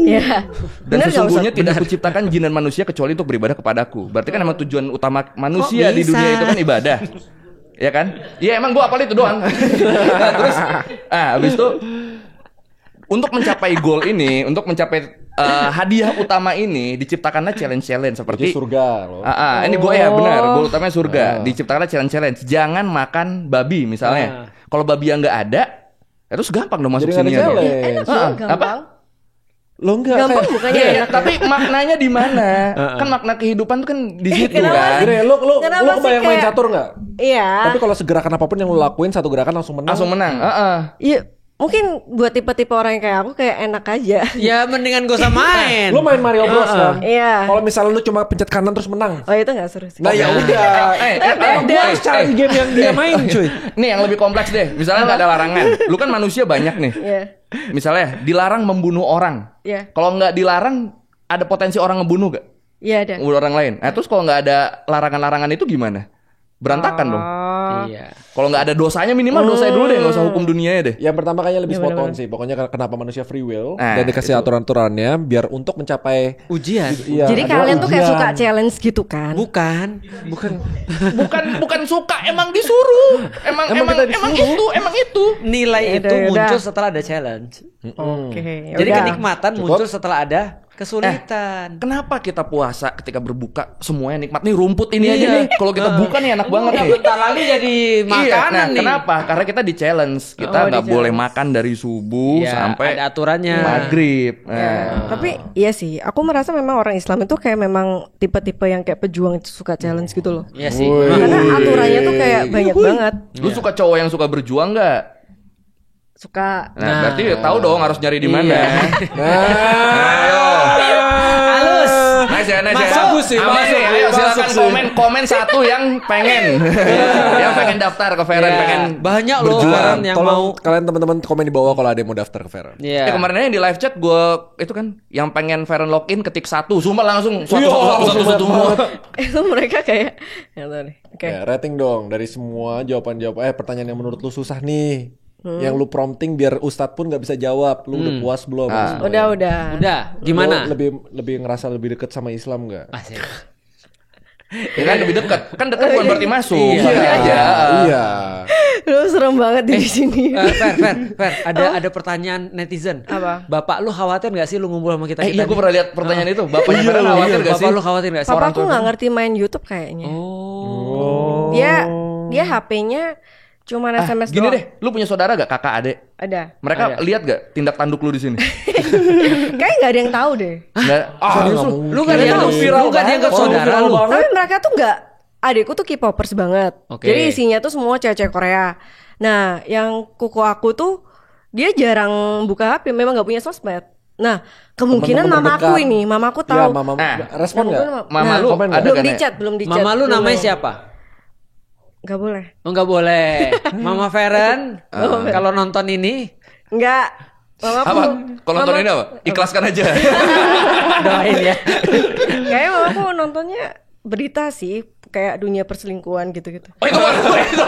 Iya. Dan sesungguhnya tidak kuciptakan jin dan manusia kecuali untuk beribadah kepadaku. Berarti kan emang tujuan utama manusia di dunia itu kan ibadah. Ya kan? Iya emang gua apal itu doang. Nah, terus habis itu untuk mencapai goal ini, untuk mencapai hadiah utama ini, diciptakanlah challenge-challenge seperti surga loh. Ini gue ya benar, goal utamanya surga. Diciptakanlah challenge-challenge. Jangan makan babi misalnya. Kalau babi yang nggak ada, terus gampang dong masuk sini. Gampang. Lo enggak gampang kayak, bukannya enak. Tapi maknanya di mana? Kan makna kehidupan tuh kan di situ kan. Gini, lo kebayang main catur nggak? Iya. Tapi kalau segerakan apapun yang lo lakuin, satu gerakan langsung menang. Langsung menang. Iya. Mungkin buat tipe-tipe orang yang kayak aku kayak enak aja. Ya mendingan gak usah main. Lo main Mario Bros kan? Iya. Kalau misalnya lo cuma pencet kanan terus menang. Oh itu gak seru sih. Nah ya udah. Gue harus cari game yang dia main cuy. Nih yang lebih kompleks deh. Misalnya gak ada larangan. Lu kan manusia banyak nih. Iya. Misalnya dilarang membunuh orang. Iya. Kalau gak dilarang, ada potensi orang ngebunuh gak? Iya ada. Orang lain. Terus kalau gak ada larangan-larangan itu gimana? berantakan dong. Iya. Kalau nggak ada dosanya minimal dosanya dulu deh, nggak usah hukum dunianya deh. Yang pertama kayaknya lebih spot on sih. Pokoknya kenapa manusia free will dan dikasih aturan-aturannya biar untuk mencapai ujian. Iya, jadi kalian tuh kayak suka challenge gitu kan? Bukan. Bukan suka, emang disuruh. Emang itu. Nilai itu muncul setelah ada challenge. Oke. Jadi kenikmatan muncul setelah ada kesulitan. Kenapa kita puasa ketika berbuka semuanya nikmat nih, rumput ini aja nih. Kalau kita buka nih enak banget nih. Bentar lagi jadi makanan nih. Kenapa? Karena kita di challenge. Kita nggak boleh makan dari subuh sampai ada aturannya maghrib. Tapi iya sih, aku merasa memang orang Islam itu kayak memang tipe-tipe yang kayak pejuang suka challenge gitu loh. Iya sih. Karena aturannya tuh kayak banyak banget. Lu suka cowok yang suka berjuang nggak? Suka. Nah, berarti tahu dong harus nyari di mana. Ayo. Halus. Nice ya. Bagus sih, bagus. Ayo silakan komen satu yang pengen. Yang pengen daftar ke Feren, pengen banyak loh Feren yang mau. Kalian teman-teman komen di bawah kalau ada yang mau daftar ke Feren. Iya. Kemarin aja di live chat gue itu kan yang pengen Feren login ketik satu, sumpah langsung satu semua. Itu mereka kayak Oke. Rating dong dari semua jawaban-jawaban pertanyaan yang menurut lu susah nih. Yang lu prompting biar Ustadz pun nggak bisa jawab. Lu udah puas belum? Udah. Gimana? Lebih ngerasa lebih dekat sama Islam nggak? Asik. Ya kan lebih dekat. Kan dekat bukan berarti masuk. Iya. Lu serem banget di sini. Fer, ada pertanyaan netizen. Apa? Bapak lu khawatir nggak sih lu ngumpul sama kita? Iya, gue pernah lihat pertanyaan itu. Bapaknya khawatir nggak sih? Bapak lu khawatir nggak sih? Papaku nggak ngerti main YouTube kayaknya. Dia HP-nya cuma SMS gini doang. deh, lu punya saudara gak, kakak, adik? Ada. Mereka lihat gak tindak tanduk lu di sini? Kayaknya nggak ada yang tahu deh. Lu gak dianggap saudara lu. Tapi mereka tuh nggak. Adikku tuh K-popers banget. Jadi isinya tuh semua cewek-cewek Korea. Nah, yang kuku aku tuh dia jarang buka HP, memang nggak punya sosmed. Nah, kemungkinan mamaku tahu. Ya, mama respon nggak? Mama lu ada belum di chat. Mama lu namanya siapa? Gak boleh. Nggak boleh. Mama Feren, kalau nonton ini nggak. Apa? Kalau nonton ini apa? Ikhlaskan aja. Doain ya. Kayaknya mamaku nontonnya berita sih, kayak dunia perselingkuhan gitu-gitu. Oh, itu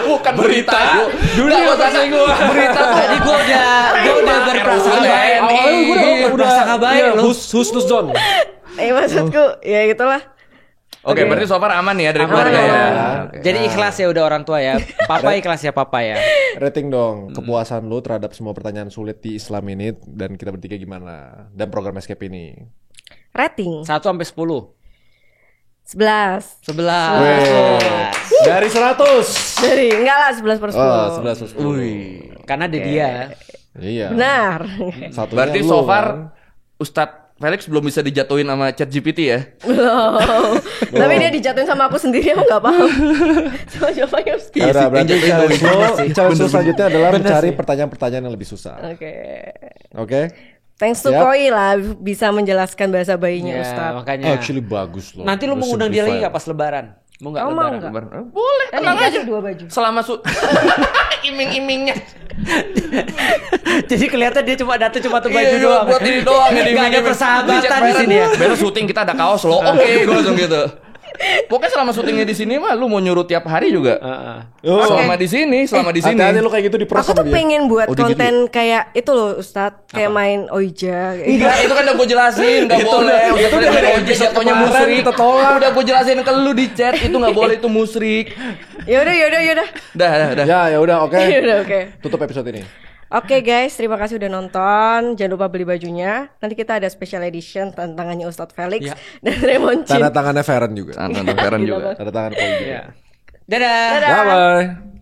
bukan berita. Dunia perselingkuhan. Berita tuh. Tadi gue udah berprasangka baik. Gue udah prasangka baik loh. Husnuzon. Maksudku ya gitulah. Oke, berarti so far aman ya dari keluarga ya. Jadi ikhlas ya udah orang tua ya. Papa ikhlas ya papa ya. Rating dong kepuasan lu terhadap semua pertanyaan sulit di Islam ini dan kita bertiga gimana dan program Escape ini. Rating 1 sampai 10. 11. Dari 100. Dari enggak lah 11/10. Oh, 11/10. Karena ada dia. Iya. Benar. Berarti so far Ustadz Felix belum bisa dijatuhin sama ChatGPT ya? Belum. Tapi dia dijatuhin sama aku sendiri, aku nggak paham. Sama jawabannya Ya udah, berarti challenge selanjutnya adalah mencari pertanyaan-pertanyaan yang lebih susah. Oke. Thanks to Koi lah bisa menjelaskan bahasa bayinya Ustadz. Makanya. Actually bagus loh. Nanti lu mau undang dia lagi nggak pas Lebaran? Mau nggak Lebaran? Boleh, tenang aja. 2 baju. Selama iming-imingnya. Jadi kelihatan dia cuma datang cuma tuh baju doang. Buat ini doang ya. Gak ada persahabatan di sini ya. Besok syuting kita ada kaos loh. Oke, gue langsung gitu. Pokoknya selama syutingnya di sini mah lu mau nyuruh tiap hari juga. Selama di sini. Hati-hati lu kayak gitu di Aku tuh pengen buat konten kayak itu loh Ustadz, kayak main Oija. Enggak, itu kan udah gue jelasin, enggak boleh. Itu udah Oija jatuhnya musyrik. Udah gue jelasin ke lu di chat, itu enggak boleh, itu musyrik. Yaudah. Dah. Ya udah oke. Oke. Tutup episode ini. Oke guys, terima kasih udah nonton. Jangan lupa beli bajunya. Nanti kita ada special edition tantangannya Ustadz Felix dan Raymond Chin. Tanda tangannya Feren juga. Tanda tangan Feren juga. Tanda tangan Koi juga. Dadah. Bye bye.